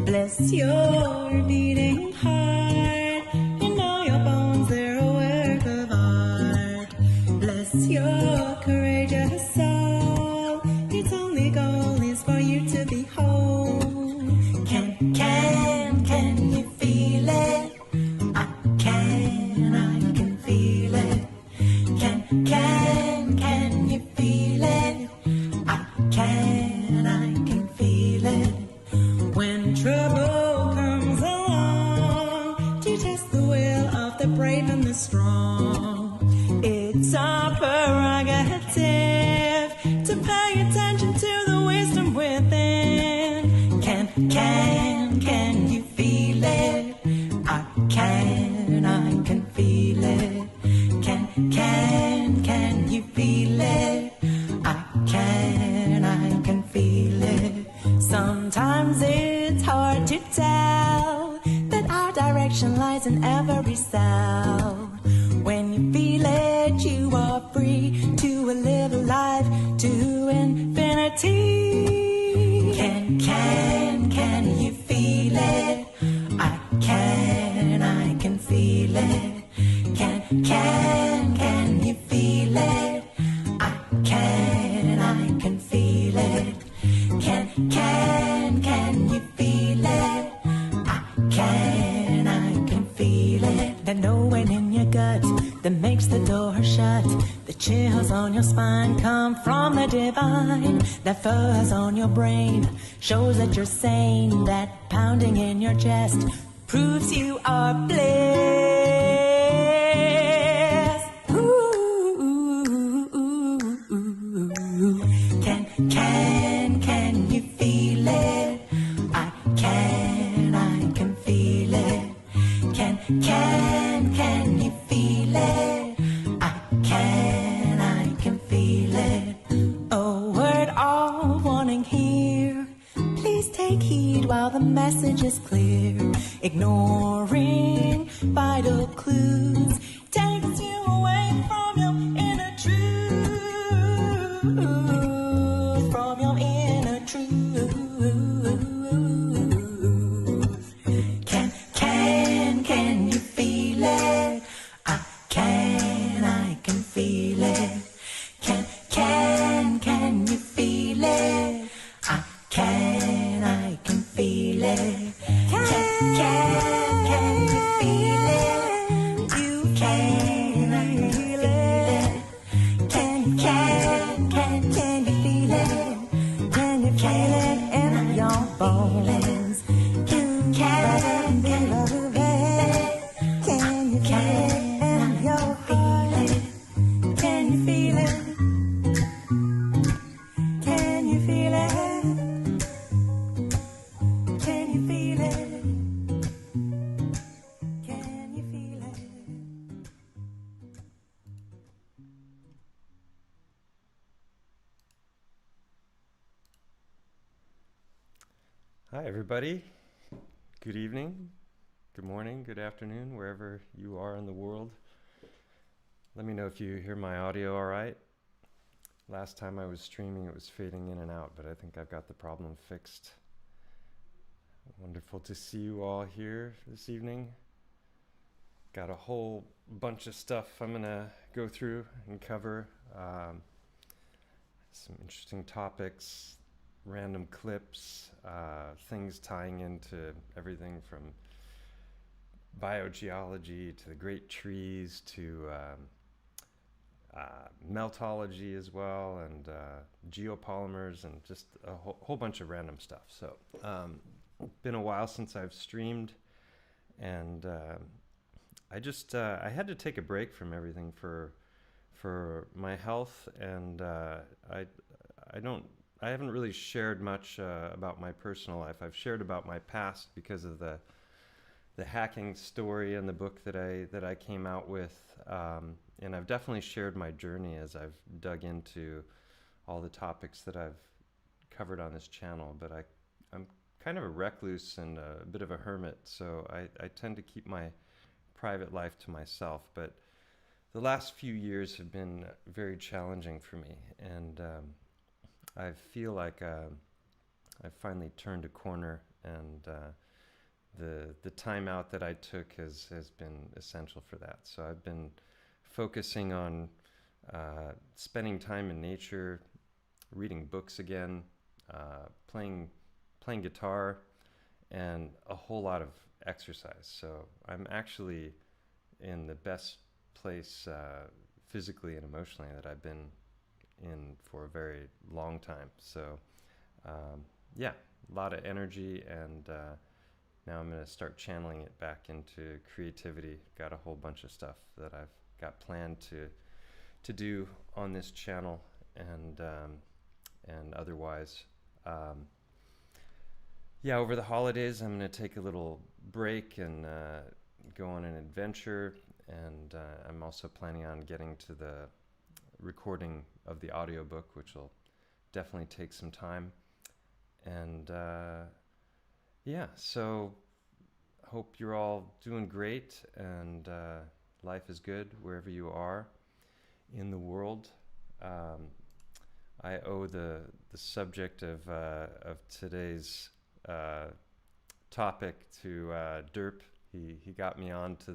Bless your beating heart. You know your bones, they're a work of art. Bless your courageous soul. Its only goal is for you to be whole. Can you feel it? I can feel it. Can you feel it? I can feel it. When trouble comes along to test the will of the brave and the strong, it's our prerogative to pay attention to the wisdom within. Can you feel it? I can feel it. Can you feel it? I can feel it. Sometimes it's hard to tell that our direction lies in every cell. When you feel it, you are free to live a life to infinity. Can you feel it? I can feel it. Can you feel it? I can feel it. Can you feel it? I can feel it. That knowing in your gut that makes the door shut. The chills on your spine come from the divine. That fuzz on your brain shows that you're sane. That pounding in your chest proves you are blessed. Can you feel it? I can feel it. Can you feel it? I can feel it. A word all warning here. Please take heed while the message is clear. Ignoring vital clues takes you away from your inner truth. From your inner truth. Can you feel it? I can feel it. Can you feel it? I can feel it. Can you feel it? You can feel it. Can you feel it? Can you feel it in your bones? Can you feel it? Can you feel it in your heart? Can you feel it? Can you feel it? Can you feel it? Can you feel it? Hi, everybody. Good evening, good morning, good afternoon, wherever you are in the world. Let me know if you hear my audio all right. Last time I was streaming, it was fading in and out, but I think I've got the problem fixed. Wonderful to see you all here this evening. Got a whole bunch of stuff I'm going to go through and cover. Some interesting topics, random clips, things tying into everything from biogeology to the great trees to meltology as well, and geopolymers, and just a whole bunch of random stuff. So been a while since I've streamed, and I had to take a break from everything for my health, and I haven't really shared much about my personal life. I've shared about my past because of the hacking story and the book that I came out with, and I've definitely shared my journey as I've dug into all the topics that I've covered on this channel. But I'm kind of a recluse and a bit of a hermit, so I tend to keep my private life to myself. But the last few years have been very challenging for me, and I feel like I finally turned a corner, and the time out that I took has been essential for that. So I've been focusing on spending time in nature, reading books again, playing guitar, and a whole lot of exercise. So I'm actually in the best place physically and emotionally that I've been in for a very long time. So yeah, a lot of energy, and now I'm going to start channeling it back into creativity. Got a whole bunch of stuff that I've got planned to do on this channel, and otherwise. Yeah, over the holidays, I'm going to take a little break and go on an adventure, and I'm also planning on getting to the recording of the audiobook, which will definitely take some time. And yeah, so hope you're all doing great, and life is good wherever you are in the world. I owe the subject of today's topic to Derp. He got me on to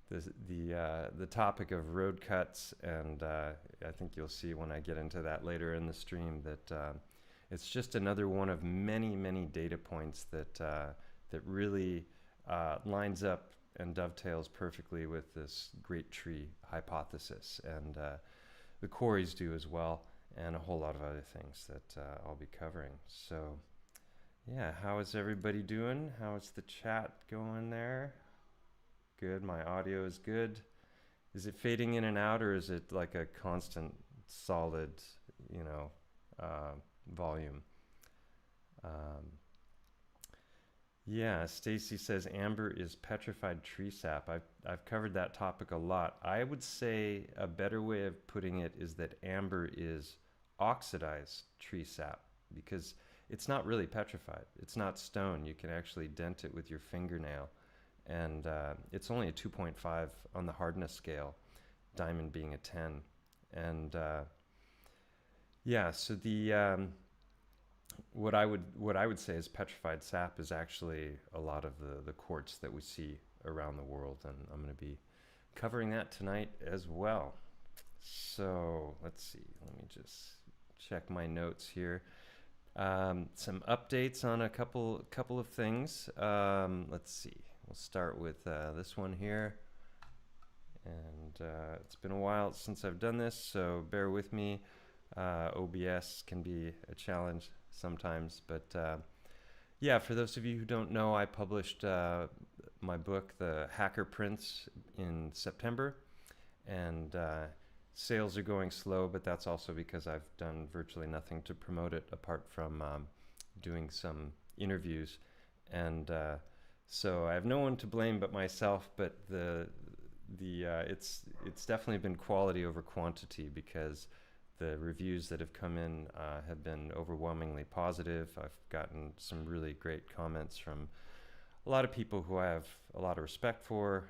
the topic of road cuts, and I think you'll see when I get into that later in the stream that it's just another one of many data points that really lines up and dovetails perfectly with this great tree hypothesis, and the quarries do as well, and a whole lot of other things that I'll be covering. So yeah, how is everybody doing? How is the chat going there? Good, my audio is good. Is it fading in and out, or is it like a constant solid, volume? Yeah, Stacy says amber is petrified tree sap. I've covered that topic a lot. I would say a better way of putting it is that amber is oxidized tree sap, because it's not really petrified. It's not stone. You can actually dent it with your fingernail, and it's only a 2.5 on the hardness scale, diamond being a 10. And yeah, so the what I would say is petrified sap is actually a lot of the quartz that we see around the world, and I'm going to be covering that tonight as well. So let's see. Let me just check my notes here. Some updates on a couple of things. Let's see. We'll start with this one here. And it's been a while since I've done this, so bear with me. OBS can be a challenge sometimes, but yeah, for those of you who don't know, I published my book, The Hacker Prince, in September, and sales are going slow, but that's also because I've done virtually nothing to promote it apart from doing some interviews, and so I have no one to blame but myself. But it's definitely been quality over quantity, because the reviews that have come in have been overwhelmingly positive. I've gotten some really great comments from a lot of people who I have a lot of respect for,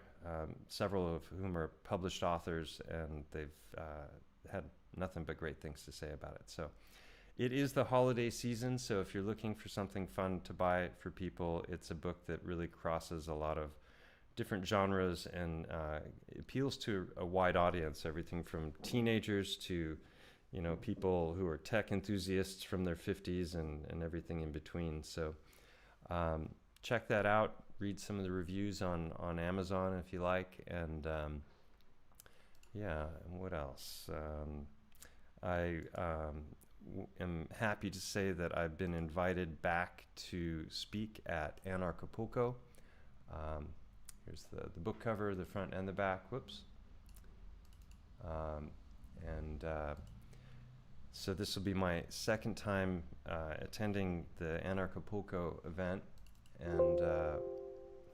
several of whom are published authors, and they've had nothing but great things to say about it. So it is the holiday season, so if you're looking for something fun to buy for people, it's a book that really crosses a lot of different genres and appeals to a wide audience, everything from teenagers to people who are tech enthusiasts from their 50s and everything in between. So check that out. Read some of the reviews on Amazon if you like. And yeah, and what else? I am happy to say that I've been invited back to speak at Anarchapulco. Here's the book cover, the front and the back. Whoops. So this will be my second time attending the Anarchapulco event, and let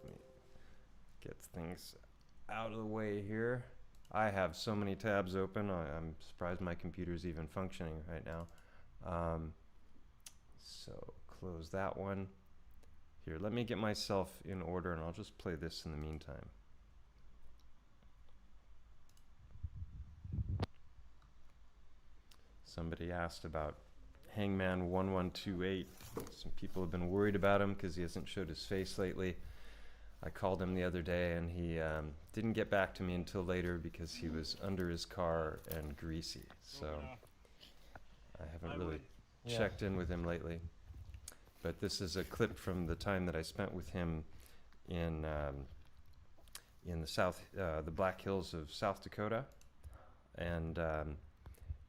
me get things out of the way here. I have so many tabs open, I'm surprised my computer's even functioning right now. So close that one. Here, let me get myself in order, and I'll just play this in the meantime. Somebody asked about Hangman 1128. Some people have been worried about him because he hasn't showed his face lately. I called him the other day and he didn't get back to me until later because he was under his car and greasy. So I haven't really checked in with him lately. But this is a clip from the time that I spent with him in the Black Hills of South Dakota, and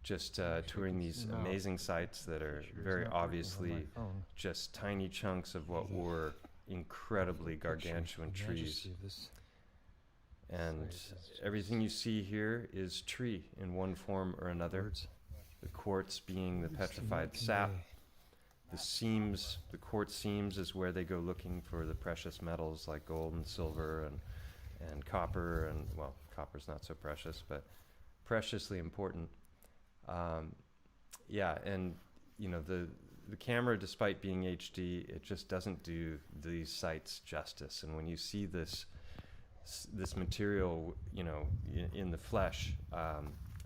just touring these amazing sites that are very obviously just tiny chunks of what were incredibly gargantuan trees. And everything you see here is tree in one form or another. The quartz being the petrified sap. The seams, the quartz seams, is where they go looking for the precious metals like gold and silver and copper, and well, copper's not so precious, but preciously important. Yeah, and you know, the camera, despite being HD, it just doesn't do these sites justice. And when you see this material, you know, in the flesh,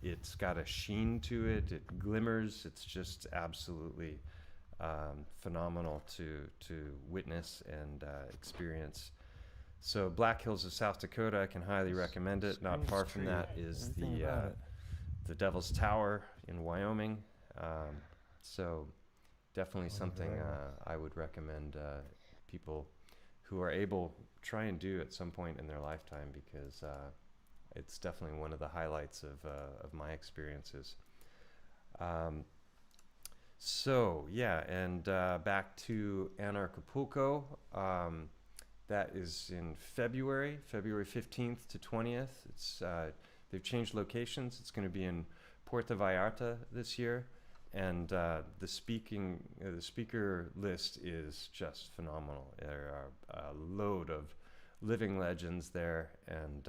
it's got a sheen to it. It glimmers. It's just absolutely phenomenal to witness and experience. So Black Hills of South Dakota, I can highly recommend it. Not far from that is the Devil's Tower in Wyoming. So definitely something I would recommend people who are able try and do at some point in their lifetime, because it's definitely one of the highlights of my experiences. So yeah, and back to Anarchapulco. That is in February 15th to 20th. It's they've changed locations. It's going to be in Puerto Vallarta this year, and the speaker list is just phenomenal. There are a load of living legends there, and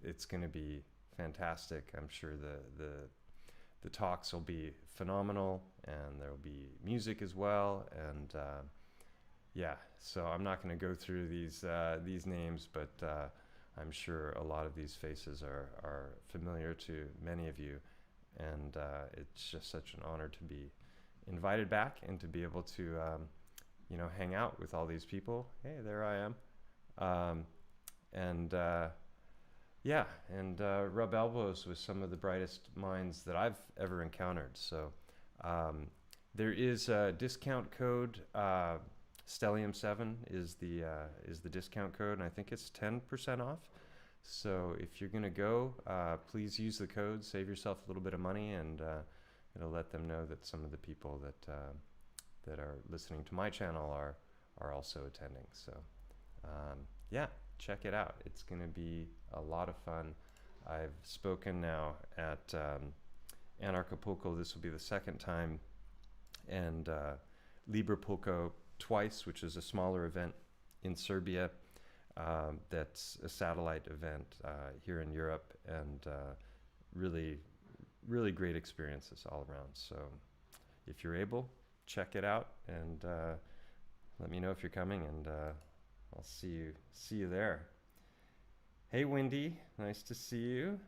it's going to be fantastic. I'm sure the talks will be phenomenal, and there will be music as well. And yeah, so I'm not going to go through these names, but I'm sure a lot of these faces are familiar to many of you, and it's just such an honor to be invited back and to be able to you know, hang out with all these people. Hey, there I am. And yeah, and rub elbows with some of the brightest minds that I've ever encountered. So there is a discount code. Stellium7 is the discount code, and I think it's 10% off. So if you're gonna go, please use the code. Save yourself a little bit of money, and it'll let them know that some of the people that are listening to my channel are also attending. So yeah, check it out. It's gonna be a lot of fun. I've spoken now at Anarchapulco. This will be the second time, and Librepulco twice, which is a smaller event in Serbia. That's a satellite event here in Europe, and really, really great experiences all around. So if you're able, check it out, and let me know if you're coming, and I'll see you there. Hey Wendy, nice to see you.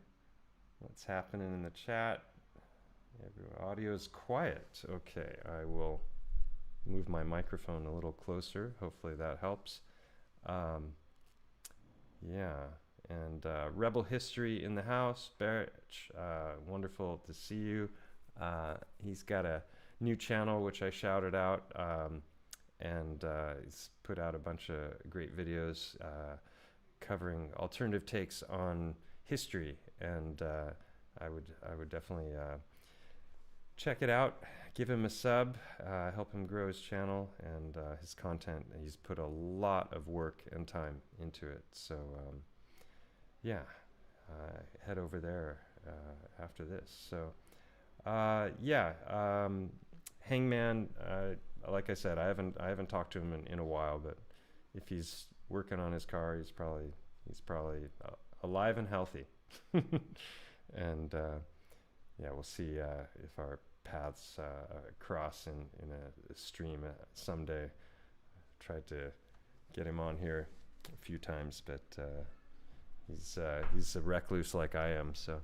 What's happening in the chat? Audio is quiet. Okay, I will move my microphone a little closer. Hopefully that helps. Yeah, and Rebel History in the house. Barrett, wonderful to see you. He's got a new channel which I shouted out, and he's put out a bunch of great videos covering alternative takes on history, and I would definitely check it out. Give him a sub, help him grow his channel and his content. He's put a lot of work and time into it. So yeah, head over there after this. So yeah, Hangman, like I said, I haven't talked to him in a while, but if he's working on his car, he's probably alive and healthy. And yeah, we'll see if our paths cross in a stream someday. I've tried to get him on here a few times, but he's a recluse like I am. So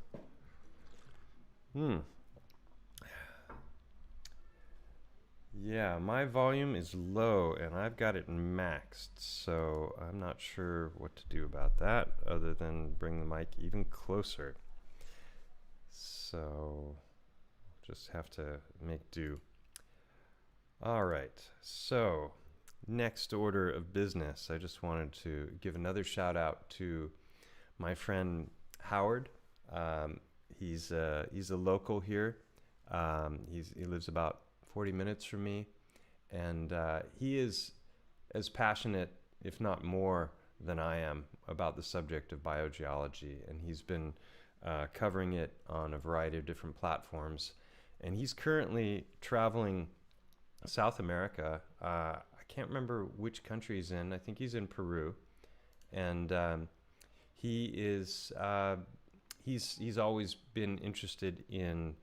Yeah, my volume is low and I've got it maxed, so I'm not sure what to do about that other than bring the mic even closer. So just have to make do. All right, so next order of business, I just wanted to give another shout out to my friend Howard. Um, he's a local here. He lives about 40 minutes from me, and he is as passionate, if not more, than I am about the subject of biogeology, and he's been covering it on a variety of different platforms. And he's currently traveling South America. I can't remember which country he's in. I think he's in Peru, and he is he's always been interested in.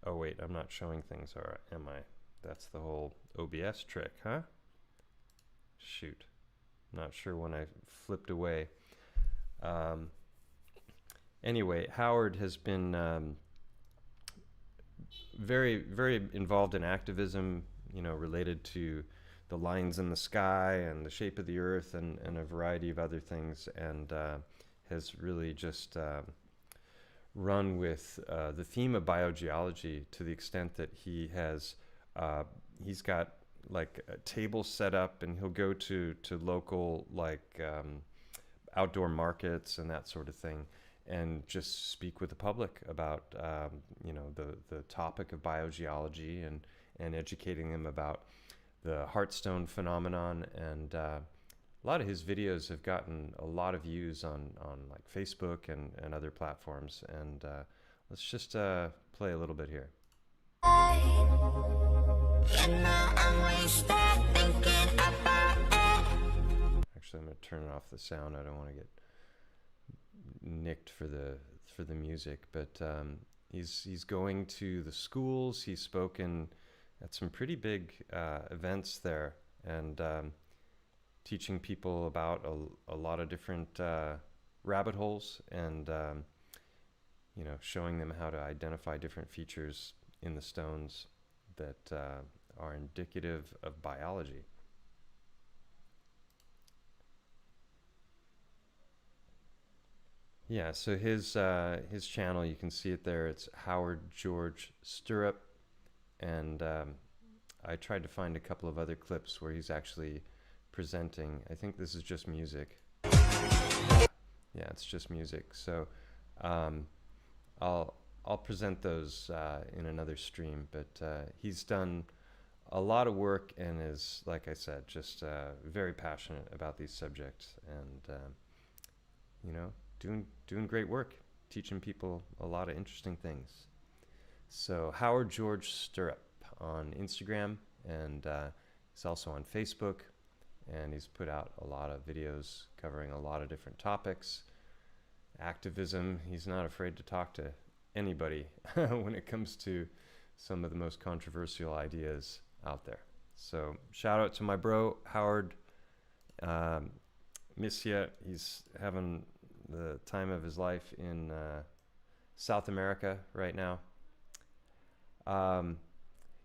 Oh wait, I'm not showing things, or am I? That's the whole OBS trick, huh? Shoot, not sure when I flipped away. Um, anyway, Howard has been very involved in activism, you know, related to the lines in the sky and the shape of the earth and a variety of other things, and has really just run with the theme of biogeology to the extent that he's got like a table set up, and he'll go to local like outdoor markets and that sort of thing, and just speak with the public about you know, the topic of biogeology, and educating them about the Heartstone phenomenon. And a lot of his videos have gotten a lot of views on like Facebook and other platforms. And let's just play a little bit here. Actually, I'm going to turn it off the sound. I don't want to get nicked for the music. But he's going to the schools. He's spoken at some pretty big events there, and teaching people about a lot of different rabbit holes, and you know, showing them how to identify different features in the stones that are indicative of biology. Yeah, so his channel, you can see it there. It's Howard George Stirrup, and I tried to find a couple of other clips where he's actually presenting. I think this is just music. Yeah, it's just music. So I'll present those in another stream. But he's done a lot of work and is, like I said, just very passionate about these subjects, and you know, doing great work, teaching people a lot of interesting things. So Howard George Stirrup on Instagram, and he's also on Facebook, and he's put out a lot of videos covering a lot of different topics. Activism, he's not afraid to talk to anybody when it comes to some of the most controversial ideas out there. So shout out to my bro Howard. Miss ya. He's having the time of his life in South America right now.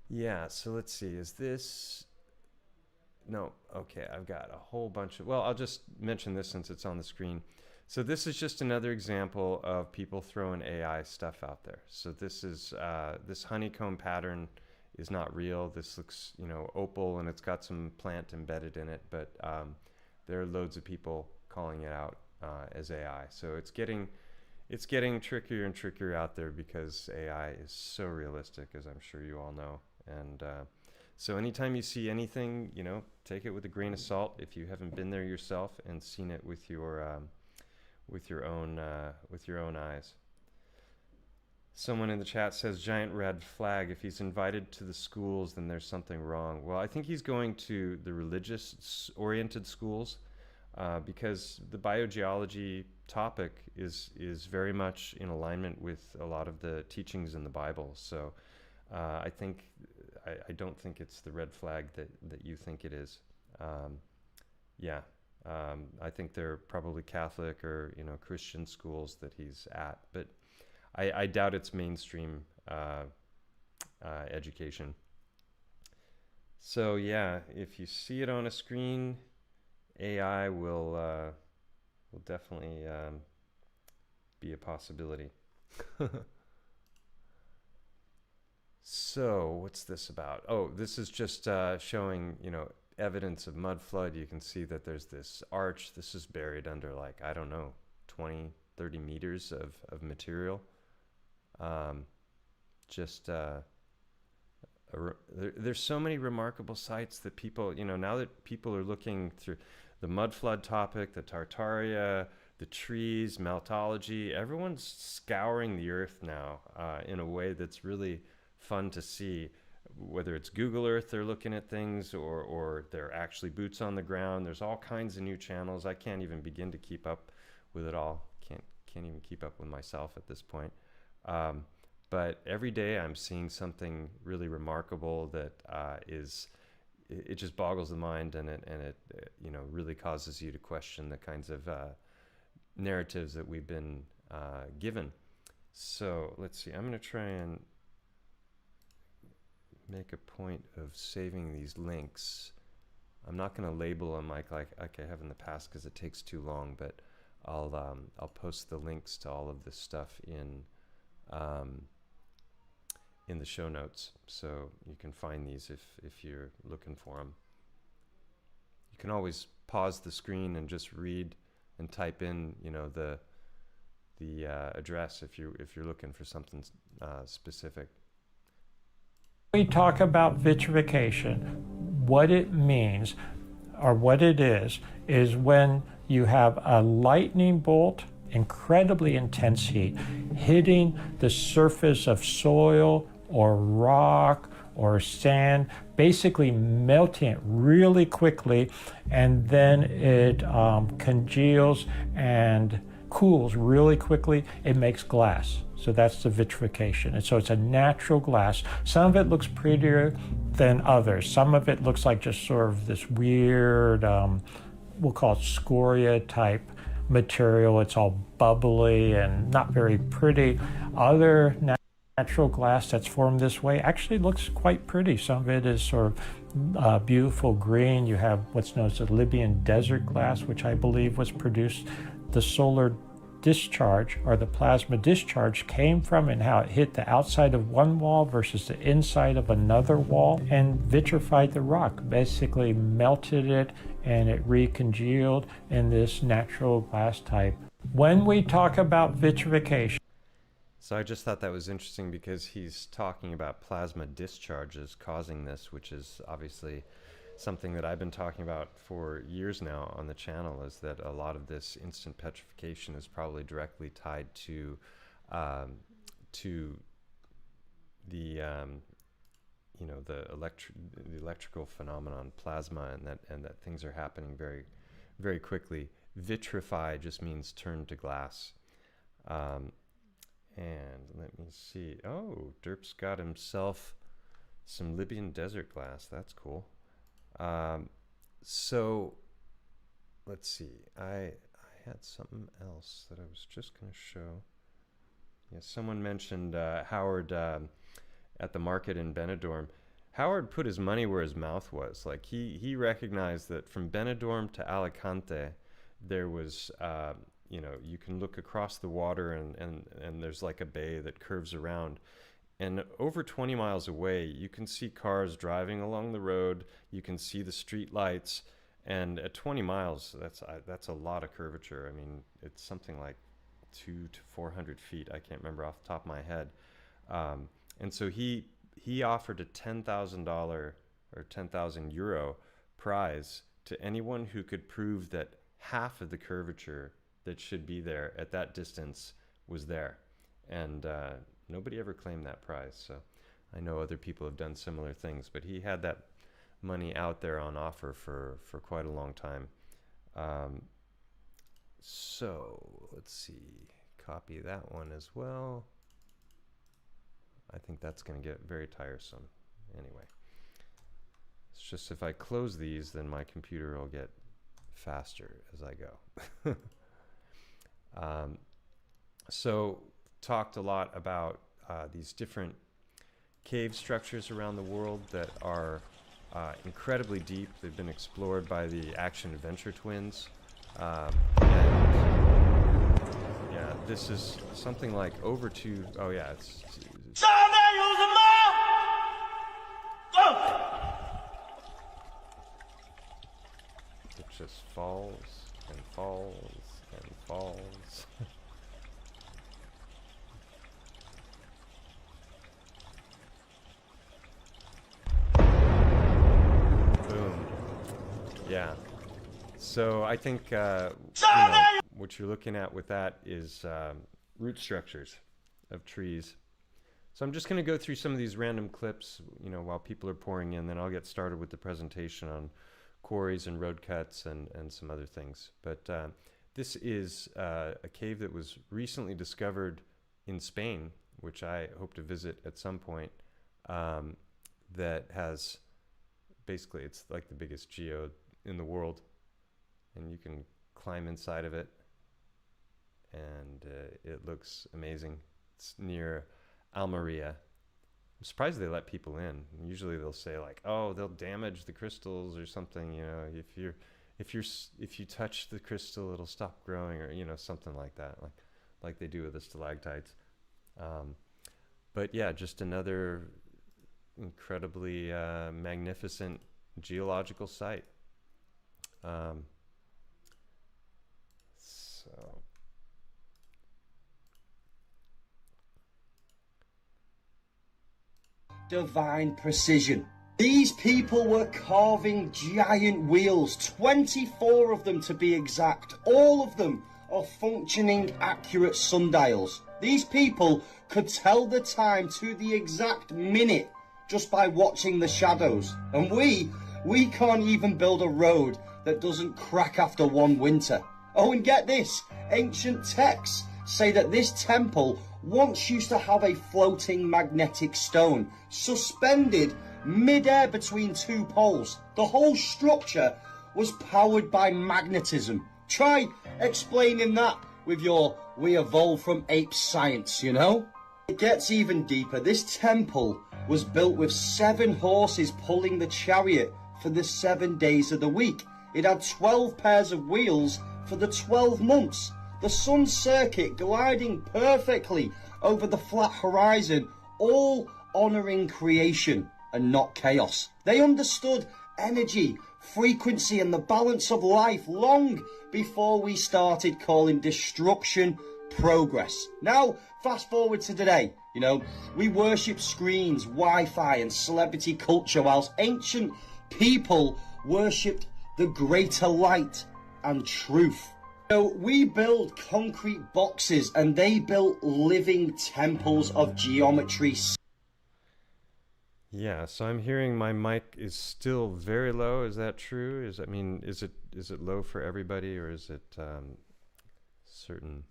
Yeah, so let's see, is this, no, okay, I've got a whole bunch of, well, I'll just mention this since it's on the screen. So this is just another example of people throwing AI stuff out there. So this is, this honeycomb pattern is not real. This looks, you know, opal, and it's got some plant embedded in it, but there are loads of people calling it out as AI. So it's getting trickier and trickier out there because AI is so realistic, as I'm sure you all know. And so anytime you see anything, you know, take it with a grain of salt if you haven't been there yourself and seen it with your own eyes. Someone in the chat says giant red flag. If he's invited to the schools, then there's something wrong. Well, I think he's going to the religious-oriented schools because the biogeology topic is very much in alignment with a lot of the teachings in the Bible. So I don't think it's the red flag that you think it is. Yeah. I think they're probably Catholic or, you know, Christian schools that he's at, but I doubt it's mainstream education. So yeah, if you see it on a screen, AI will definitely be a possibility. So what's this about? Oh, this is just showing, evidence of mud flood. You can see that there's this arch. This is buried under, like, I don't know, 20, 30 meters of material. Um, just there's so many remarkable sites that people, now that people are looking through the mud flood topic, the Tartaria, the trees, meltology, everyone's scouring the earth now in a way that's really fun to see. Whether it's Google Earth, they're looking at things, or they're actually boots on the ground. There's all kinds of new channels. I can't even begin to keep up with it all. Can't even keep up with myself at this point. But every day I'm seeing something really remarkable that it just boggles the mind, and it really causes you to question the kinds of narratives that we've been given. So let's see. I'm going to try and make a point of saving these links. I'm not going to label them like I have in the past because it takes too long, but I'll post the links to all of this stuff in the show notes, so you can find these if you're looking for them. You can always pause the screen and just read and type in, the address if you're looking for something specific. We talk about vitrification. What it means, or what it is when you have a lightning bolt, incredibly intense heat, hitting the surface of soil or rock or sand, basically melting it really quickly, and then it congeals and cools really quickly. It makes glass. So that's the vitrification. And so it's a natural glass. Some of it looks prettier than others. Some of it looks like just sort of this weird, we'll call it scoria type material. It's all bubbly and not very pretty. Other natural glass that's formed this way actually looks quite pretty. Some of it is sort of beautiful green. You have what's known as the Libyan desert glass, which I believe was produced. The solar discharge, or the plasma discharge, came from and how it hit the outside of one wall versus the inside of another wall and vitrified the rock, basically melted it, and it recongealed in this natural glass type. When we talk about vitrification, so I just thought that was interesting because he's talking about plasma discharges causing this, which is obviously something that I've been talking about for years now on the channel, is that a lot of this instant petrification is probably directly tied to the the electrical phenomenon, plasma, and that things are happening very, very quickly. Vitrify just means turn to glass. And let me see. Oh, Derp's got himself some Libyan desert glass. That's cool. So let's see. I had something else that I was just going to show. Yeah, someone mentioned Howard at the market in Benidorm. Howard put his money where his mouth was. Like he recognized that from Benidorm to Alicante, there was you can look across the water and there's like a bay that curves around. And over 20 miles away, you can see cars driving along the road. You can see the street lights. And at 20 miles, that's a lot of curvature. I mean, it's something like 200 to 400 feet. I can't remember off the top of my head. And so he offered a $10,000 or 10,000 euro prize to anyone who could prove that half of the curvature that should be there at that distance was there. And nobody ever claimed that prize. So I know other people have done similar things, but he had that money out there on offer for quite a long time. So let's see, copy that one as well. I think that's going to get very tiresome. Anyway, it's just if I close these, then my computer will get faster as I go. So talked a lot about these different cave structures around the world that are incredibly deep. They've been explored by the action-adventure twins. And yeah, this is something like over to, oh yeah, it just falls and falls and falls. Boom. Yeah. So I think what you're looking at with that is root structures of trees. So I'm just going to go through some of these random clips, while people are pouring in. Then I'll get started with the presentation on quarries and road cuts and some other things. But this is a cave that was recently discovered in Spain, which I hope to visit at some point, that has, basically, it's like the biggest geode in the world. And you can climb inside of it, and it looks amazing. It's near Almeria. I'm surprised they let people in. Usually they'll say like, "Oh, they'll damage the crystals or something." If you touch the crystal, it'll stop growing, or something like that, like they do with the stalactites. But yeah, just another incredibly magnificent geological site. Divine precision. These people were carving giant wheels, 24 of them to be exact. All of them are functioning accurate sundials. These people could tell the time to the exact minute just by watching the shadows. And we can't even build a road that doesn't crack after one winter. Oh, and get this, ancient texts say that this temple once used to have a floating magnetic stone suspended mid-air between two poles. The whole structure was powered by magnetism. Try explaining that with your "we evolved from apes" science, It gets even deeper. This temple was built with 7 horses pulling the chariot for the 7 days of the week. It had 12 pairs of wheels for the 12 months. The sun's circuit gliding perfectly over the flat horizon, all honouring creation and not chaos. They understood energy, frequency and the balance of life long before we started calling destruction progress. Now, fast forward to today, we worship screens, Wi-Fi and celebrity culture, whilst ancient people worshipped the greater light and truth. So we build concrete boxes and they built living temples of geometry. Yeah, so I'm hearing my mic is still very low. Is that true? Is it low for everybody, or is it certain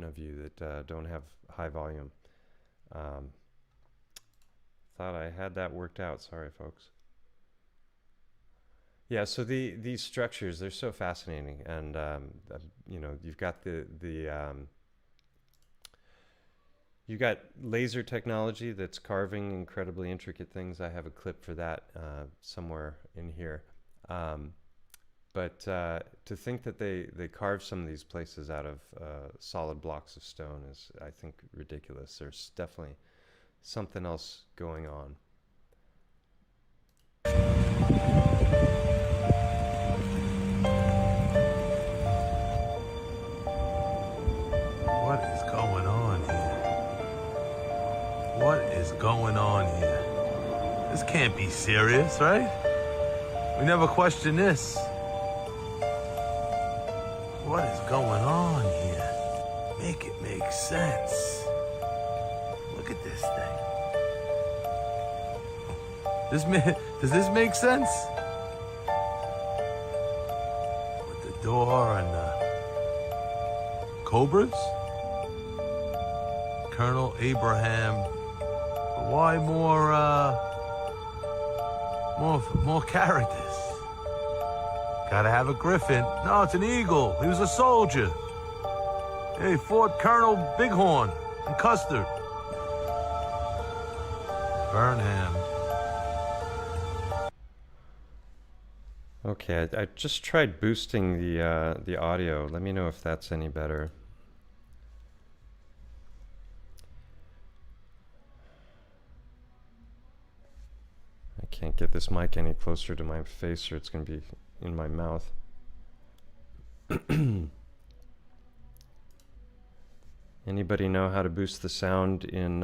of you that don't have high volume? Thought I had that worked out. Sorry, folks. Yeah, so these structures, they're so fascinating, and you've got you got laser technology that's carving incredibly intricate things. I have a clip for that somewhere in here. But to think that they carve some of these places out of solid blocks of stone is, I think, ridiculous. There's definitely something else going on. What is going on here? What is going on here? This can't be serious, right? We never questioned this. What is going on here? Make it make sense. Look at this thing. Does this make sense? With the door and the cobras? Colonel Abraham. But why more characters? Gotta have a griffin. No, it's an eagle. He was a soldier. He fought Colonel Bighorn and Custard. Burnham. Okay, I just tried boosting the audio. Let me know if that's any better. I can't get this mic any closer to my face or it's going to be in my mouth. Anybody know how to boost the sound in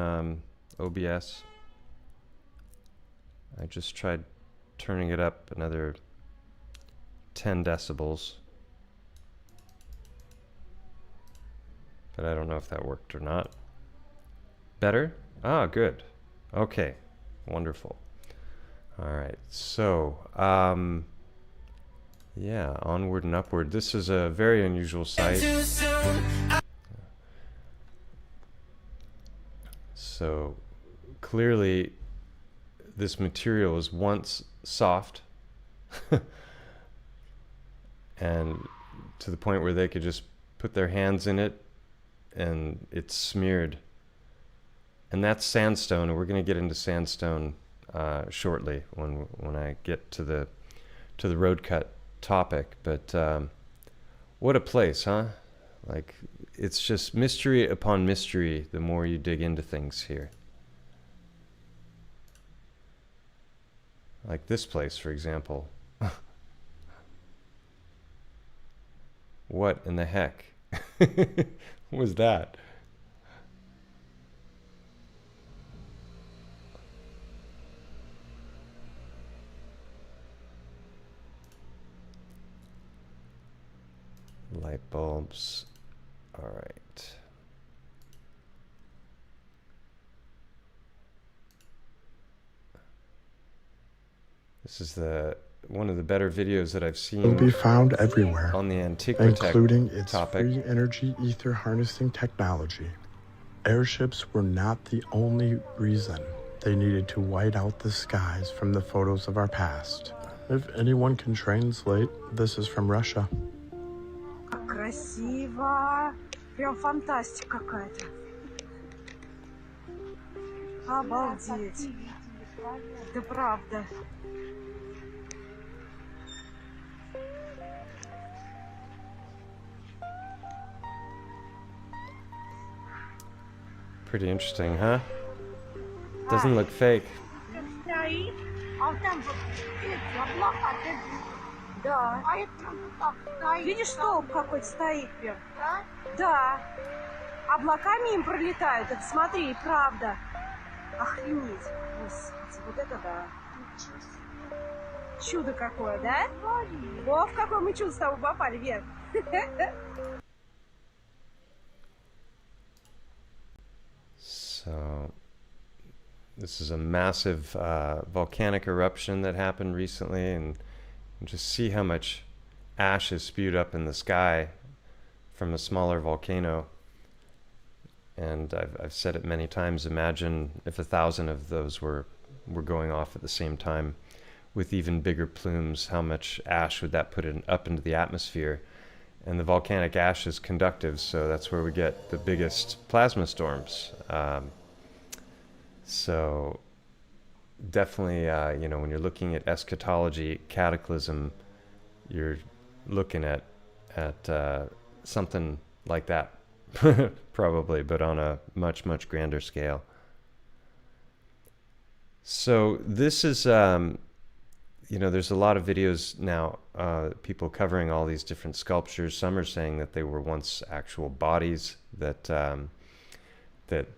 OBS? I just tried turning it up another 10 decibels. But I don't know if that worked or not. Better? Ah, good. Okay, wonderful. All right, so yeah, onward and upward. This is a very unusual site. So clearly this material was once soft and to the point where they could just put their hands in it and it's smeared. And that's sandstone, and we're going to get into sandstone shortly when I get to the road cut topic. But what a place, huh? Like, it's just mystery upon mystery the more you dig into things here. Like this place, for example. What in the heck was that? Light bulbs. All right. This is one of the better videos that I've seen. Will be found everywhere, on the Antiquitech including its topic. free energy ether harnessing technology. Airships were not the only reason they needed to white out the skies from the photos of our past. If anyone can translate, this is from Russia. Красиво. Прям фантастика какая-то. Обалдеть. Да правда. Pretty interesting, huh? Doesn't look fake. Стоит, а там вот эти облака. Да. А это так стоит. Видишь, столб какой-то стоит прям. Да? Да. Облаками им пролетают. Это смотри, правда. Охренеть. Господи, вот это да. Чудо какое, да? О, в какое мы чудо с тобой попали, Вер. So, this is a massive volcanic eruption that happened recently, and just see how much ash is spewed up in the sky from a smaller volcano. And I've said it many times, imagine if 1,000 of those were going off at the same time with even bigger plumes, how much ash would that put up into the atmosphere? And the volcanic ash is conductive, so that's where we get the biggest plasma storms. So definitely, when you're looking at eschatology, cataclysm, you're looking at something like that, probably, but on a much, much grander scale. So this is, there's a lot of videos now, people covering all these different sculptures. Some are saying that they were once actual bodies, that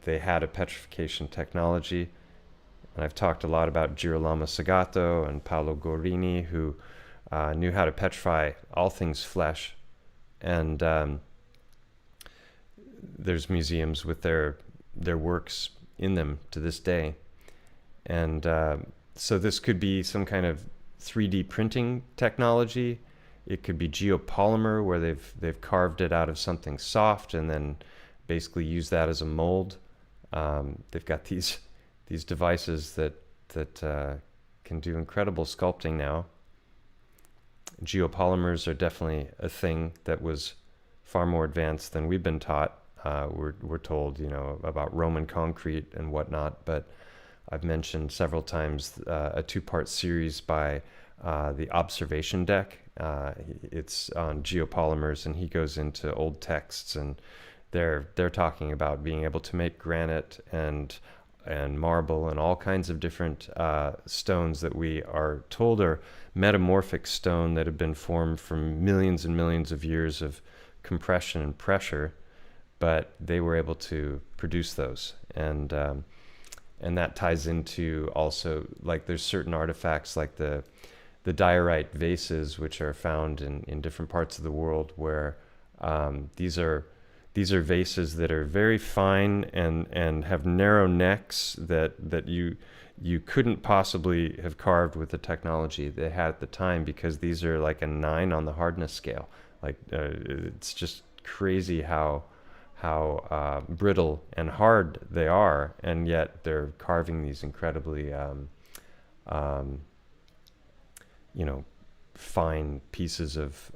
they had a petrification technology. And I've talked a lot about Girolamo Sagato and Paolo Gorini, who knew how to petrify all things flesh. And there's museums with their works in them to this day. And so this could be some kind of 3D printing technology. It could be geopolymer, where they've carved it out of something soft and then basically use that as a mold. They've got these devices that can do incredible sculpting now. Geopolymers are definitely a thing that was far more advanced than we've been taught. We're told, about Roman concrete and whatnot, but I've mentioned several times a two-part series by the observation deck. It's on geopolymers, and he goes into old texts, and they're talking about being able to make granite and marble and all kinds of different stones that we are told are metamorphic stone that have been formed from millions and millions of years of compression and pressure, but they were able to produce those. And that ties into also, like, there's certain artifacts like the diorite vases, which are found in different parts of the world, where these are vases that are very fine and have narrow necks that you couldn't possibly have carved with the technology they had at the time, because these are like a 9 on the hardness scale. Like it's just crazy how brittle and hard they are, and yet they're carving these incredibly fine pieces of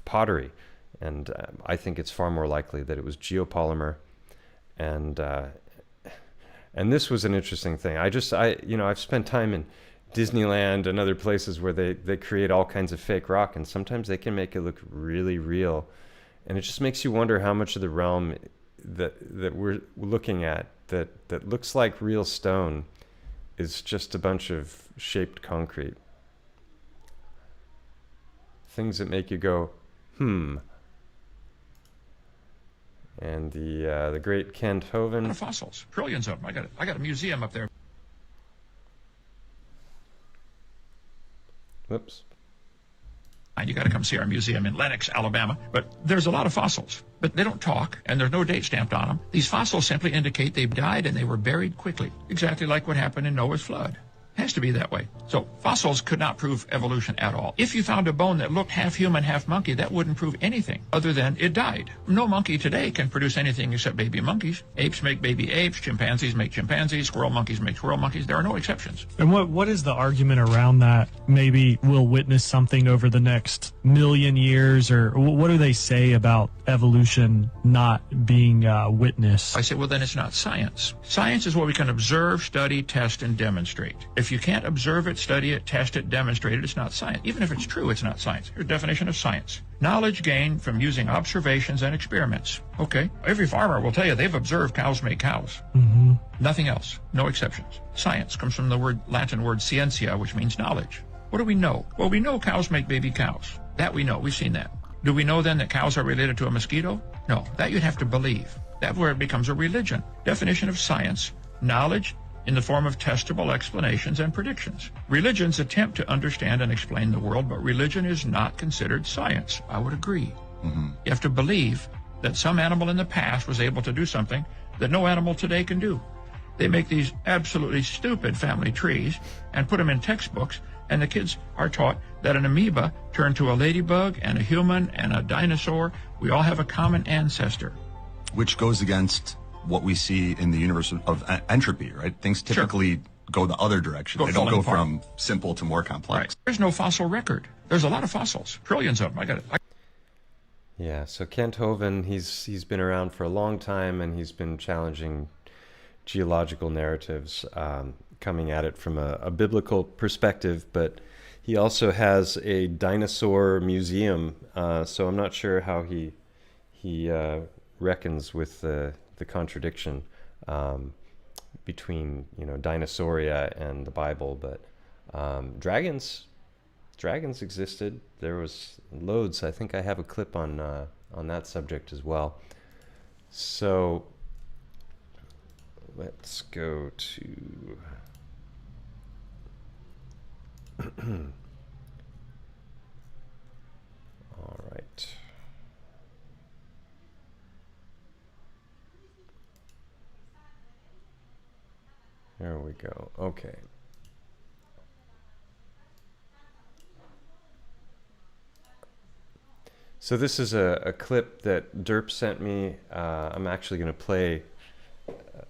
pottery. And I think it's far more likely that it was geopolymer, and this was an interesting thing. I've spent time in Disneyland and other places where they create all kinds of fake rock, and sometimes they can make it look really real, and it just makes you wonder how much of the realm that we're looking at that looks like real stone is just a bunch of shaped concrete. Things that make you go, And the great Kent Hovind. Fossils, trillions of them. I got a museum up there. Whoops. And you got to come see our museum in Lenox, Alabama. But there's a lot of fossils, but they don't talk, and there's no date stamped on them. These fossils simply indicate they've died and they were buried quickly, exactly like what happened in Noah's flood. Has to be that way. So fossils could not prove evolution at all. If you found a bone that looked half human, half monkey, that wouldn't prove anything other than it died. No monkey today can produce anything except baby monkeys. Apes make baby apes, chimpanzees make chimpanzees, squirrel monkeys make squirrel monkeys. There are no exceptions. And what is the argument around that? Maybe we'll witness something over the next million years, or what do they say about evolution not being witnessed? I say, well, then it's not science. Science is what we can observe, study, test, and demonstrate. If you can't observe it, study it, test it, demonstrate it, it's not science. Even if it's true, it's not science. Here's a definition of science. Knowledge gained from using observations and experiments. Okay, every farmer will tell you they've observed cows make cows. Mm-hmm. Nothing else, no exceptions. Science comes from the Latin word scientia, which means knowledge. What do we know? Well, we know cows make baby cows. That we know, we've seen that. Do we know then that cows are related to a mosquito? No, that you'd have to believe. That's where it becomes a religion. Definition of science, knowledge in the form of testable explanations and predictions. Religions attempt to understand and explain the world, but religion is not considered science. I would agree. Mm-hmm. You have to believe that some animal in the past was able to do something that no animal today can do. They make these absolutely stupid family trees and put them in textbooks, and the kids are taught that an amoeba turned to a ladybug and a human and a dinosaur. We all have a common ancestor. Which goes against what we see in the universe of entropy, right? Things typically go the other direction. They don't go from simple to more complex. Right. There's no fossil record. There's a lot of fossils, trillions of them. Yeah, so Kent Hovind, he's been around for a long time, and he's been challenging geological narratives, coming at it from a biblical perspective, but he also has a dinosaur museum, so I'm not sure how he reckons with the contradiction between Dinosauria and the Bible. But dragons existed. There was loads. I think I have a clip on that subject as well. So let's go to all right. There we go. Okay. So this is a clip that Derp sent me. I'm actually going to play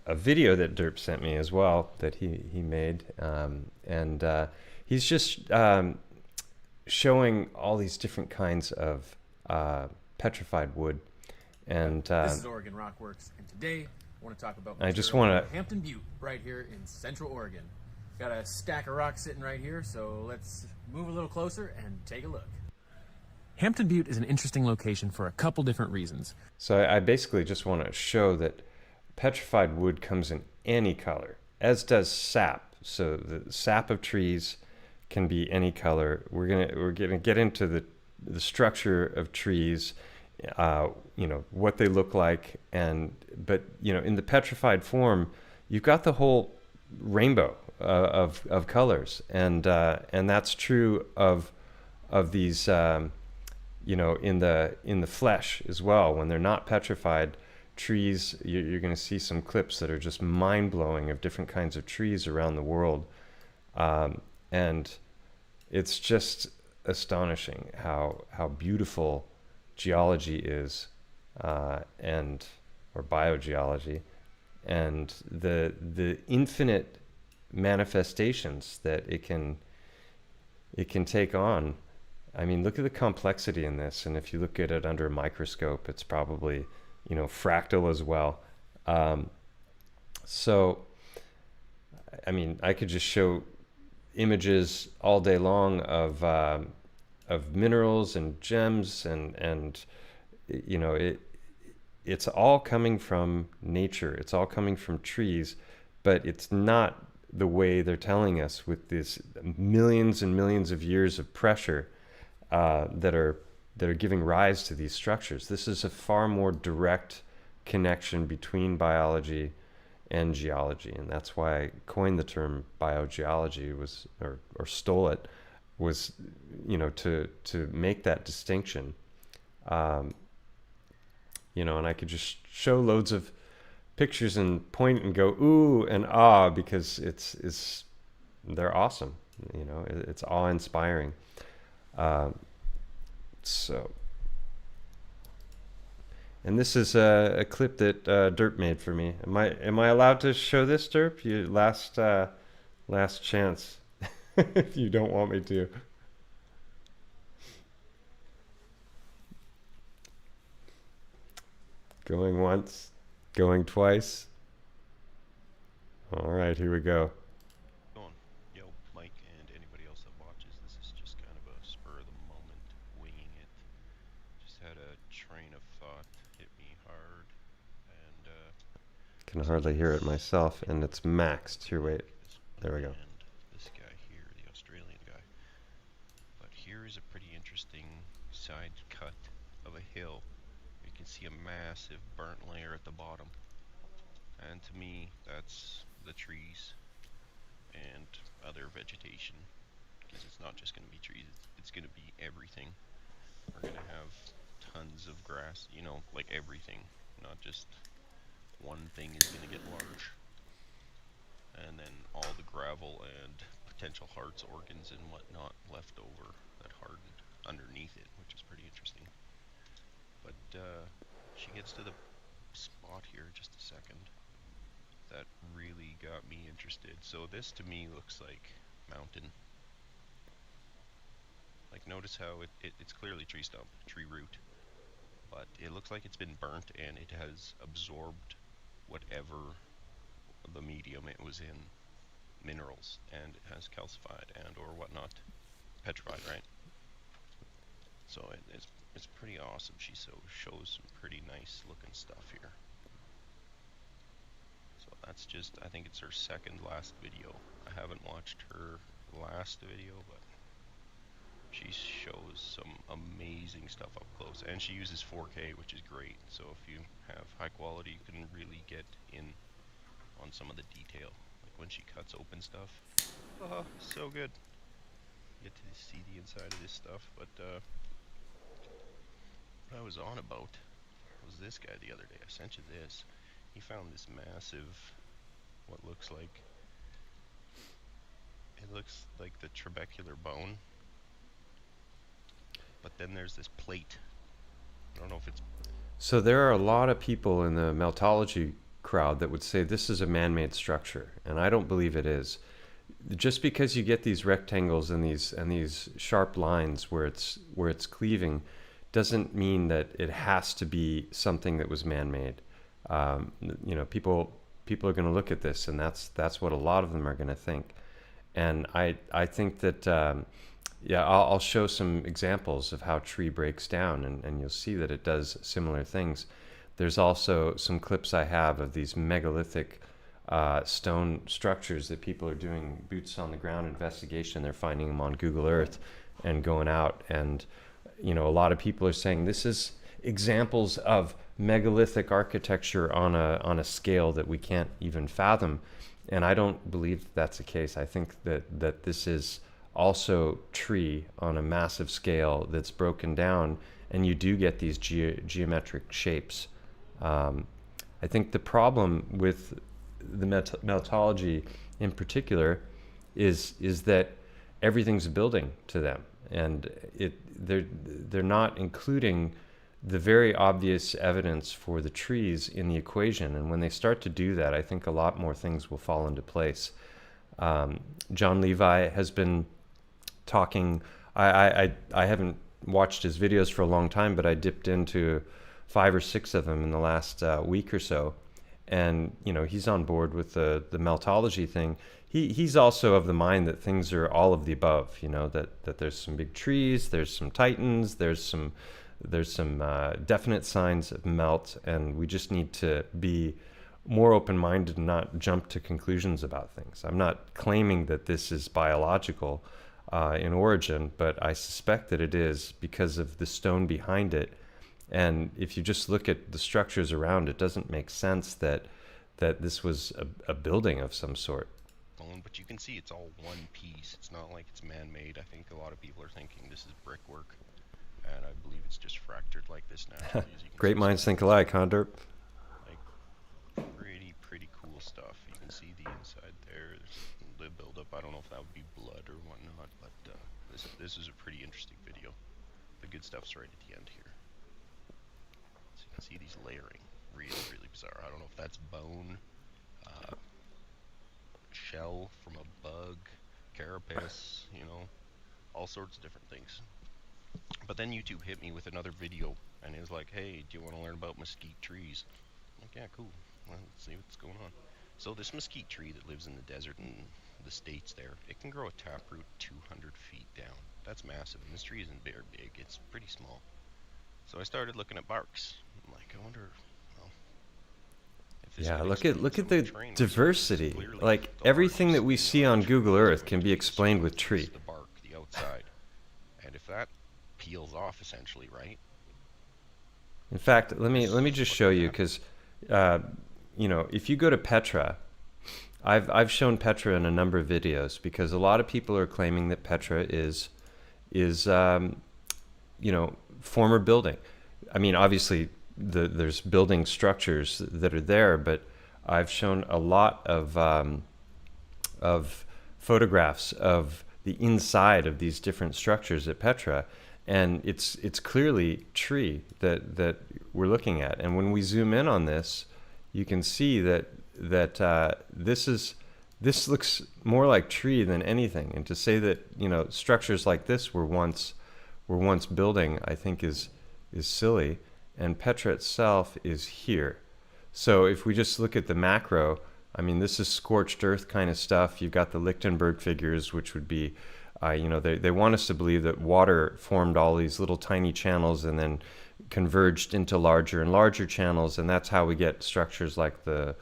a video that Derp sent me as well that he made. And he's just showing all these different kinds of petrified wood. And this is Oregon Rockworks, and today I want to talk about I just want to Hampton Butte right here in Central Oregon. Got a stack of rocks sitting right here, so let's move a little closer and take a look. Hampton Butte is an interesting location for a couple different reasons. So I basically just want to show that petrified wood comes in any color, as does sap. So the sap of trees can be any color. We're gonna get into the structure of trees, what they look like, but in the petrified form, you've got the whole rainbow of colors, and that's true of these. In the flesh as well. When they're not petrified trees, you're going to see some clips that are just mind-blowing of different kinds of trees around the world, and it's just astonishing how beautiful geology is, or biogeology, and the infinite manifestations that it can take on. I mean, look at the complexity in this, and if you look at it under a microscope, it's probably, fractal as well. So, I mean, I could just show images all day long of minerals and gems, and it's all coming from nature. It's all coming from trees, but it's not the way they're telling us with this millions and millions of years of pressure that are giving rise to these structures. This is a far more direct connection between biology and geology, and that's why I coined the term biogeology, or stole it, was to make that distinction. And I could just show loads of pictures and point and go ooh and ah, because they're awesome. It's awe-inspiring. And this is a clip that Derp made for me. Am I allowed to show this, Derp? You last chance, if you don't want me to. Going once, going twice. All right, here we go. Yo, Mike and anybody else that watches, this is just kind of a spur of the moment, winging it. Just had a train of thought hit me hard, and Can hardly hear it myself, and it's maxed. Here, wait. There we go. And this guy here, the Australian guy. But here is a pretty interesting side cut of a hill. You can see a massive burnt layer at the bottom. And to me, that's the trees and other vegetation, because it's not just going to be trees, it's going to be everything. We're going to have tons of grass, like everything, not just one thing is going to get large. And then all the gravel and potential hearts, organs, and whatnot left over that hardened underneath it, which is pretty interesting. But she gets to the spot here in just a second that really got me interested. So this to me looks like mountain. Like, notice how it's clearly tree stump, tree root, but it looks like it's been burnt and it has absorbed whatever the medium it was in, minerals, and it has calcified and or whatnot, petrified, right? So it's pretty awesome. She shows some pretty nice looking stuff here. So that's just, I think it's her second last video. I haven't watched her last video, but she shows some amazing stuff up close, and she uses 4K, which is great. So if you have high quality, you can really get in on some of the detail, like when she cuts open stuff. Oh, so good. You get to see the inside of this stuff. But what I was on about was this guy the other day. I sent you this. He found this massive, what looks like, it looks like the trabecular bone, but then there's this plate. I don't know if it's... So there are a lot of people in the meltology crowd that would say this is a man-made structure, and I don't believe it is. Just because you get these rectangles and these sharp lines where it's cleaving doesn't mean that it has to be something that was man-made. People are going to look at this, and that's what a lot of them are going to think. And I think that, yeah, I'll show some examples of how tree breaks down, and you'll see that it does similar things. There's also some clips I have of these megalithic stone structures that people are doing boots on the ground investigation. They're finding them on Google Earth and going out. And, you know, a lot of people are saying this is examples of megalithic architecture on a scale that we can't even fathom. And I don't believe that's the case. I think that this is also tree on a massive scale that's broken down, and you do get these geometric shapes. I think the problem with the metallurgy in particular is that everything's a building to them, and they're not including the very obvious evidence for the trees in the equation. And when they start to do that, I think a lot more things will fall into place. John Levi has been talking. I haven't watched his videos for a long time, but I dipped into 5 or 6 of them in the last week or so. And, you know, he's on board with the meltology thing. He's also of the mind that things are all of the above, you know, that there's some big trees, there's some titans, there's some definite signs of melt, and we just need to be more open-minded and not jump to conclusions about things. I'm not claiming that this is biological in origin, but I suspect that it is because of the stone behind it. And if you just look at the structures around, it doesn't make sense that this was a building of some sort. But you can see it's all one piece. It's not like it's man-made. I think a lot of people are thinking this is brickwork, and I believe it's just fractured like this naturally. Great minds think alike, huh, Derp? Like, pretty cool stuff. You can see the inside there. There's the buildup. I don't know if that would be blood or whatnot, but this is a pretty interesting video. The good stuff's right at the end here. So you can see these layering. Really bizarre. I don't know if that's bone, shell from a bug, carapace, you know, all sorts of different things. But then YouTube hit me with another video, and it was like, hey, do you want to learn about mesquite trees? I'm like, yeah, cool. Well, let's see what's going on. So this mesquite tree that lives in the desert in the States there, it can grow a taproot 200 feet down. That's massive, and this tree isn't very big. It's pretty small. So I started looking at barks. I'm like, I wonder, well, yeah, look at the diversity. Like, everything that we see on Google Earth can be explained with tree. The bark, the outside. And if that peels off, essentially, right? In fact, let me just show you, because you know, if you go to Petra, I've shown Petra in a number of videos, because a lot of people are claiming that Petra is you know, former building. I mean, obviously there's building structures that are there, but I've shown a lot of photographs of the inside of these different structures at Petra, and it's clearly tree that we're looking at. And when we zoom in on this, you can see that this looks more like tree than anything. And to say that, you know, structures like this were once building, I think is silly. And Petra itself is here. So if we just look at the macro, I mean, this is scorched earth kind of stuff. You've got the Lichtenberg figures, which would be, you know, they want us to believe that water formed all these little tiny channels and then converged into larger and larger channels, and that's how we get structures like the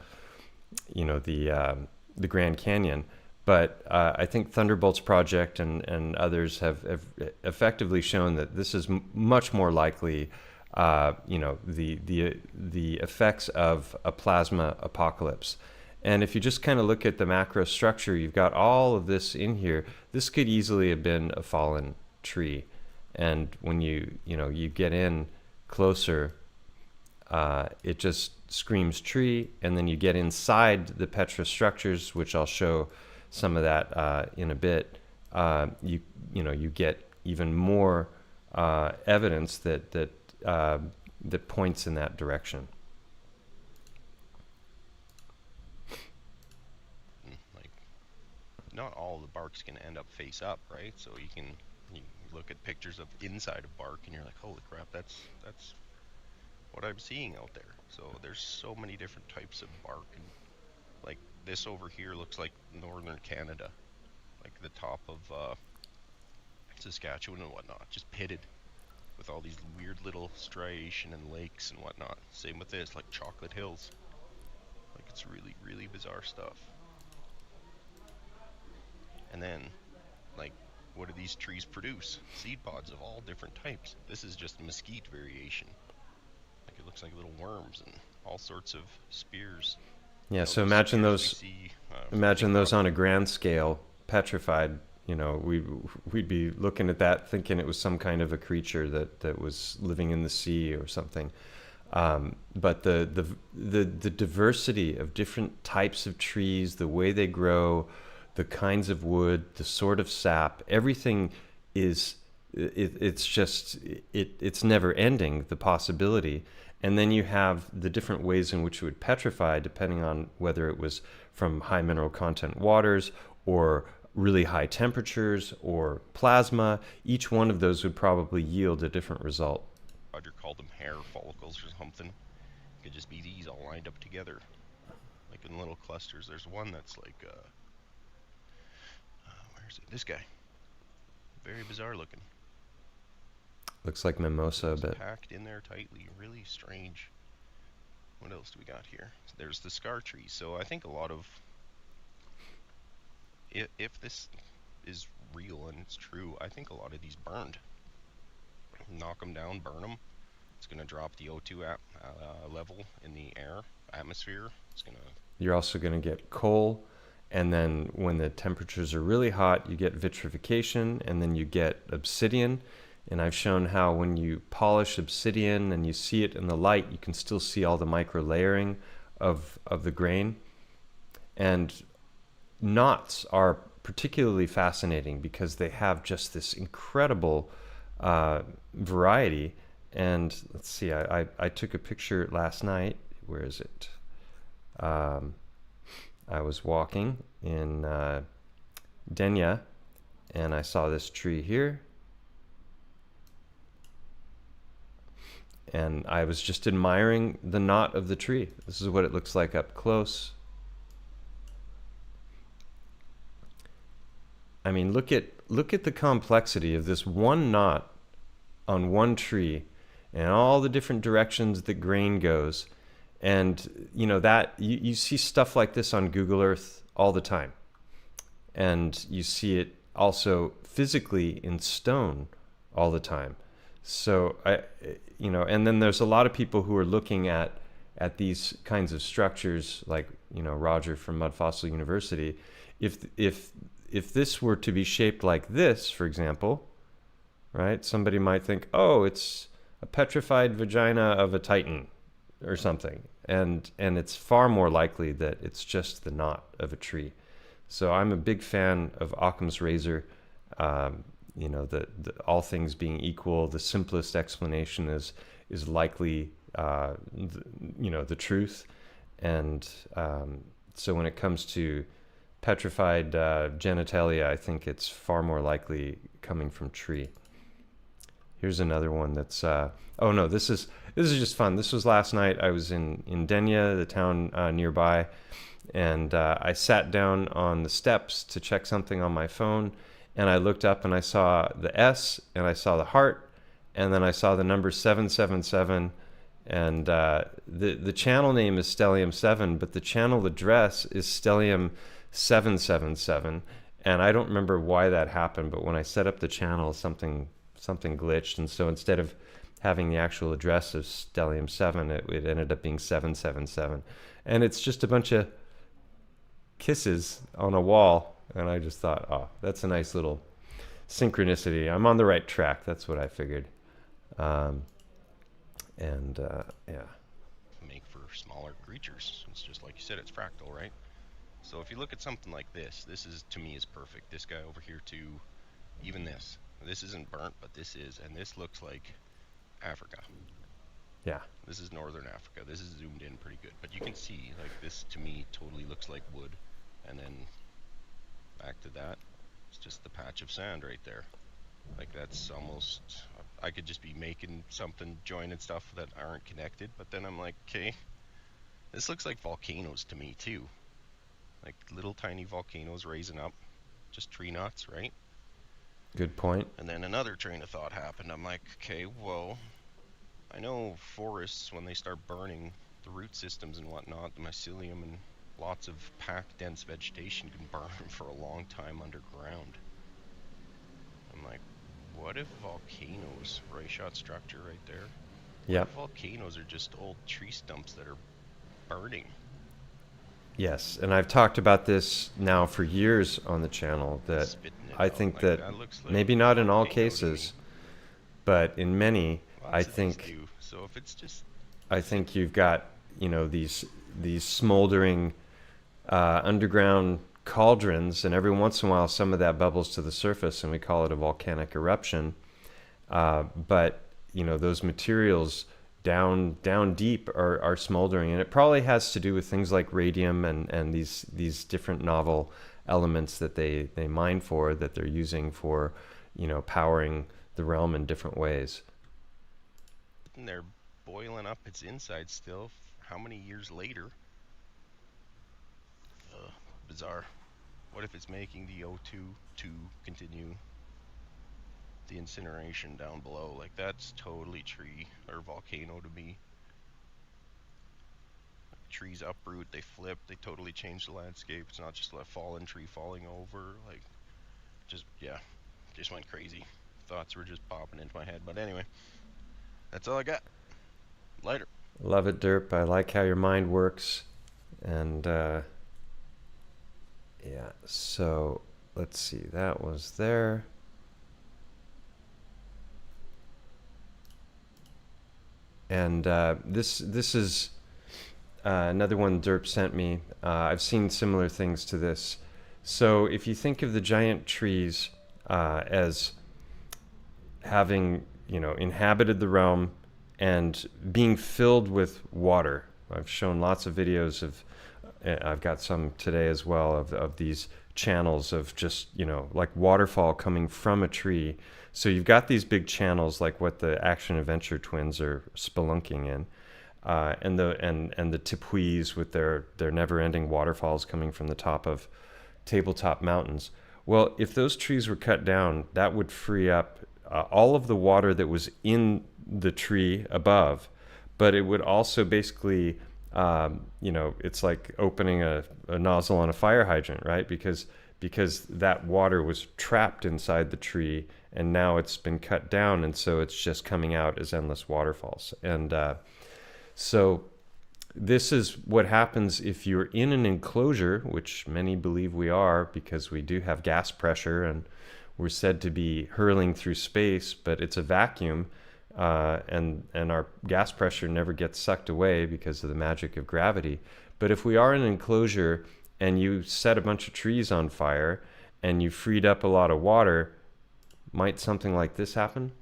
Grand Canyon. But I think Thunderbolt's project and others have effectively shown that this is much more likely, you know, the effects of a plasma apocalypse. And if you just kind of look at the macro structure, you've got all of this in here. This could easily have been a fallen tree. And when you get in closer, it just screams tree. And then you get inside the Petra structures, which I'll show some of that in a bit. You get even more evidence that points in that direction. Not all the bark's going to end up face up, right? So you look at pictures of inside of bark and you're like, holy crap, that's what I'm seeing out there. So there's so many different types of bark, and like this over here looks like northern Canada. like the top of Saskatchewan and whatnot, just pitted with all these weird little striation and lakes and whatnot. Same with this, like chocolate hills. Like it's really, really bizarre stuff. And then, like, what do these trees produce? Seed pods of all different types. This is just mesquite variation. Like it looks like little worms and all sorts of spears. Yeah, so imagine those, imagine those on a grand scale, petrified. You know, we'd be looking at that thinking it was some kind of a creature that was living in the sea or something. But the diversity of different types of trees, the way they grow, the kinds of wood, the sort of sap, everything is it's never ending, the possibility. And then you have the different ways in which it would petrify, depending on whether it was from high mineral content waters or really high temperatures or plasma. Each one of those would probably yield a different result. Roger called them hair follicles or something. It could just be these all lined up together, like in little clusters. There's one that's like, where is it? This guy. Very bizarre looking. Looks like mimosa a bit. Packed in there tightly. Really strange. What else do we got here? There's the scar tree. So I think a lot of, if this is real and it's true, I think a lot of these burned. Knock them down, burn them. It's going to drop the O2 level in the air, atmosphere. It's going to. You're also going to get coal, and then when the temperatures are really hot, you get vitrification, and then you get obsidian. And I've shown how when you polish obsidian and you see it in the light, you can still see all the micro layering of the grain. And knots are particularly fascinating because they have just this incredible variety. And let's see, I took a picture last night. Where is it? I was walking in Denya, and I saw this tree here. And I was just admiring the knot of the tree. This is what it looks like up close. I mean, look at the complexity of this one knot on one tree and all the different directions the grain goes. And you know that you see stuff like this on Google Earth all the time. And you see it also physically in stone all the time. So and then there's a lot of people who are looking at these kinds of structures, like Roger from Mud Fossil University. If this were to be shaped like this, for example, right? Somebody might think, oh, it's a petrified vagina of a titan or something, and it's far more likely that it's just the knot of a tree. So I'm a big fan of Occam's razor. The all things being equal, the simplest explanation is likely the truth. And so when it comes to petrified genitalia, I think it's far more likely coming from tree. Here's another one that's oh no, this is just fun. This was last night. I was in Denya, the town nearby, and I sat down on the steps to check something on my phone. And I looked up and I saw the S, and I saw the heart, and then I saw the number 777, and the channel name is Stellium 7, but the channel address is Stellium 777, and I don't remember why that happened, but when I set up the channel, something glitched, and so instead of having the actual address of Stellium 7, it ended up being 777, and it's just a bunch of kisses on a wall. And I just thought, oh, that's a nice little synchronicity. I'm on the right track. That's what I figured. Yeah. Make for smaller creatures. It's just like you said, it's fractal, right? So if you look at something like this is, to me, is perfect. This guy over here too, even this. This isn't burnt, but this is. And this looks like Africa. Yeah. This is northern Africa. This is zoomed in pretty good. But you can see, like, this to me totally looks like wood. And then back to that, it's just the patch of sand right there. Like, that's almost, I could just be making something, joining stuff that aren't connected, but then I'm like, okay, this looks like volcanoes to me too. Like little tiny volcanoes raising up, just tree nuts, right? Good point. And then another train of thought happened. I'm like, okay, well, I know forests, when they start burning, the root systems and whatnot, the mycelium and lots of packed dense vegetation can burn for a long time underground. I'm like, what if volcanoes, ray shot structure right there? Yeah. What if volcanoes are just old tree stumps that are burning? Yes, and I've talked about this now for years on the channel, that I think that maybe not in all cases, but in many, I think so if it's just, I think you've got, you know, these smoldering underground cauldrons, and every once in a while some of that bubbles to the surface and we call it a volcanic eruption. But you know, those materials down deep are smoldering, and it probably has to do with things like radium and these different novel elements that they mine for, that they're using for, you know, powering the realm in different ways. And they're boiling up its inside still. How many years later? Bizarre. What if it's making the O2 to continue the incineration down below? Like, that's totally tree or volcano to me. Trees uproot, they flip, they totally change the landscape. It's not just a fallen tree falling over. Like, just went crazy. Thoughts were just popping into my head. But anyway, that's all I got. Later. Love it, Derp. I like how your mind works. And yeah, so let's see, that was there. And this is another one Derp sent me. I've seen similar things to this. So if you think of the giant trees as having, you know, inhabited the realm and being filled with water. I've shown lots of videos of, I've got some today as well, of these channels of just, you know, like waterfall coming from a tree. So you've got these big channels like what the Action Adventure twins are spelunking in, and the Tipuis with their never-ending waterfalls coming from the top of tabletop mountains. Well, if those trees were cut down, that would free up all of the water that was in the tree above, but it would also basically, you know, it's like opening a nozzle on a fire hydrant, right? Because that water was trapped inside the tree, and now it's been cut down, and so it's just coming out as endless waterfalls. And so this is what happens if you're in an enclosure, which many believe we are, because we do have gas pressure and we're said to be hurling through space, but it's a vacuum, and our gas pressure never gets sucked away because of the magic of gravity. But if we are in an enclosure and you set a bunch of trees on fire and you freed up a lot of water, might something like this happen?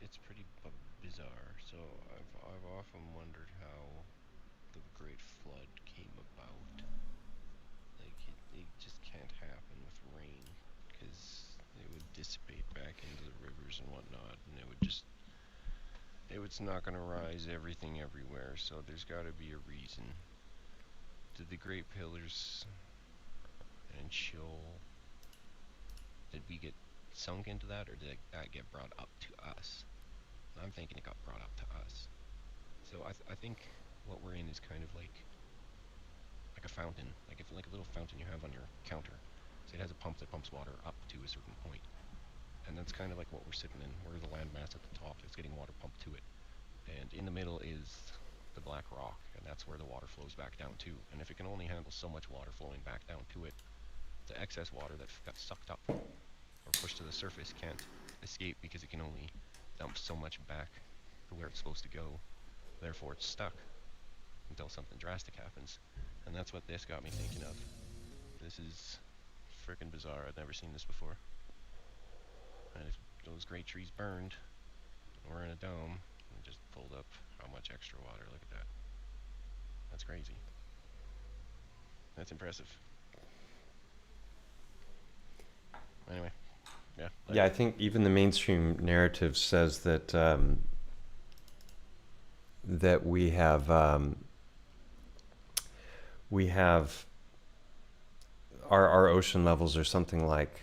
It's pretty bizarre. So I've often wondered how the Great Flood came about. Like, it just can't happen with rain, because it would dissipate back into the rivers and whatnot, and it's not going to rise everything everywhere. So there's got to be a reason. Did the Great Pillars and Sheol, did we get sunk into that, or did that get brought up to us? I'm thinking it got brought up to us. So I think what we're in is kind of like a fountain, like a little fountain you have on your counter. So it has a pump that pumps water up to a certain point, and that's kind of like what we're sitting in. We're the landmass at the top that's getting water pumped to it, and in the middle is the black rock, and that's where the water flows back down to. And if it can only handle so much water flowing back down to it, the excess water that got sucked up or pushed to the surface can't escape, because it can only dump so much back to where it's supposed to go. Therefore it's stuck until something drastic happens. And that's what this got me thinking of. This is freaking bizarre. I've never seen this before. And if those great trees burned, we're in a dome, and just pulled up how much extra water. Look at that. That's crazy. That's impressive. Anyway, yeah. Yeah, I think even the mainstream narrative says that that we have we have our ocean levels are something like,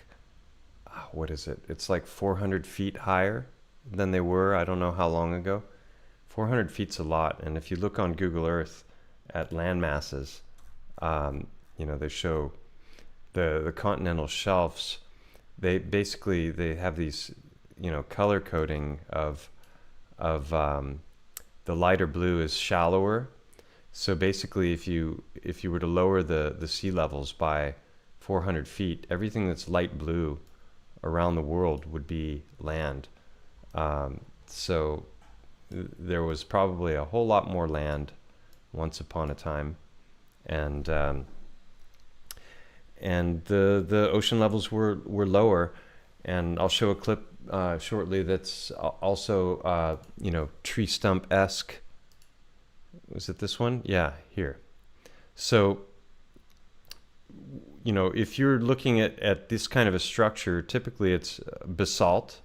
what is it? It's like 400 feet higher than they were. I don't know how long ago. 400 feet's a lot. And if you look on Google Earth at land masses, you know, they show the continental shelves. They basically, they have these, you know, color coding of the lighter blue is shallower. So basically, if you were to lower the sea levels by 400 feet, everything that's light blue around the world would be land. So there was probably a whole lot more land once upon a time, and the ocean levels were lower. And I'll show a clip shortly that's also you know, tree stump-esque. Was it this one? Yeah, here. So, you know, if you're looking at this kind of a structure, typically it's basalt,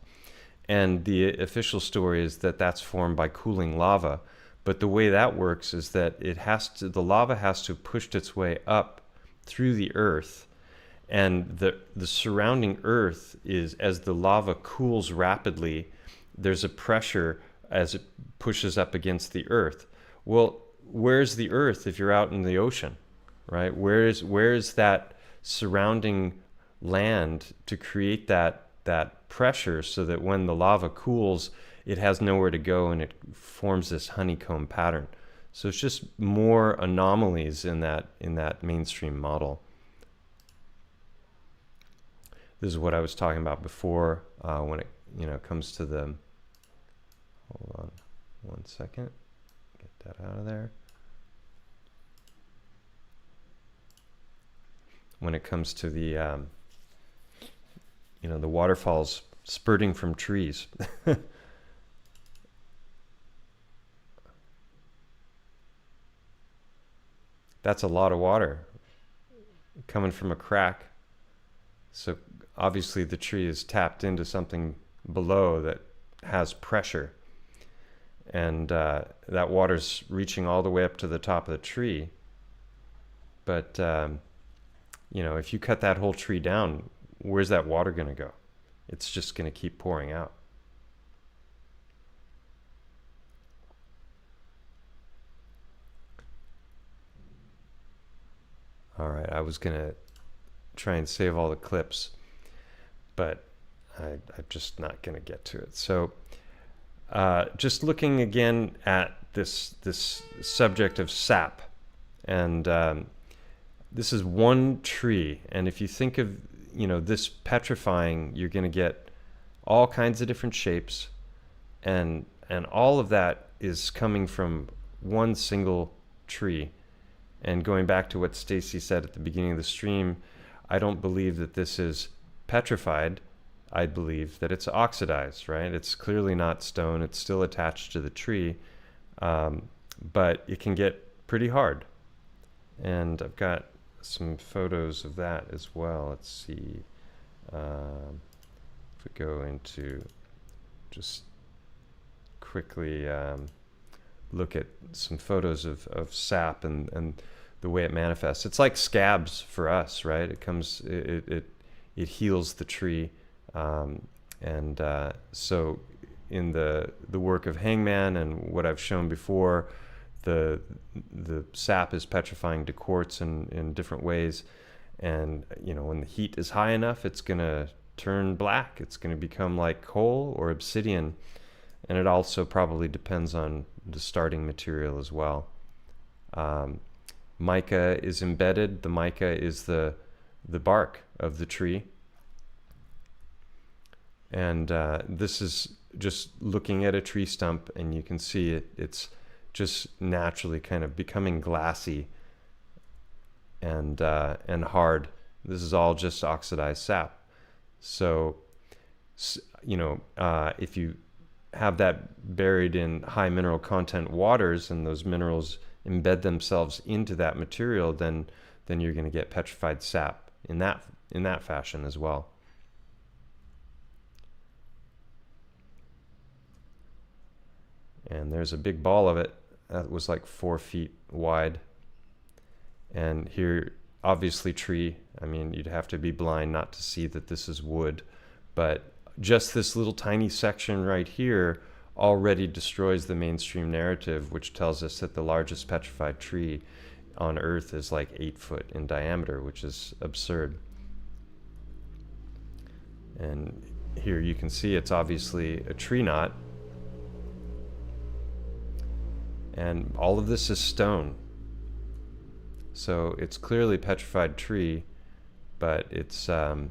and the official story is that that's formed by cooling lava. But the way that works is that the lava has to have pushed its way up through the earth, and the surrounding earth is, as the lava cools rapidly, there's a pressure as it pushes up against the earth. Well, where's the earth if you're out in the ocean, right? Where is that surrounding land to create that pressure so that when the lava cools, it has nowhere to go and it forms this honeycomb pattern? So it's just more anomalies in that mainstream model. This is what I was talking about before when it, you know, comes to the, hold on one second, get that out of there. When it comes to the, you know, the waterfalls spurting from trees. That's a lot of water coming from a crack. So obviously the tree is tapped into something below that has pressure. And that water's reaching all the way up to the top of the tree. But, you know, if you cut that whole tree down, where's that water going to go? It's just going to keep pouring out. All right, I was going to try and save all the clips, but I'm just not going to get to it. So just looking again at this subject of sap, and this is one tree, and if you think of, you know, this petrifying, you're going to get all kinds of different shapes, and all of that is coming from one single tree. And going back to what Stacy said at the beginning of the stream, I don't believe that this is petrified. I believe that it's oxidized, right? It's clearly not stone. It's still attached to the tree, but it can get pretty hard. And I've got some photos of that as well. Let's see. If we go into, just quickly look at some photos of sap and the way it manifests. It's like scabs for us, right? It comes, it heals the tree, and so in the work of Hangman and what I've shown before, the sap is petrifying to quartz in different ways, and you know, when the heat is high enough, it's gonna turn black. It's gonna become like coal or obsidian, and it also probably depends on the starting material as well. Mica is embedded. The mica is the bark of the tree. And this is just looking at a tree stump, and you can see it's just naturally kind of becoming glassy and hard. This is all just oxidized sap. So, you know, if you have that buried in high mineral content waters and those minerals embed themselves into that material, then you're going to get petrified sap in that fashion as well. And there's a big ball of it that was like 4 feet wide, And here, obviously tree. I mean, you'd have to be blind not to see that this is wood. But just this little tiny section right here already destroys the mainstream narrative, which tells us that the largest petrified tree on Earth is like 8 foot in diameter, which is absurd. And here you can see it's obviously a tree knot. And all of this is stone. So it's clearly petrified tree, but it's, you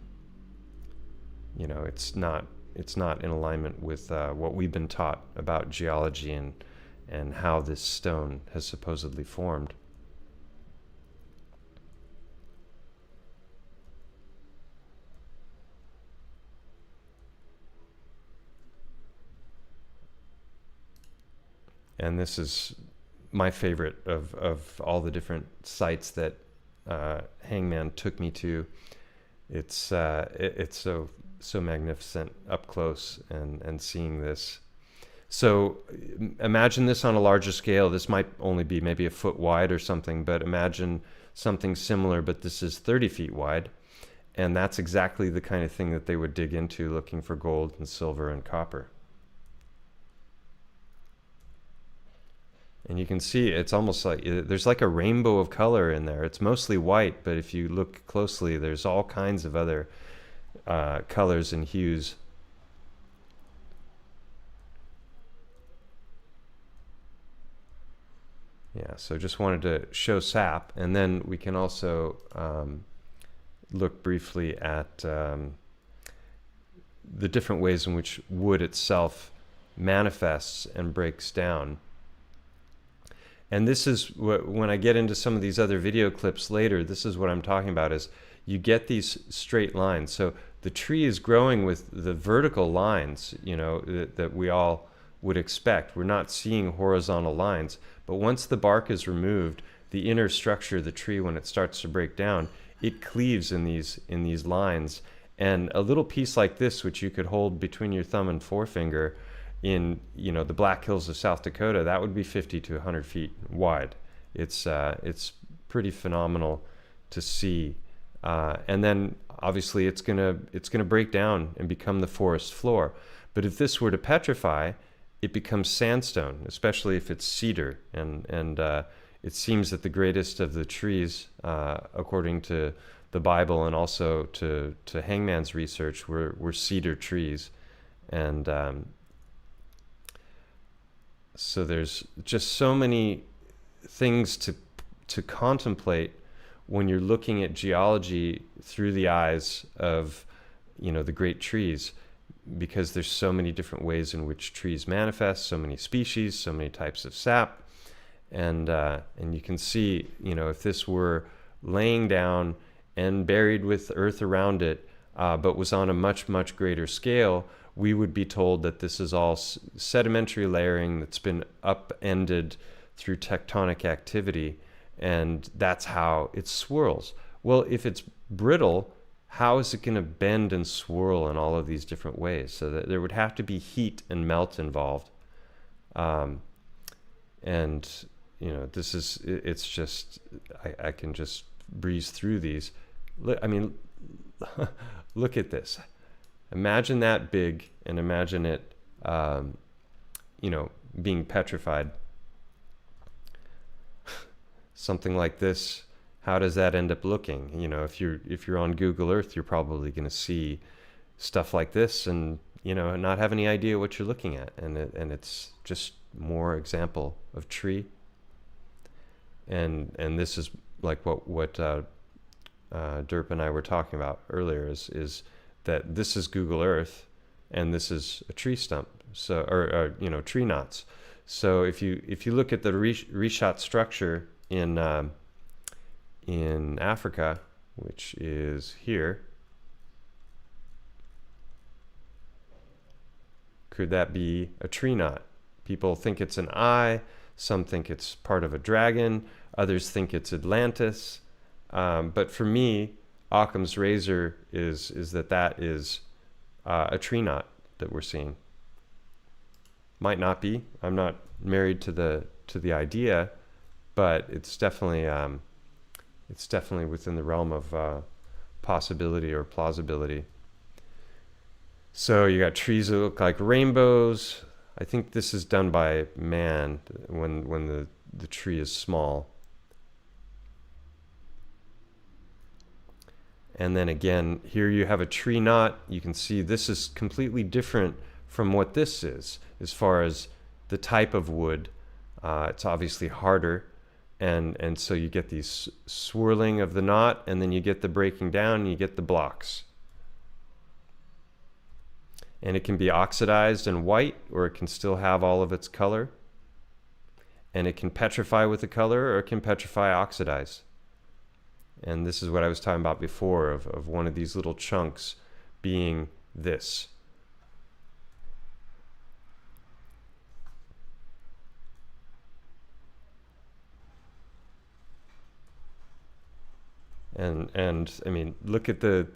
know, it's not in alignment with what we've been taught about geology and how this stone has supposedly formed. And this is my favorite of all the different sites that Hangman took me to. It's so magnificent up close and seeing this. So imagine this on a larger scale. This might only be maybe a foot wide or something, but imagine something similar, but this is 30 feet wide. And that's exactly the kind of thing that they would dig into looking for gold and silver and copper. And you can see it's almost like there's like a rainbow of color in there. It's mostly white, but if you look closely, there's all kinds of other colors and hues. Yeah, so just wanted to show sap, and then we can also look briefly at the different ways in which wood itself manifests and breaks down. And this is what, when I get into some of these other video clips later, this is what I'm talking about, is you get these straight lines. So the tree is growing with the vertical lines, you know, that we all would expect. We're not seeing horizontal lines, but once the bark is removed, the inner structure of the tree, when it starts to break down, it cleaves in these lines. And a little piece like this, which you could hold between your thumb and forefinger, in, you know, the Black Hills of South Dakota, that would be 50 to 100 feet wide. It's pretty phenomenal to see. And then obviously it's gonna break down and become the forest floor. But if this were to petrify, it becomes sandstone, especially if it's cedar. And it seems that the greatest of the trees, according to the Bible and also to Hangman's research, were cedar trees. And so there's just so many things to contemplate when you're looking at geology through the eyes of, you know, the great trees, because there's so many different ways in which trees manifest, so many species, so many types of sap. And you can see, you know, if this were laying down and buried with earth around it, but was on a much, much greater scale, we would be told that this is all sedimentary layering that's been upended through tectonic activity, and that's how it swirls. Well, if it's brittle, how is it going to bend and swirl in all of these different ways? So that there would have to be heat and melt involved. And, you know, this is, it's just, I can just breeze through these. I mean, look at this. Imagine that big, and imagine it, you know, being petrified. Something like this, how does that end up looking? You know, if you're on Google Earth, you're probably going to see stuff like this, and, you know, not have any idea what you're looking at. And it's just more example of tree. And this is like what Derp and I were talking about earlier, is that this is Google Earth and this is a tree stump, so or you know, tree knots. So if you look at the reshot structure in Africa, which is here, could that be a tree knot? People think it's an eye, some think it's part of a dragon, others think it's Atlantis, but for me, Occam's razor is that is a tree knot that we're seeing. Might not be. I'm not married to the idea, but it's definitely it's definitely within the realm of possibility or plausibility. So you got trees that look like rainbows. I think this is done by man when the tree is small. And then again, here you have a tree knot. You can see this is completely different from what this is as far as the type of wood. It's obviously harder. And so you get these swirling of the knot, and then you get the breaking down, and you get the blocks. And it can be oxidized and white, or it can still have all of its color. And it can petrify with the color, or it can petrify oxidize. And this is what I was talking about before of one of these little chunks being this. And I mean, look at the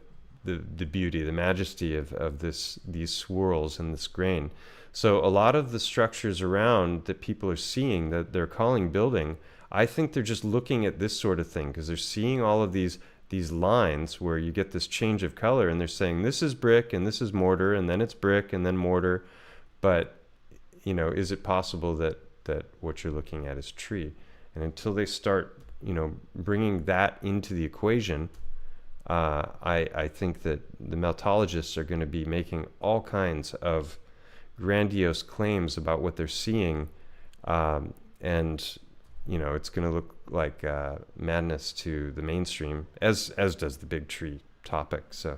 beauty, the majesty of these swirls and this grain. So a lot of the structures around that people are seeing that they're calling building, I think they're just looking at this sort of thing because they're seeing all of these lines where you get this change of color, and they're saying this is brick and this is mortar, and then it's brick and then mortar. But you know, is it possible that what you're looking at is tree? And until they start, you know, bringing that into the equation, I think that the meltologists are going to be making all kinds of grandiose claims about what they're seeing, and you know, it's going to look like madness to the mainstream, as does the big tree topic. So,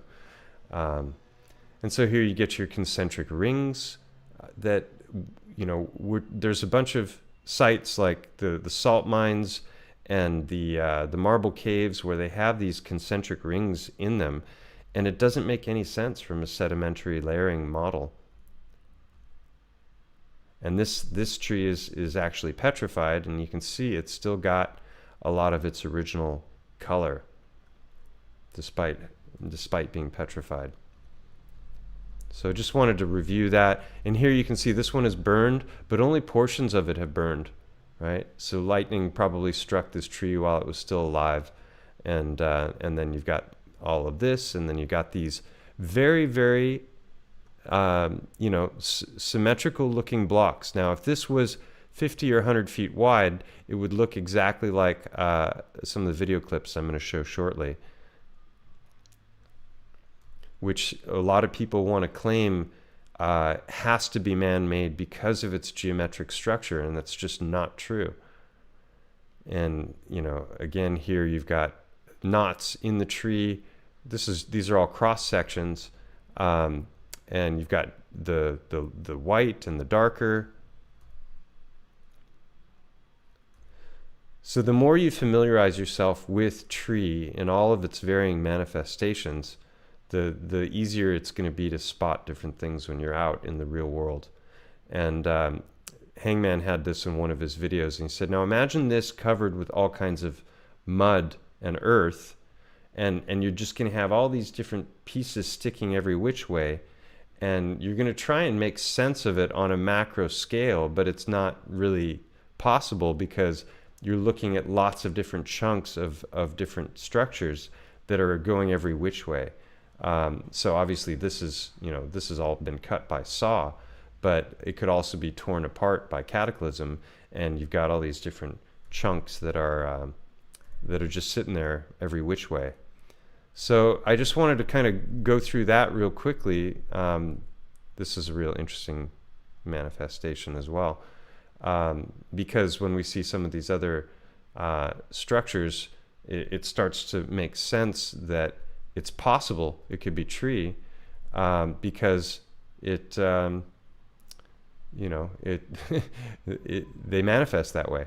and so here you get your concentric rings that, you know, there's a bunch of sites like the salt mines and the marble caves where they have these concentric rings in them, and it doesn't make any sense from a sedimentary layering model. And this tree is actually petrified, and you can see it's still got a lot of its original color despite being petrified. So I just wanted to review that. And here you can see this one is burned, but only portions of it have burned, right? So lightning probably struck this tree while it was still alive. And then you've got all of this, and then you've got these very, very you know, symmetrical looking blocks. Now, if this was 50 or 100 feet wide, it would look exactly like some of the video clips I'm going to show shortly, which a lot of people want to claim has to be man-made because of its geometric structure, and that's just not true. And, you know, again, here you've got knots in the tree. These are all cross sections. And you've got the white and the darker. So the more you familiarize yourself with tree in all of its varying manifestations, the easier it's going to be to spot different things when you're out in the real world. And Hangman had this in one of his videos, and he said, now imagine this covered with all kinds of mud and earth, and you're just going to have all these different pieces sticking every which way. And you're going to try and make sense of it on a macro scale, but it's not really possible because you're looking at lots of different chunks of different structures that are going every which way. So obviously this is, you know, this has all been cut by saw, but it could also be torn apart by cataclysm, and you've got all these different chunks that are just sitting there every which way. So I just wanted to kind of go through that real quickly. This is a real interesting manifestation as well, because when we see some of these other structures, it starts to make sense that it's possible it could be tree, because it, you know, they manifest that way.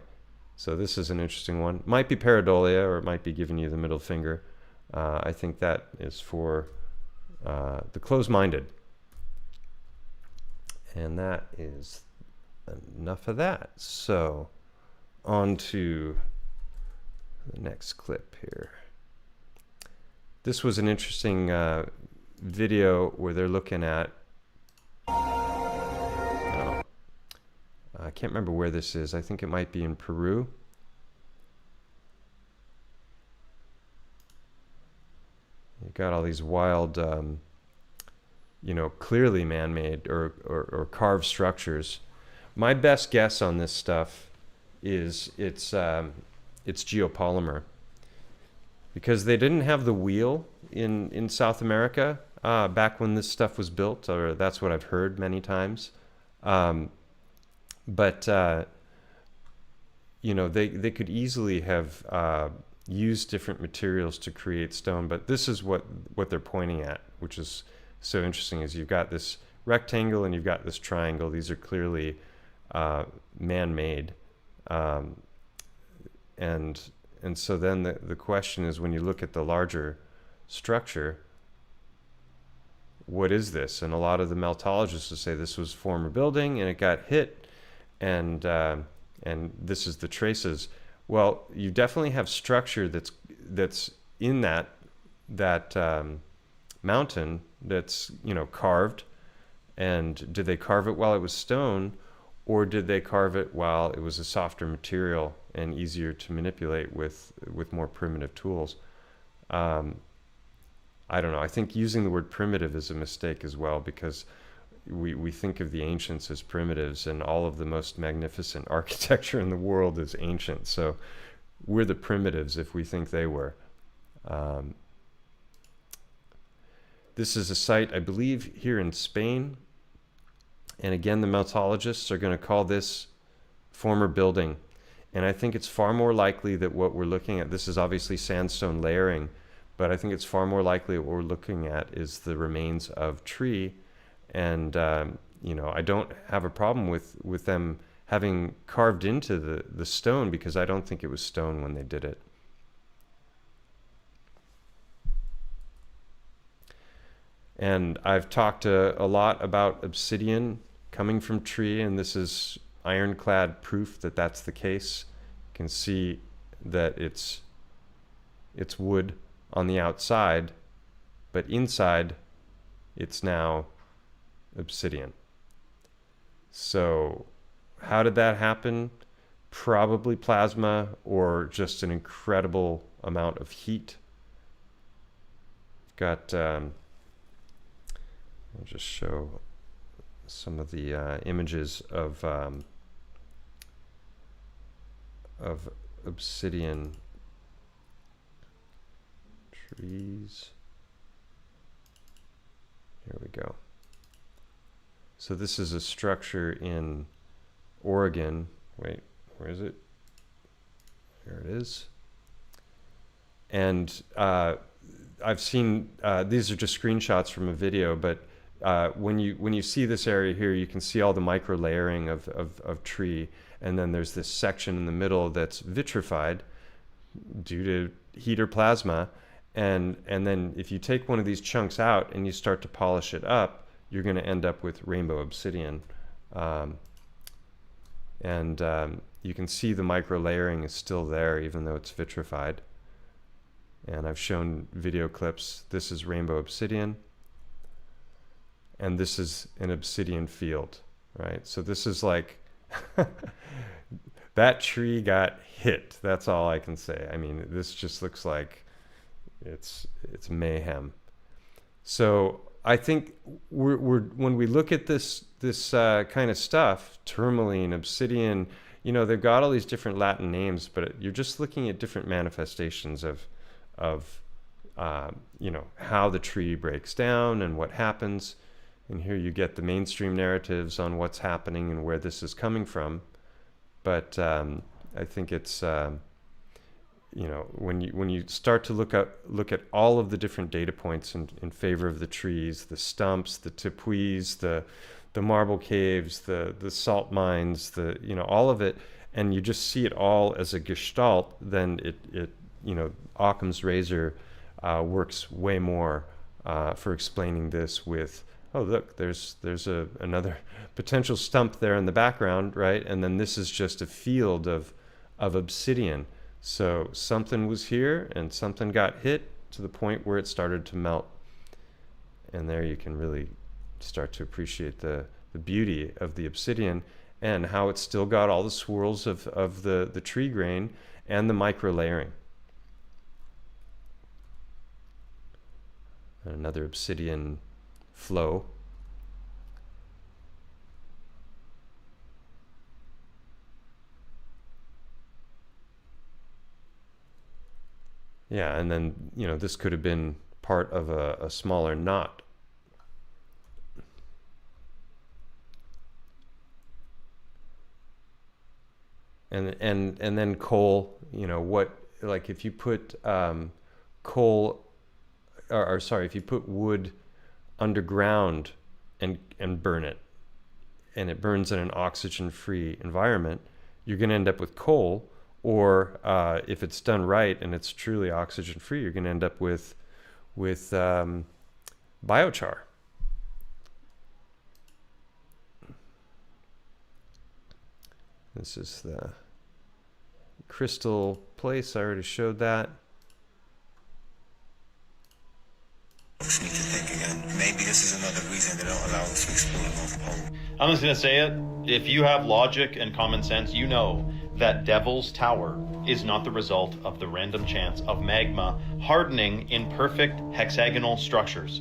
So this is an interesting one. Might be pareidolia, or it might be giving you the middle finger. I think that is for the closed-minded. And that is enough of that. So on to the next clip here. This was an interesting video where they're looking at, I can't remember where this is. I think it might be in Peru. You've got all these wild, you know, clearly man-made or carved structures. My best guess on this stuff is it's geopolymer, because they didn't have the wheel in South America back when this stuff was built, or that's what I've heard many times. But you know, they could easily have used different materials to create stone. But this is what they're pointing at, which is so interesting, is you've got this rectangle and you've got this triangle. These are clearly man-made. And so then the question is, when you look at the larger structure, what is this? And a lot of the meltologists will say this was former building and it got hit, and this is the traces. Well, you definitely have structure that's in that mountain that's, you know, carved. And did they carve it while it was stone, or did they carve it while it was a softer material and easier to manipulate with more primitive tools? I don't know. I think using the word primitive is a mistake as well, because we think of the ancients as primitives, and all of the most magnificent architecture in the world is ancient. So we're the primitives if we think they were. This is a site, I believe, here in Spain. And again, the meltologists are going to call this former building. And I think it's far more likely that what we're looking at, this is obviously sandstone layering, but I think it's far more likely what we're looking at is the remains of tree. And, you know, I don't have a problem with them having carved into the stone, because I don't think it was stone when they did it. And I've talked a lot about obsidian coming from tree, and this is ironclad proof that that's the case. You can see that it's wood on the outside, but inside it's now obsidian. So how did that happen? Probably plasma, or just an incredible amount of heat. Got I'll just show some of the images of obsidian trees. Here we go. So this is a structure in Oregon. Wait, where is it? There it is. And I've seen, these are just screenshots from a video, but when you see this area here, you can see all the micro layering of tree, and then there's this section in the middle that's vitrified due to heat or plasma, and then if you take one of these chunks out and you start to polish it up, you're going to end up with rainbow obsidian. You can see the micro layering is still there even though it's vitrified. And I've shown video clips. This is rainbow obsidian, and this is an obsidian field, right? So this is like, that tree got hit. That's all I can say. I mean, this just looks like it's mayhem. So I think we're when we look at this kind of stuff, tourmaline, obsidian, you know, they've got all these different Latin names, but you're just looking at different manifestations of you know, how the tree breaks down and what happens. And here you get the mainstream narratives on what's happening and where this is coming from. But I think it's you know, when you start to look at all of the different data points in favor of the trees, the stumps, the tepuis, the marble caves, the salt mines, you know, all of it, and you just see it all as a gestalt, then it you know, Occam's razor works way more for explaining this with, oh look, there's another potential stump there in the background, right? And then this is just a field of obsidian. So something was here and something got hit to the point where it started to melt. And there you can really start to appreciate the beauty of the obsidian and how it's still got all the swirls of the tree grain and the micro layering. another obsidian flow. Yeah, and then, you know, this could have been part of a smaller knot. And then coal, you know, what, like if you put coal, or sorry, if you put wood underground and burn it, and it burns in an oxygen-free environment, you're going to end up with coal. Or if it's done right and it's truly oxygen-free, you're going to end up with biochar. This is the crystal place. I already showed that. Need to think again. Maybe this is another reason they don't allow us to explore the North Pole. I'm just gonna say it. If you have logic and common sense, you know that Devil's Tower is not the result of the random chance of magma hardening in perfect hexagonal structures.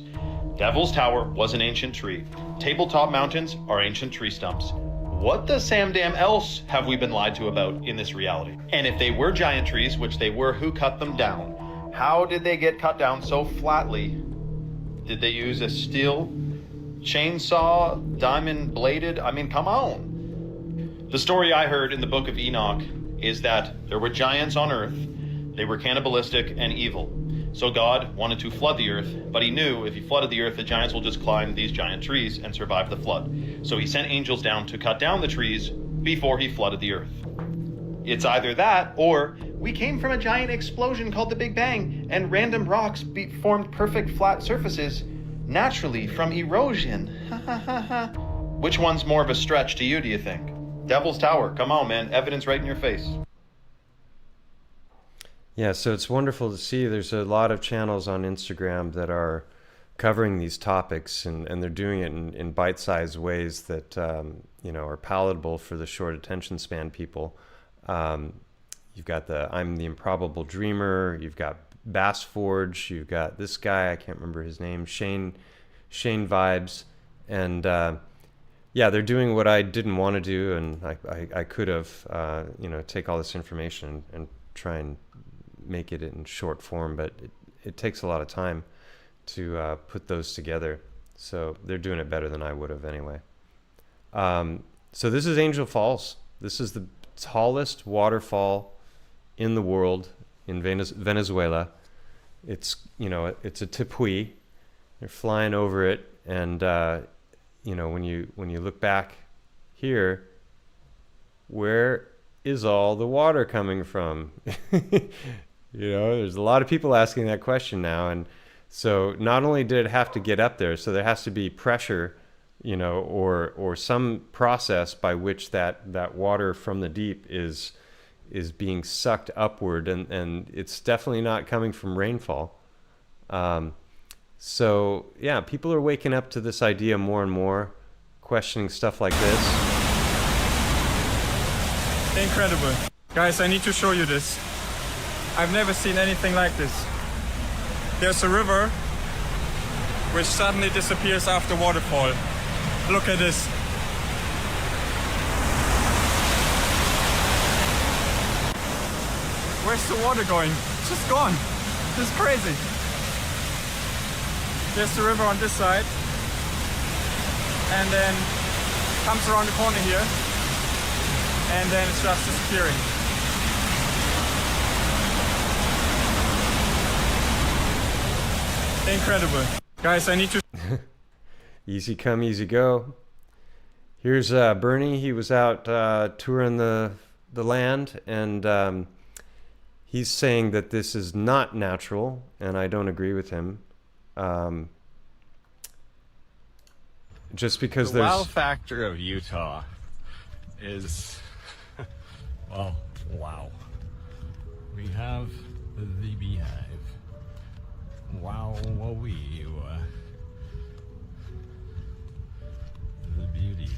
Devil's Tower was an ancient tree. Tabletop mountains are ancient tree stumps. What the Sam damn else have we been lied to about in this reality? And if they were giant trees, which they were, who cut them down? How did they get cut down so flatly? Did they use a steel chainsaw, diamond bladed? I mean, come on. The story I heard in the book of Enoch is that there were giants on earth. They were cannibalistic and evil. So God wanted to flood the earth, but he knew if he flooded the earth, the giants will just climb these giant trees and survive the flood. So he sent angels down to cut down the trees before he flooded the earth. It's either that, or we came from a giant explosion called the Big Bang, and random rocks formed perfect flat surfaces naturally from erosion. Which one's more of a stretch to you, do you think? Devil's Tower, come on, man. Evidence right in your face. Yeah, so it's wonderful to see. There's a lot of channels on Instagram that are covering these topics, and they're doing it in bite-sized ways that you know, are palatable for the short attention span people. You've got I'm the Improbable Dreamer. You've got Bass Forge. You've got this guy, I can't remember his name, Shane Vibes, and yeah, they're doing what I didn't want to do, and I could have, you know, take all this information and try and make it in short form, but it takes a lot of time to put those together. So they're doing it better than I would have anyway. So this is Angel Falls. This is the tallest waterfall in the world in Venezuela. It's, you know, it's a tepuy. You're flying over it, and you know, when you look back here, where is all the water coming from? You know, there's a lot of people asking that question now, and so not only did it have to get up there, so there has to be pressure, you know, or some process by which that water from the deep is being sucked upward, and it's definitely not coming from rainfall. So yeah, people are waking up to this idea more and more, questioning stuff like this. Incredible. Guys, I need to show you this. I've never seen anything like this. There's a river which suddenly disappears after waterfall. Look at this. Where's the water going? It's just gone. This is crazy. There's the river on this side, and then comes around the corner here, and then it's just disappearing. Incredible. Guys, I need to... Easy come, easy go. Here's Bernie. He was out touring the land, and he's saying that this is not natural, and I don't agree with him. Just because the there's... wow factor of Utah is... well, wow. We have the beehive. Wow, the beauty.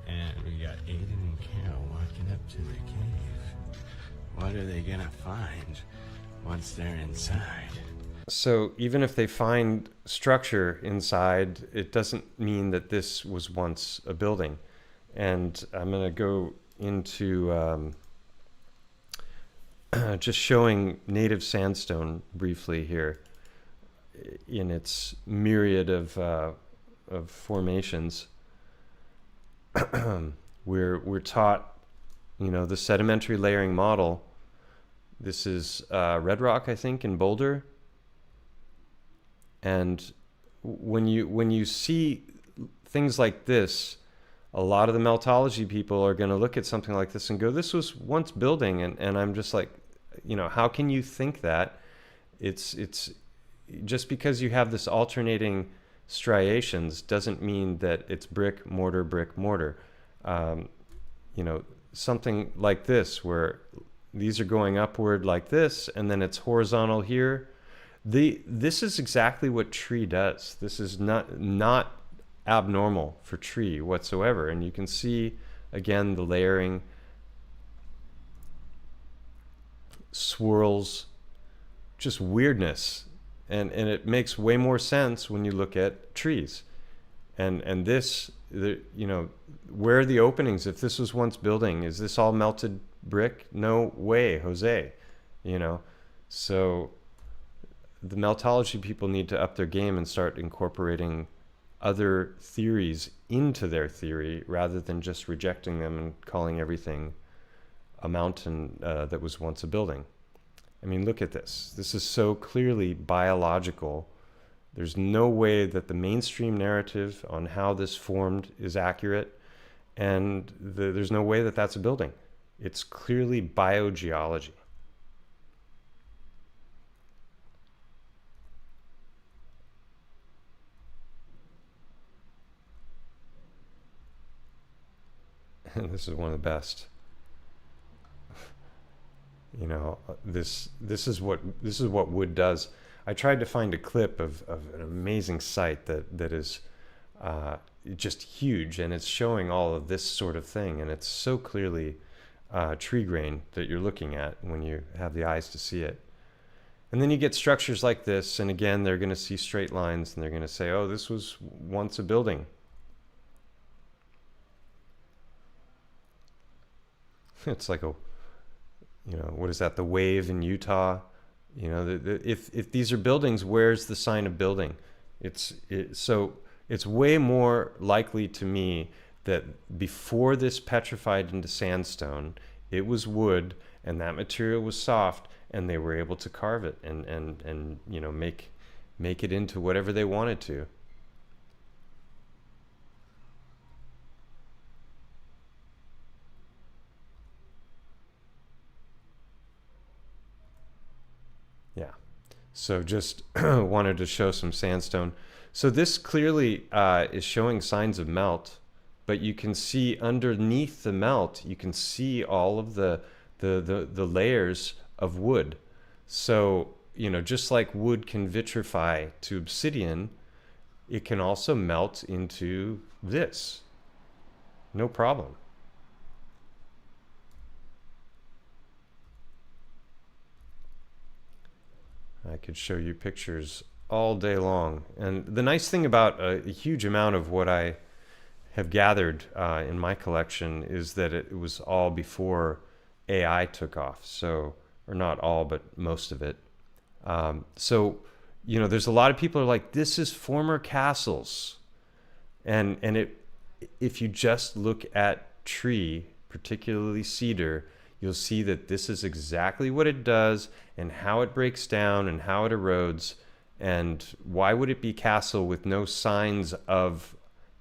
And we got Aiden and Carol walking up to the cave. What are they gonna find once they're inside? So even if they find structure inside, it doesn't mean that this was once a building. And I'm going to go into just showing native sandstone briefly here in its myriad of formations. We're taught, the sedimentary layering model. This is Red Rock, I think, in Boulder. And when you see things like this, a lot of the meltology people are going to look at something like this and go, this was once building. And I'm just like, how can you think that? It's just because you have this alternating striations doesn't mean that it's brick, mortar. Something like this, where these are going upward like this, and then it's horizontal here. This is exactly what tree does. This is not abnormal for tree whatsoever. And you can see, again, the layering, swirls, just weirdness. And it makes way more sense when you look at trees. And this, where are the openings? If this was once building, is this all melted brick? No way, Jose. So the meltology people need to up their game and start incorporating other theories into their theory rather than just rejecting them and calling everything a mountain that was once a building. I mean, look at this. This is so clearly biological. There's no way that the mainstream narrative on how this formed is accurate, and there's no way that that's a building. It's clearly biogeology. This is one of the best. This is what wood does. I tried to find a clip of an amazing site that is just huge, and it's showing all of this sort of thing, and it's so clearly tree grain that you're looking at when you have the eyes to see it. And then you get structures like this, and again, they're going to see straight lines, and they're going to say, oh, this was once a building. It's like what is that, the wave in Utah? If these are buildings, where's the sign of building? So it's way more likely to me that before this petrified into sandstone, it was wood, and that material was soft, and they were able to carve it and make it into whatever they wanted to. Yeah, so just wanted to show some sandstone. So this clearly is showing signs of melt, but you can see underneath the melt, you can see all of the layers of wood. So, just like wood can vitrify to obsidian, it can also melt into this. No problem. I could show you pictures all day long. And the nice thing about a huge amount of what I have gathered in my collection is that it was all before AI took off. So, or not all, but most of it. So, there's a lot of people who are like, this is former castles. And if you just look at tree, particularly cedar, you'll see that this is exactly what it does and how it breaks down and how it erodes. And why would it be castle with no signs of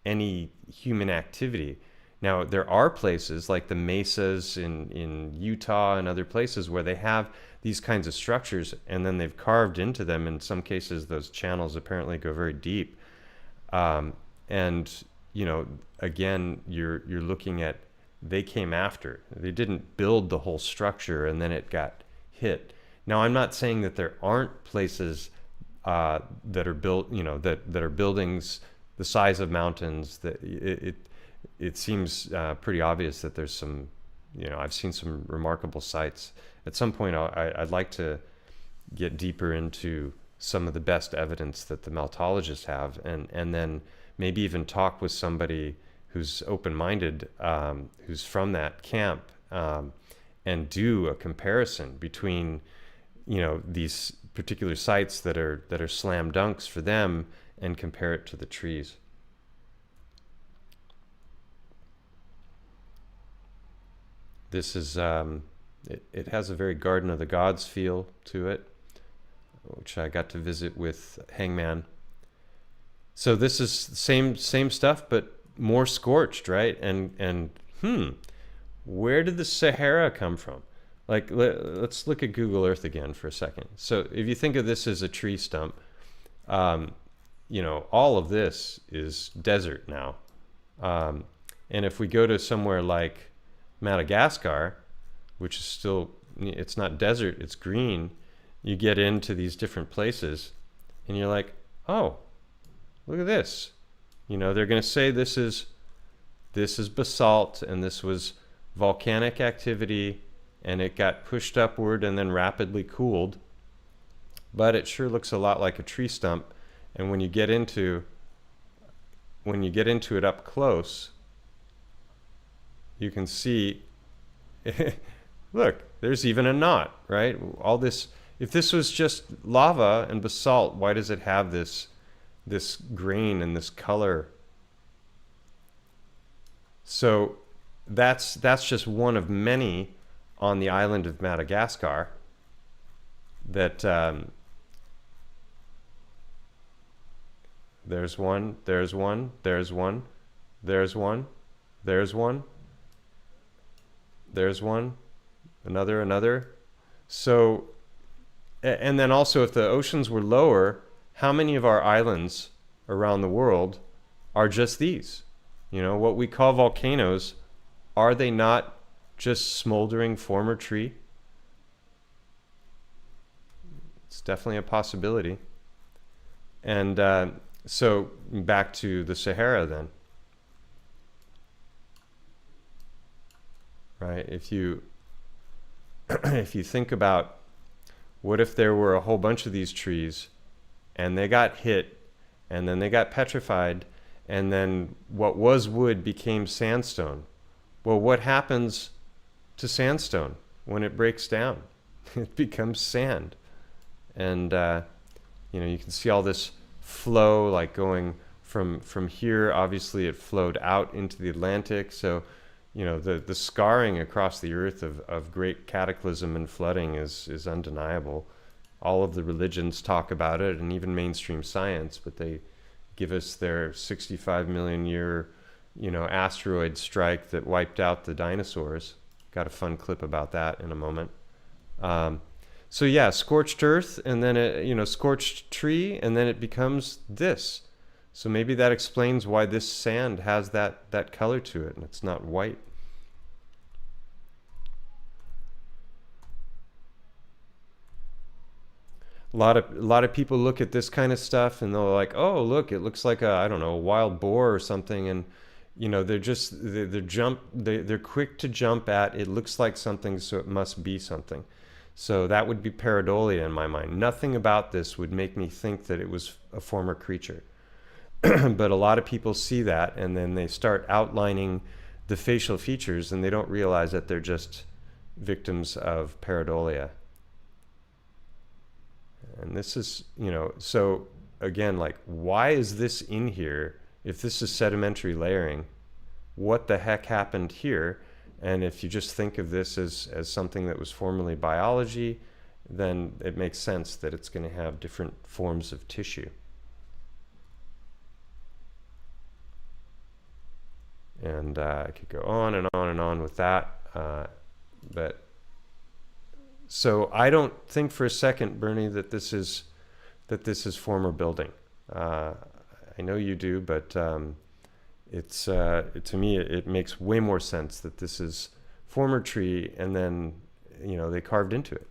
any human activity? Now, there are places like the mesas in Utah and other places where they have these kinds of structures, and then they've carved into them. In some cases, those channels apparently go very deep. And, again, you're looking at, they came after. They didn't build the whole structure and then it got hit. Now, I'm not saying that there aren't places that are built, that are buildings the size of mountains. That it seems pretty obvious that there's some, I've seen some remarkable sites. At some point, I'd like to get deeper into some of the best evidence that the meltologists have, and then maybe even talk with somebody who's open-minded, who's from that camp, and do a comparison between, these particular sites that are slam dunks for them, and compare it to the trees. This is it has a very Garden of the Gods feel to it, which I got to visit with Hangman. So this is same stuff, but more scorched, right? And where did the Sahara come from? Like, let's look at Google Earth again for a second. So if you think of this as a tree stump, all of this is desert now. And if we go to somewhere like Madagascar, which is still, it's not desert, it's green, you get into these different places and you're like, oh, look at this. They're going to say this is basalt, and this was volcanic activity, and it got pushed upward and then rapidly cooled. But it sure looks a lot like a tree stump. And when you get into it up close, you can see, look, there's even a knot, right? All this, if this was just lava and basalt, why does it have this grain and this color? So that's just one of many on the island of Madagascar that there's one, there's one, there's one, there's one, there's one, there's one, another. So, and then also, if the oceans were lower, how many of our islands around the world are just these? What we call volcanoes, are they not just smoldering former tree? It's definitely a possibility. And so back to the Sahara then. Right? If you think about, what if there were a whole bunch of these trees and they got hit and then they got petrified, and then what was wood became sandstone? Well, what happens to sandstone when it breaks down? It becomes sand. And you can see all this flow, like going from here. Obviously it flowed out into the Atlantic, so the scarring across the earth of great cataclysm and flooding is undeniable. All of the religions talk about it, and even mainstream science, but they give us their 65 million year asteroid strike that wiped out the dinosaurs. Got a fun clip about that in a moment. So yeah, scorched earth, and then scorched tree, and then it becomes this. So maybe that explains why this sand has that color to it, and it's not white. A lot of people look at this kind of stuff and they're like, oh, look, it looks like a wild boar or something, and they're quick to jump at, it looks like something, so it must be something. So that would be pareidolia in my mind. Nothing about this would make me think that it was a former creature. But a lot of people see that, and then they start outlining the facial features, and they don't realize that they're just victims of pareidolia. And this is, so again, like, why is this in here? If this is sedimentary layering, what the heck happened here? And if you just think of this as something that was formerly biology, then it makes sense that it's going to have different forms of tissue. And I could go on and on and on with that. But so I don't think for a second, Bernie, that this is former building. I know you do, but it's to me it makes way more sense that this is former tree, and then they carved into it.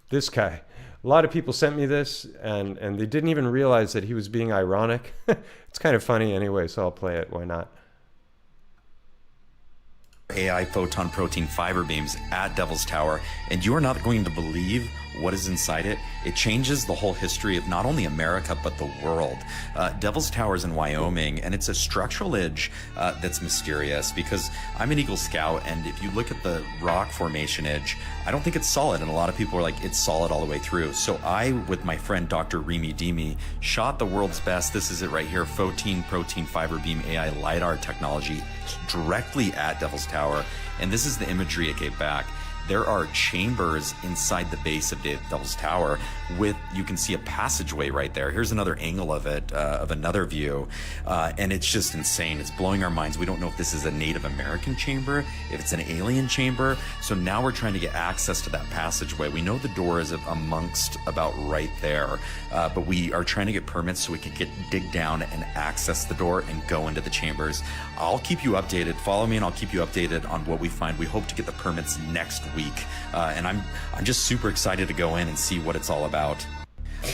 This guy, a lot of people sent me this, and they didn't even realize that he was being ironic. It's kind of funny anyway, so I'll play it. Why not? AI photon protein fiber beams at Devil's Tower, and you are not going to believe what is inside it, it changes the whole history of not only America, but the world. Devil's Tower is in Wyoming, and it's a structural edge that's mysterious because I'm an Eagle Scout, and if you look at the rock formation edge, I don't think it's solid, and a lot of people are like, it's solid all the way through. So I, with my friend Dr. Remy Demi, shot the world's best, this is it right here, Protein Fiber Beam AI LiDAR technology directly at Devil's Tower, and this is the imagery it gave back. There are chambers inside the base of Devil's Tower with, you can see a passageway right there. Here's another angle of it, of another view. And it's just insane. It's blowing our minds. We don't know if this is a Native American chamber, if it's an alien chamber. So now we're trying to get access to that passageway. We know the door is amongst about right there, but we are trying to get permits so we can dig down and access the door and go into the chambers. I'll keep you updated. Follow me and I'll keep you updated on what we find. We hope to get the permits next week. And I'm just super excited to go in and see what it's all about.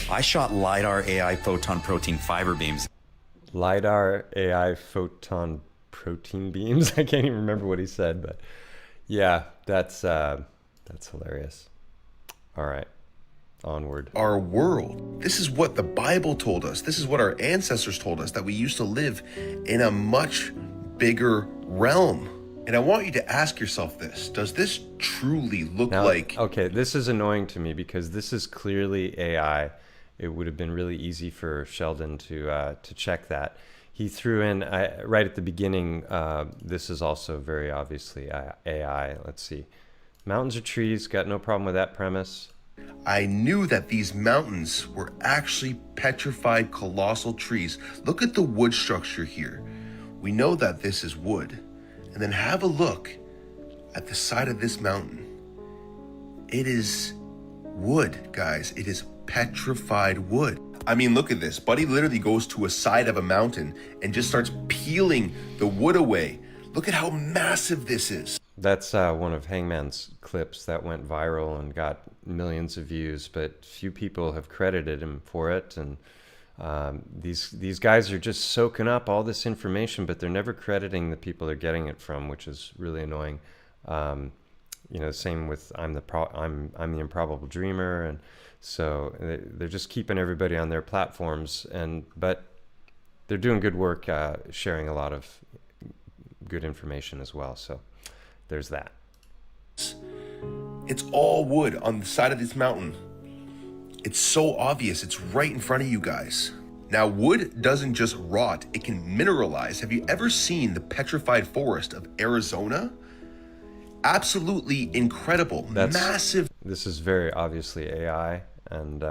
I shot LiDAR AI photon protein fiber beams. LiDAR AI photon protein beams? I can't even remember what he said, but yeah, that's hilarious. All right, onward. Our world. This is what the Bible told us. This is what our ancestors told us, that we used to live in a much bigger realm. And I want you to ask yourself this. Does this truly look like... Okay, this is annoying to me because this is clearly AI. It would have been really easy for Sheldon to check that. He threw in, right at the beginning, this is also very obviously AI. Let's see. Mountains or trees, got no problem with that premise. I knew that these mountains were actually petrified colossal trees. Look at the wood structure here. We know that this is wood. And then have a look at the side of this mountain. It is wood, guys. It is petrified wood. I mean, look at this. Buddy literally goes to a side of a mountain and just starts peeling the wood away. Look at how massive this is. That's one of Hangman's clips that went viral and got millions of views, but few people have credited him for it. And these guys are just soaking up all this information, but they're never crediting the people they're getting it from, which is really annoying. You know, same with I'm the Improbable Dreamer, and so they're just keeping everybody on their platforms, but they're doing good work, sharing a lot of good information as well. So there's that. It's all wood on the side of this mountain. It's so obvious. It's right in front of you guys. Now, wood doesn't just rot, it can mineralize. Have you ever seen the petrified forest of Arizona? Absolutely incredible. Massive. This is very obviously AI. And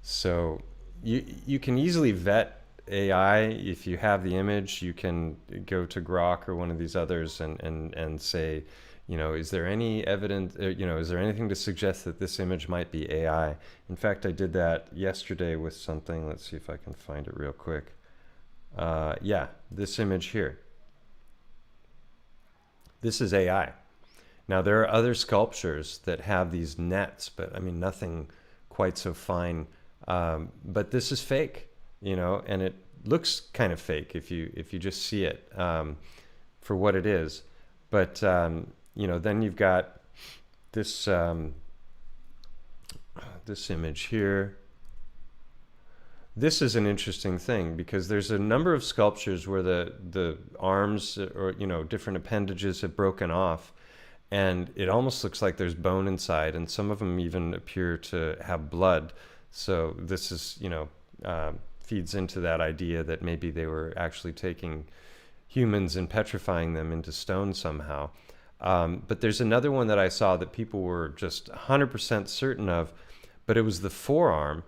so you can easily vet AI. If you have the image, you can go to Grok or one of these others and say, you know, is there any evidence, you know, is there anything to suggest that this image might be AI? In fact, I did that yesterday with something. Let's see if I can find it real quick. Yeah, this image here. This is AI. Now, there are other sculptures that have these nets, but I mean, nothing quite so fine. But this is fake, you know, and it looks kind of fake if you just see it for what it is. But you know, then you've got this this image here. This is an interesting thing because there's a number of sculptures where the arms or, you know, different appendages have broken off, and it almost looks like there's bone inside, and some of them even appear to have blood. So this is, you know, feeds into that idea that maybe they were actually taking humans and petrifying them into stone somehow. But there's another one that I saw that people were just 100% certain of, but it was the forearm,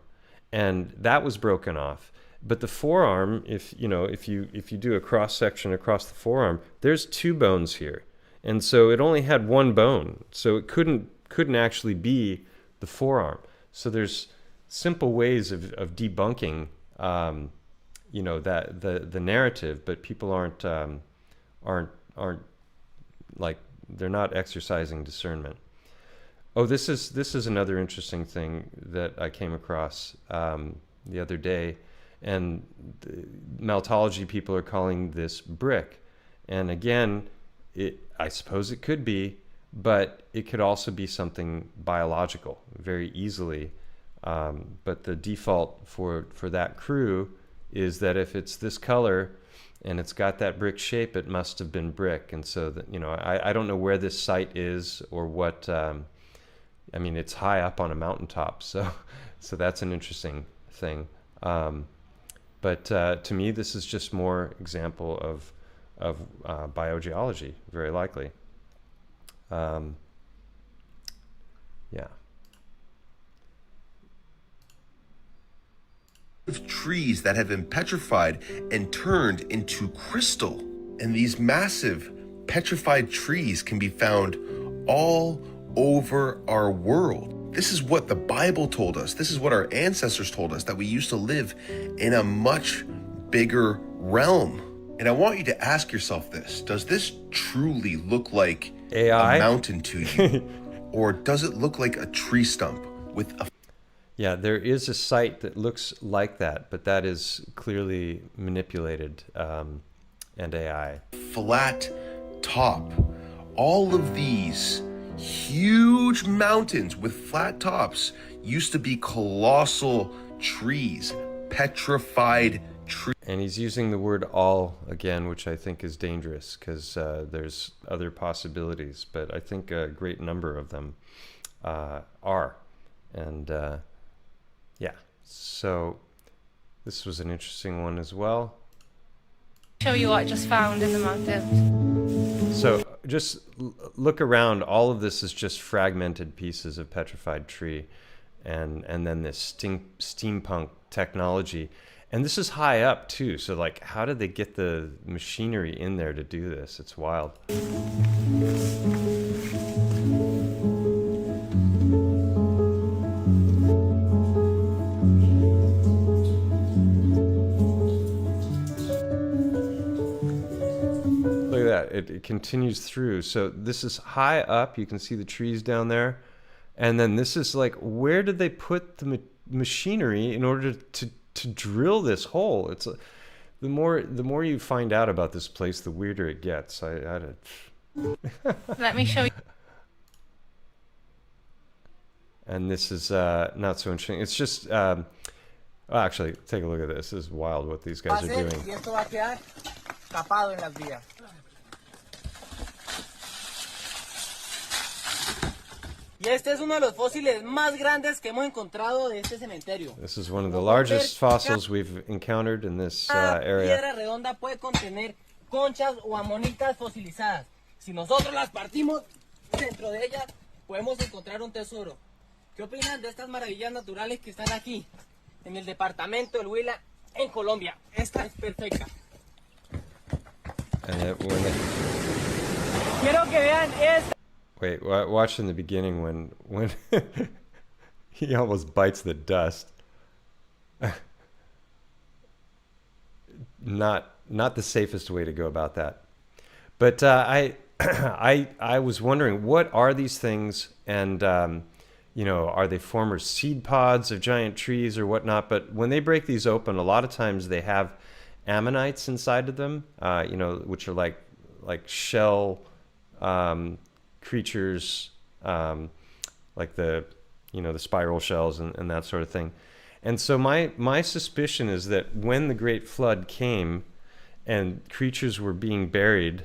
and that was broken off. But the forearm, if you do a cross section across the forearm, there's two bones here, and so it only had one bone, so it couldn't actually be the forearm. So there's simple ways of debunking, you know, that the narrative, but people aren't like, they're not exercising discernment. Oh, this is another interesting thing that I came across the other day, and Meltology people are calling this brick. And again, I suppose it could be, but it could also be something biological very easily. But the default for that crew is that if it's this color and it's got that brick shape, it must have been brick. And so that, you know, I don't know where this site is or what. I mean, it's high up on a mountaintop, so that's an interesting thing. But to me, this is just more example of biogeology, very likely. Yeah. Of trees that have been petrified and turned into crystal. And these massive petrified trees can be found all over our world. This is what the Bible told us. This is what our ancestors told us, that we used to live in a much bigger realm. And I want you to ask yourself this: does this truly look like AI? A mountain to you? Or does it look like a tree stump with a... Yeah, there is a site that looks like that, but that is clearly manipulated and AI. Flat top. All of these huge mountains with flat tops used to be colossal trees, petrified trees. And he's using the word all again, which I think is dangerous because there's other possibilities, but I think a great number of them are. And yeah, so this was an interesting one as well. Show you what I just found in the mountains. So just look around. All of this is just fragmented pieces of petrified tree, and then this steampunk technology. And this is high up too. So like, how did they get the machinery in there to do this? It's wild. It continues through. So this is high up. You can see the trees down there. And then this is like, where did they put the machinery in order to drill this hole? It's the more you find out about this place, the weirder it gets. Let me show you. And this is not so interesting. It's just, well, actually, take a look at this. This is wild what these guys are doing. Y este es uno de los fósiles más grandes que hemos encontrado de este cementerio. This is one of the largest fossils we've encountered in this area. Piedra redonda puede contener conchas o amonitas fosilizadas. Si nosotros las partimos, dentro de ellas podemos encontrar un tesoro. ¿Qué opinan de estas maravillas naturales que están aquí, en el departamento del Huila, en Colombia? Esta es perfecta. Quiero que vean esta. Wait, watch in the beginning when he almost bites the dust. Not the safest way to go about that. But I was wondering, what are these things, and you know, are they former seed pods of giant trees or whatnot? But when they break these open, a lot of times they have ammonites inside of them, you know, which are like shell creatures, like the spiral shells and that sort of thing. And so my suspicion is that when the Great Flood came and creatures were being buried,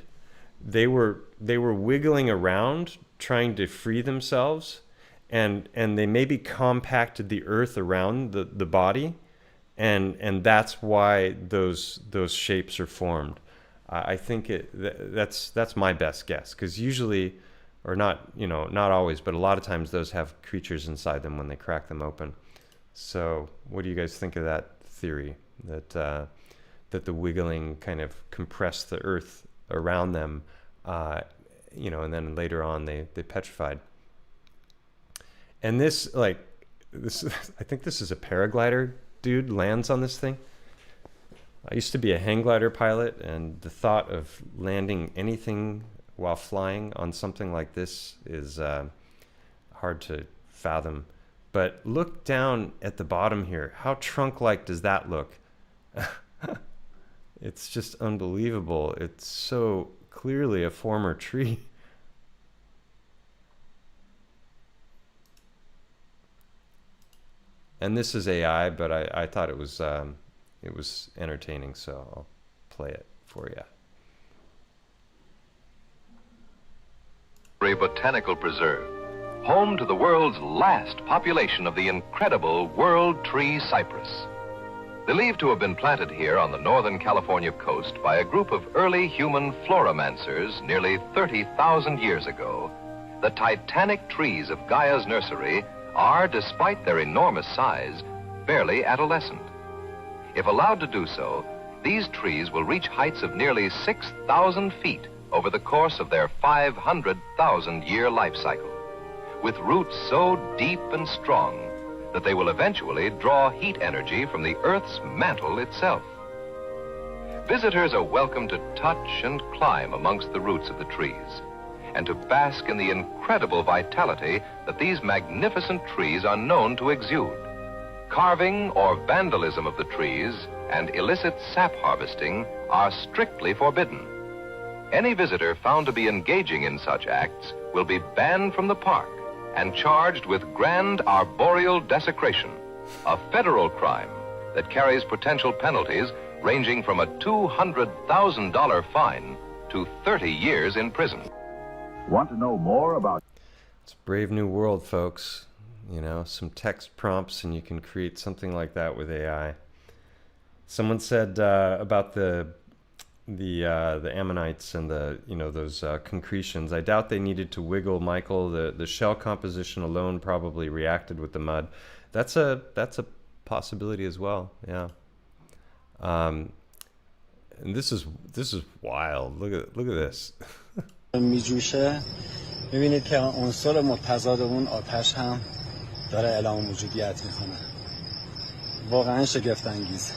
they were wiggling around trying to free themselves, and they maybe compacted the earth around the body, and that's why those shapes are formed. I think that's my best guess, because usually, or not, you know, not always, but a lot of times those have creatures inside them when they crack them open. So what do you guys think of that theory, that the wiggling kind of compressed the earth around them, you know, and then later on they petrified? And this, I think this is a paraglider dude lands on this thing. I used to be a hang glider pilot, and the thought of landing anything while flying on something like this is hard to fathom. But look down at the bottom here. How trunk-like does that look? It's just unbelievable. It's so clearly a former tree. And this is AI, but I thought it was entertaining, so I'll play it for you. Botanical Preserve, home to the world's last population of the incredible world tree cypress. Believed to have been planted here on the northern California coast by a group of early human floramancers nearly 30,000 years ago, the titanic trees of Gaia's nursery are, despite their enormous size, barely adolescent. If allowed to do so, these trees will reach heights of nearly 6,000 feet over the course of their 500,000-year life cycle, with roots so deep and strong that they will eventually draw heat energy from the Earth's mantle itself. Visitors are welcome to touch and climb amongst the roots of the trees, and to bask in the incredible vitality that these magnificent trees are known to exude. Carving or vandalism of the trees and illicit sap harvesting are strictly forbidden. Any visitor found to be engaging in such acts will be banned from the park and charged with grand arboreal desecration, a federal crime that carries potential penalties ranging from a $200,000 fine to 30 years in prison. Want to know more about... It's a brave new world, folks. You know, some text prompts and you can create something like that with AI. Someone said about the ammonites and those concretions. I doubt they needed to wiggle, Michael. The shell composition alone probably reacted with the mud. That's a possibility as well. Yeah. And this is wild. Look at this. میجوشه میبینید که عنصر متضاد اون آتش هم داره اعلام موجودیت میکنه. واقعا شگفت انگیز.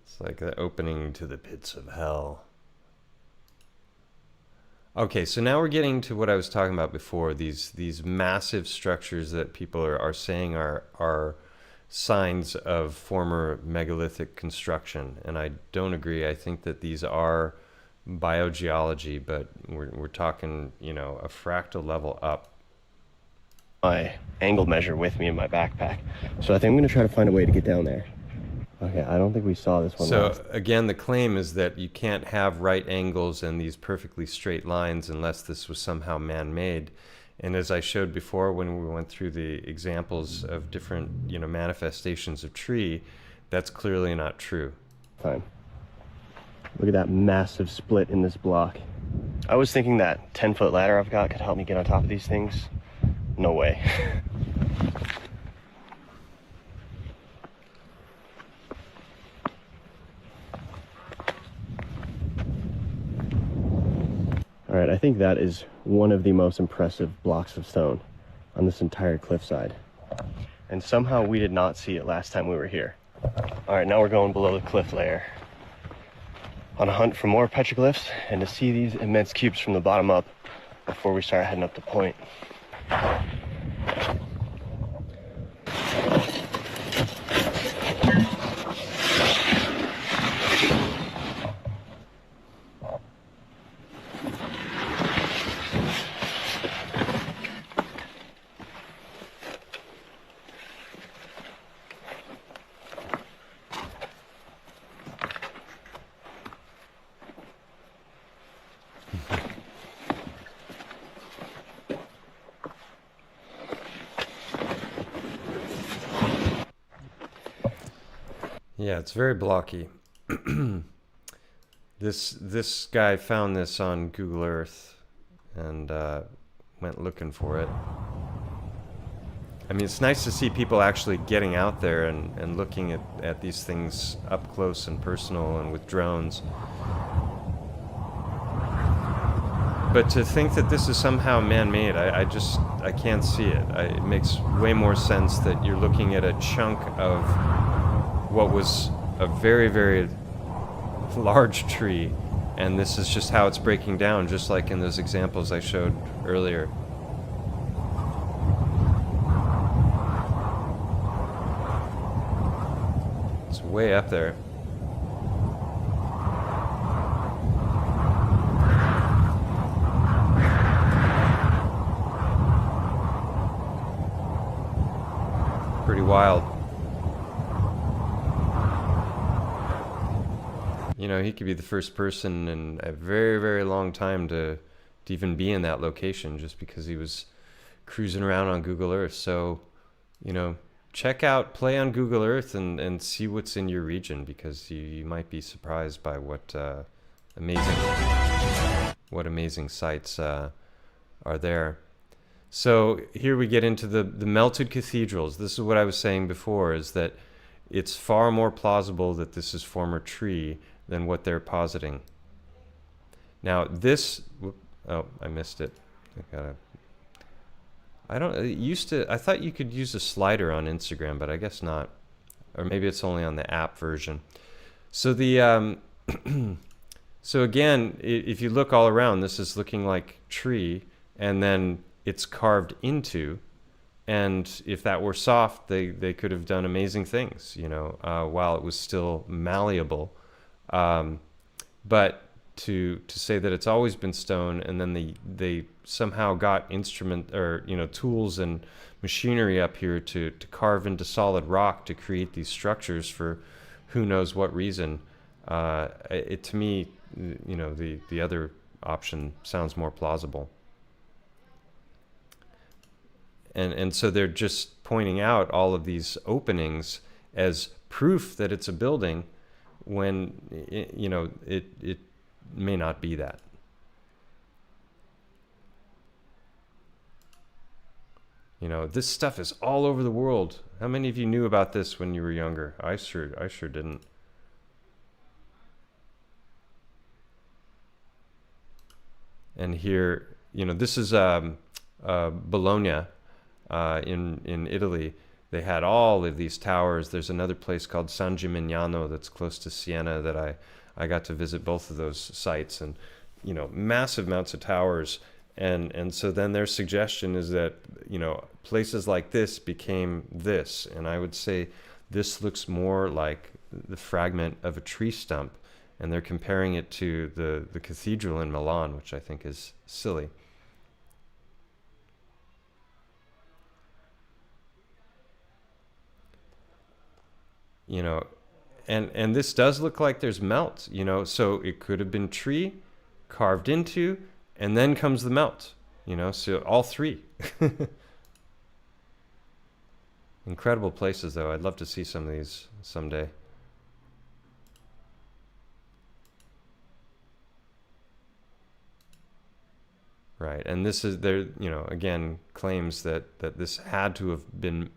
It's like the opening to the pits of hell. Okay, so now we're getting to what I was talking about before, these massive structures that people are saying are signs of former megalithic construction, and I don't agree. I think that these are biogeology, but we're talking, a fractal level up. My angle measure with me in my backpack, so I think I'm going to try to find a way to get down there. Okay, I don't think we saw this one. So again, the claim is that you can't have right angles and these perfectly straight lines unless this was somehow man-made. And as I showed before when we went through the examples of different, manifestations of tree, that's clearly not true. Fine. Look at that massive split in this block. I was thinking that 10-foot ladder I've got could help me get on top of these things. No way. All right, I think that is one of the most impressive blocks of stone on this entire cliffside. And somehow we did not see it last time we were here. All right, now we're going below the cliff layer on a hunt for more petroglyphs and to see these immense cubes from the bottom up before we start heading up the point. Yeah, it's very blocky. This guy found this on Google Earth and went looking for it. I mean, it's nice to see people actually getting out there and looking at these things up close and personal and with drones. But to think that this is somehow man-made, I can't see it. It makes way more sense that you're looking at a chunk of what was a very, very large tree, and this is just how it's breaking down, just like in those examples I showed earlier. It's way up there. pretty wild. You know, he could be the first person in a very, very long time to even be in that location just because he was cruising around on Google Earth. So, you know, play on Google Earth and see what's in your region, because you might be surprised by what amazing sites are there. So here we get into the melted cathedrals. This is what I was saying before, is that it's far more plausible that this is former tree than what they're positing. Now this, oh, I missed it. I thought you could use a slider on Instagram, but I guess not. Or maybe it's only on the app version. So the so again, if you look all around, this is looking like tree, and then it's carved into. And if that were soft, they could have done amazing things, you know, while it was still malleable. But to say that it's always been stone, and then they somehow got tools and machinery up here to carve into solid rock to create these structures for who knows what reason. To me, you know, the other option sounds more plausible. And so they're just pointing out all of these openings as proof that it's a building, when it may not be that. You know, this stuff is all over the world. How many of you knew about this when you were younger? I sure didn't. And here, you know, this is Bologna in Italy. They had all of these towers. There's another place called San Gimignano that's close to Siena that I got to visit both of those sites, and, you know, massive amounts of towers. And so then their suggestion is that, you know, places like this became this. And I would say this looks more like the fragment of a tree stump. And they're comparing it to the cathedral in Milan, which I think is silly. You know, and this does look like there's melt, you know, so it could have been tree carved into, and then comes the melt, you know, so all three. Incredible places, though. I'd love to see some of these someday. Right, and this is there, you know, again, claims that this had to have been,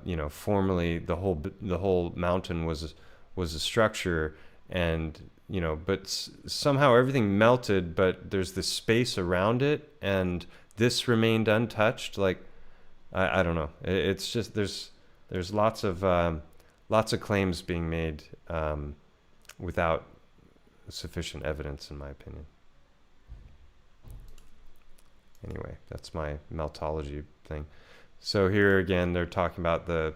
you know, formerly the whole mountain was a structure, and, you know, but somehow everything melted, but there's this space around it, and this remained untouched. Like, I don't know. It's just there's lots of claims being made without sufficient evidence, in my opinion. Anyway, that's my meltology thing. So here again, they're talking about the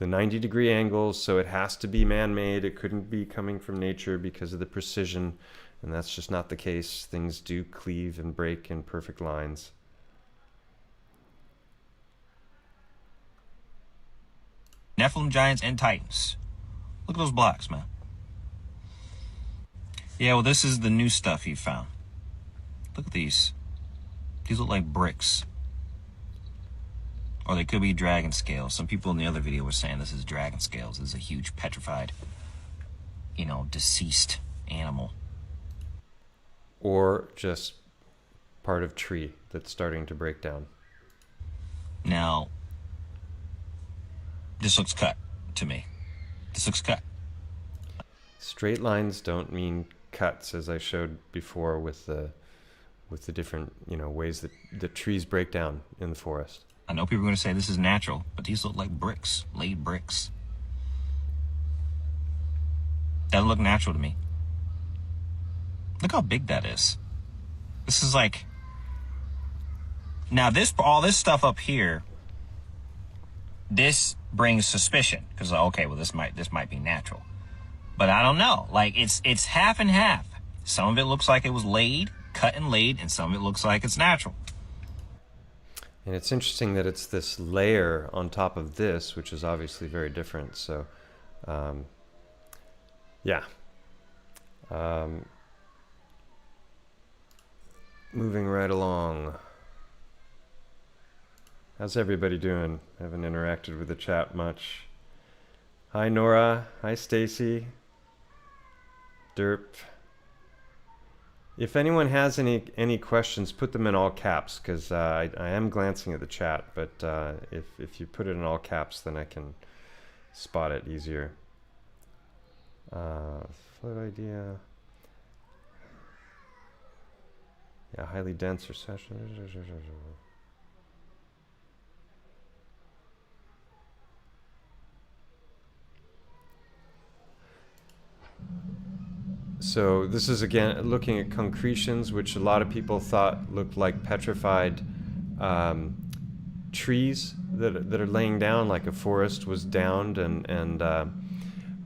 90-degree angles, so it has to be man-made. It couldn't be coming from nature because of the precision, and that's just not the case. Things do cleave and break in perfect lines. Nephilim, giants, and titans. Look at those blocks, man. Yeah, well, this is the new stuff he found. Look at these. These look like bricks. Or they could be dragon scales. Some people in the other video were saying this is dragon scales. This is a huge petrified, you know, deceased animal. Or just part of tree that's starting to break down. Now, this looks cut to me. This looks cut. Straight lines don't mean cuts, as I showed before with the different, you know, ways that the trees break down in the forest. I know people are going to say this is natural, but these look like bricks, laid bricks. That look natural to me. Look how big that is. This is like, now this, all this stuff up here, this brings suspicion, because okay, well this might be natural, but I don't know. Like it's half and half. Some of it looks like it was laid, cut and laid, and some of it looks like it's natural. And it's interesting that it's this layer on top of this, which is obviously very different. So, yeah. Moving right along. How's everybody doing? I haven't interacted with the chat much. Hi Nora. Hi Stacy. Derp. If anyone has any questions, put them in all caps, because I am glancing at the chat. But if you put it in all caps, then I can spot it easier. Flood idea. Yeah, highly dense or session. So this is again looking at concretions, which a lot of people thought looked like petrified trees that are laying down, like a forest was downed,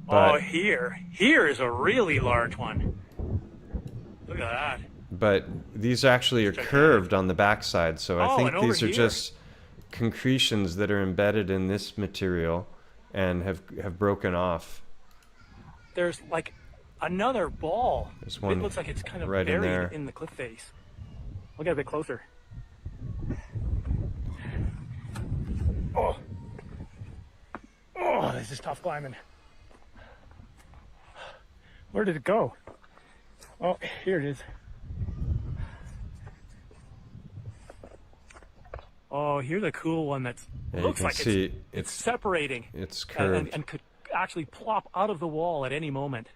but here is a really large one. Look at that. But these actually are curved on the backside, so I think these are just concretions that are embedded in this material and have broken off. There's like another ball. There's one. It looks like it's kind of right buried in the cliff face. Look at it a bit closer. Oh, this is tough climbing. Where did it go? Oh, here it is. Oh, here's a cool one that looks like it's separating. It's curved. And could actually plop out of the wall at any moment.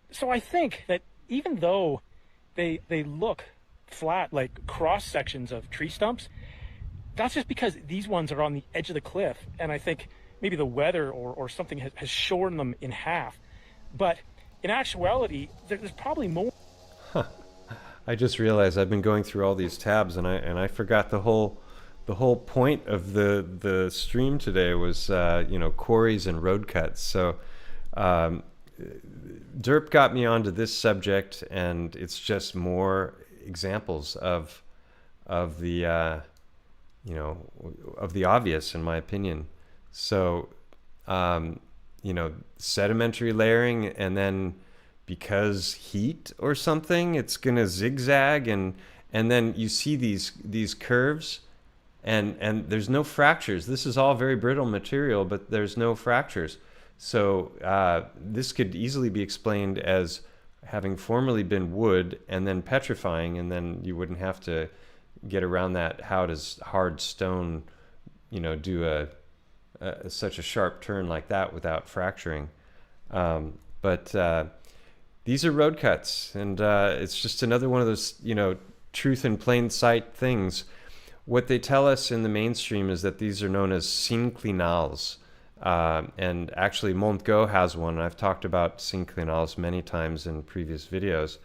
So I think that even though they look flat, like cross sections of tree stumps, that's just because these ones are on the edge of the cliff, and I think maybe the weather or something has shorn them in half. But in actuality, there's probably more. Huh. I just realized I've been going through all these tabs, and I forgot the whole point of the stream today was quarries and road cuts. So Derp got me onto this subject, and it's just more examples of the of the obvious, in my opinion. So sedimentary layering, and then because heat or something, it's gonna zigzag, and then you see these curves, and there's no fractures. This is all very brittle material, but there's no fractures. So this could easily be explained as having formerly been wood and then petrifying, and then you wouldn't have to get around that. How does hard stone, do such a sharp turn like that without fracturing? But these are road cuts, and it's just another one of those, truth in plain sight things. What they tell us in the mainstream is that these are known as synclinals. And actually Montgo has one, and I've talked about synclinals many times in previous videos.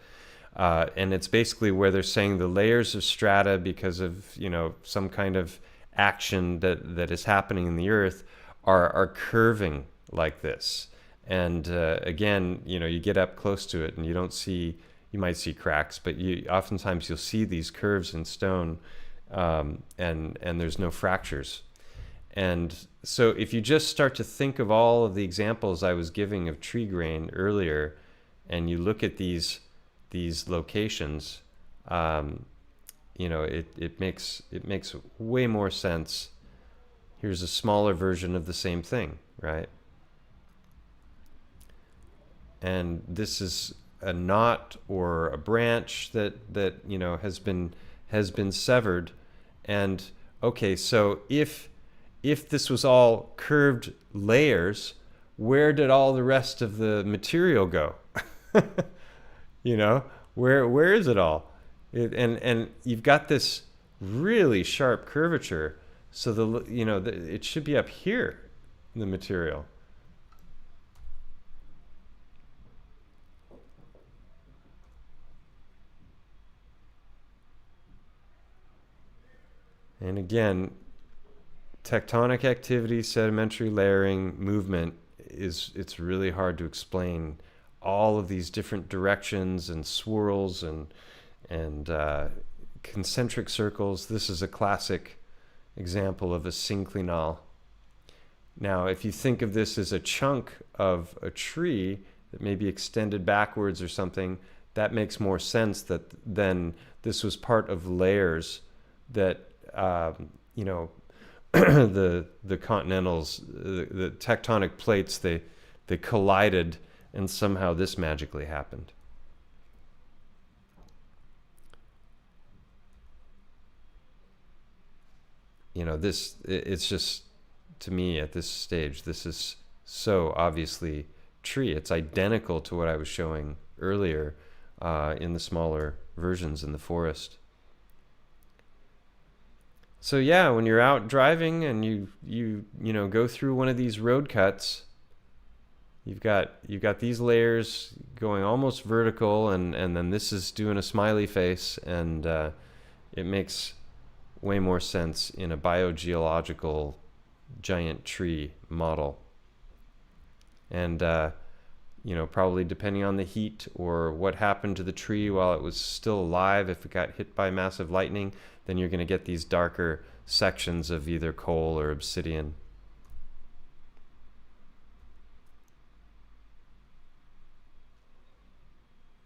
And it's basically where they're saying the layers of strata, because of, some kind of action that is happening in the earth, are curving like this. And again, you get up close to it and you might see cracks, but oftentimes you'll see these curves in stone, and there's no fractures. And so if you just start to think of all of the examples I was giving of tree grain earlier, and you look at these locations, it makes way more sense. Here's a smaller version of the same thing, right? And this is a knot or a branch that has been severed. And okay, so if this was all curved layers, where did all the rest of the material go? Where is it all? And you've got this really sharp curvature, so it should be up here, the material. And again, tectonic activity, sedimentary layering, movement it's really hard to explain all of these different directions and swirls and concentric circles. This is a classic example of a synclinal. Now, if you think of this as a chunk of a tree that may be extended backwards or something, that makes more sense that then this was part of layers that, you know, the continentals, the tectonic plates, they collided, and somehow this magically happened. You know, this, it's just, to me at this stage, this is so obviously tree. It's identical to what I was showing earlier in the smaller versions in the forest. So yeah, when you're out driving and you know, go through one of these road cuts, you've got these layers going almost vertical, and then this is doing a smiley face, and it makes way more sense in a biogeological giant tree model. And you know, probably depending on the heat or what happened to the tree while it was still alive, if it got hit by massive lightning, then you're going to get these darker sections of either coal or obsidian.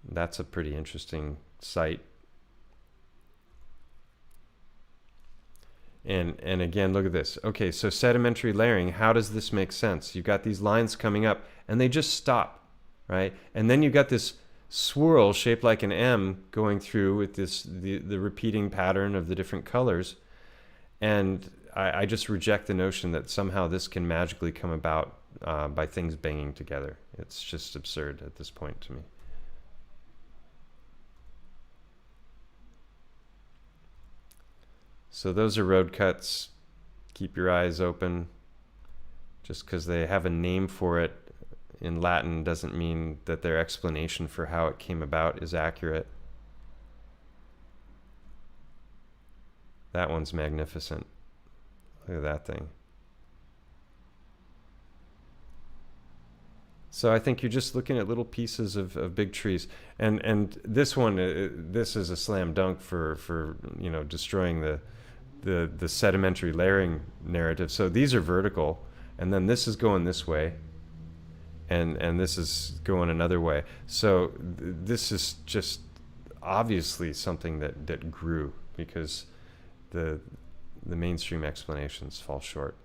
That's a pretty interesting site. And again, look at this. Okay, so sedimentary layering, how does this make sense? You've got these lines coming up and they just stop, right? And then you've got this swirl shaped like an M going through with this the repeating pattern of the different colors. And I just reject the notion that somehow this can magically come about by things banging together. It's just absurd at this point to me. So those are road cuts. Keep your eyes open. Just because they have a name for it in Latin doesn't mean that their explanation for how it came about is accurate. That one's magnificent. Look at that thing. So I think you're just looking at little pieces of big trees. And this one, this is a slam dunk for you know, destroying the sedimentary layering narrative. So these are vertical, and then this is going this way, and this is going another way. So this is just obviously something that grew, because the mainstream explanations fall short.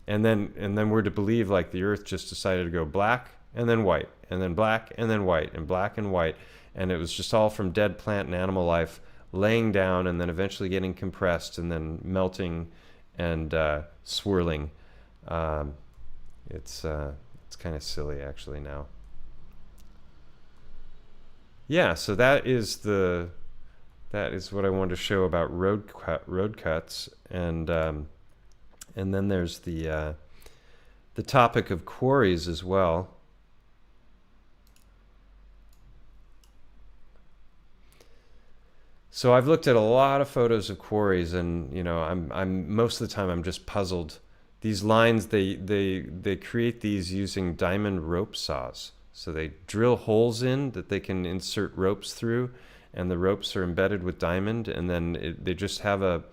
And then we're to believe like the Earth just decided to go black and then white, and then black and then white, and black and white, and it was just all from dead plant and animal life laying down and then eventually getting compressed and then melting and swirling. It's kind of silly actually now. Yeah, so that is what I wanted to show about road cuts, and then there's the topic of quarries as well. So I've looked at a lot of photos of quarries, and you know, I'm most of the time I'm just puzzled. These lines, they create these using diamond rope saws. So they drill holes in that they can insert ropes through, and the ropes are embedded with diamond, and then they just have a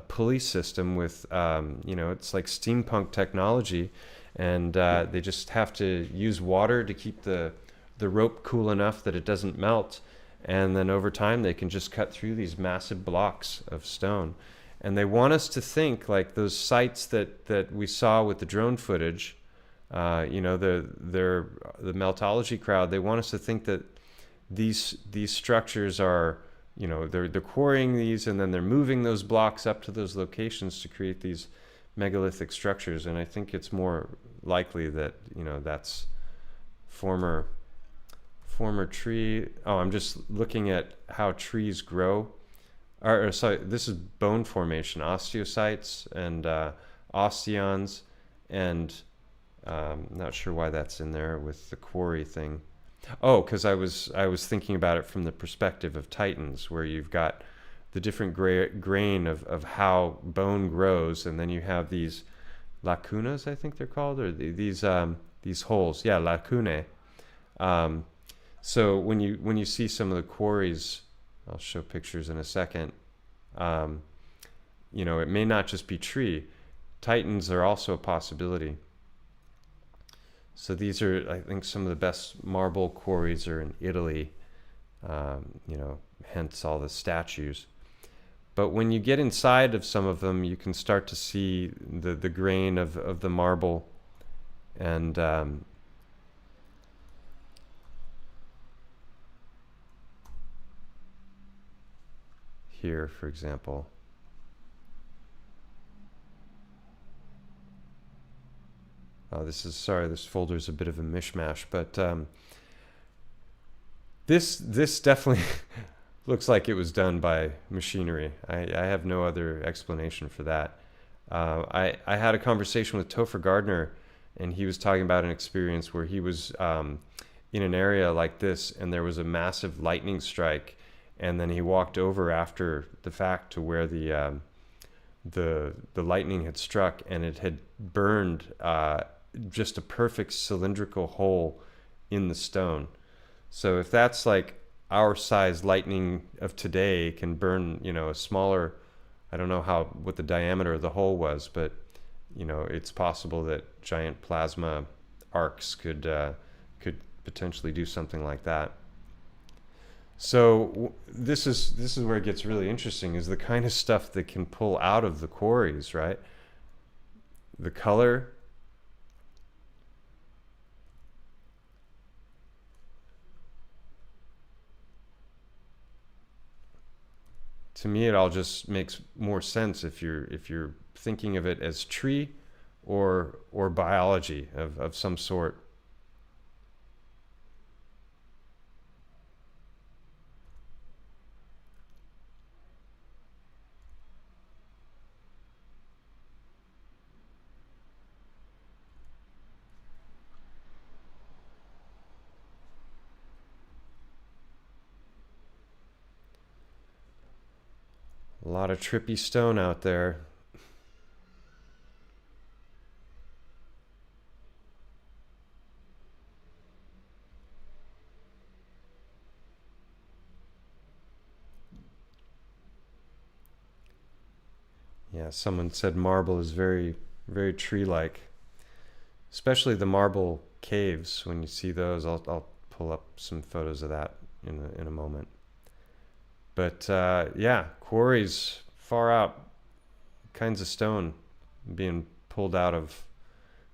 pulley system with you know, it's like steampunk technology, and they just have to use water to keep the rope cool enough that it doesn't melt. And then over time they can just cut through these massive blocks of stone. And they want us to think like those sites that we saw with the drone footage, you know, the meltology crowd, they want us to think that these structures are, you know, they're quarrying these and then they're moving those blocks up to those locations to create these megalithic structures. And I think it's more likely that, you know, that's former tree. Oh, I'm just looking at how trees grow. Or sorry, this is bone formation, osteocytes and osteons, and not sure why that's in there with the quarry thing. Oh, because I was thinking about it from the perspective of titans, where you've got the different grain of how bone grows, and then you have these lacunas, I think they're called, or these holes. Yeah, lacunae. So when you see some of the quarries I'll show pictures in a second. You know, it may not just be tree. Titans are also a possibility. So these are, I think, some of the best marble quarries are in Italy, you know, hence all the statues. But when you get inside of some of them, you can start to see the grain of the marble. And here, for example. This folder is a bit of a mishmash, but this definitely looks like it was done by machinery. I have no other explanation for that. I had a conversation with Topher Gardner, and he was talking about an experience where he was in an area like this, and there was a massive lightning strike, and then he walked over after the fact to where the lightning had struck, and it had burned just a perfect cylindrical hole in the stone. So if that's like our size lightning of today can burn, you know, a smaller, I don't know what the diameter of the hole was, but you know, it's possible that giant plasma arcs could potentially do something like that. So this is where it gets really interesting, is the kind of stuff that can pull out of the quarries, right? The color. To me, it all just makes more sense if you're thinking of it as tree or biology of some sort. A lot of trippy stone out there. Yeah, someone said marble is very, very tree-like. Especially the marble caves. When you see those, I'll pull up some photos of that in a moment. But yeah, quarries, far out kinds of stone being pulled out of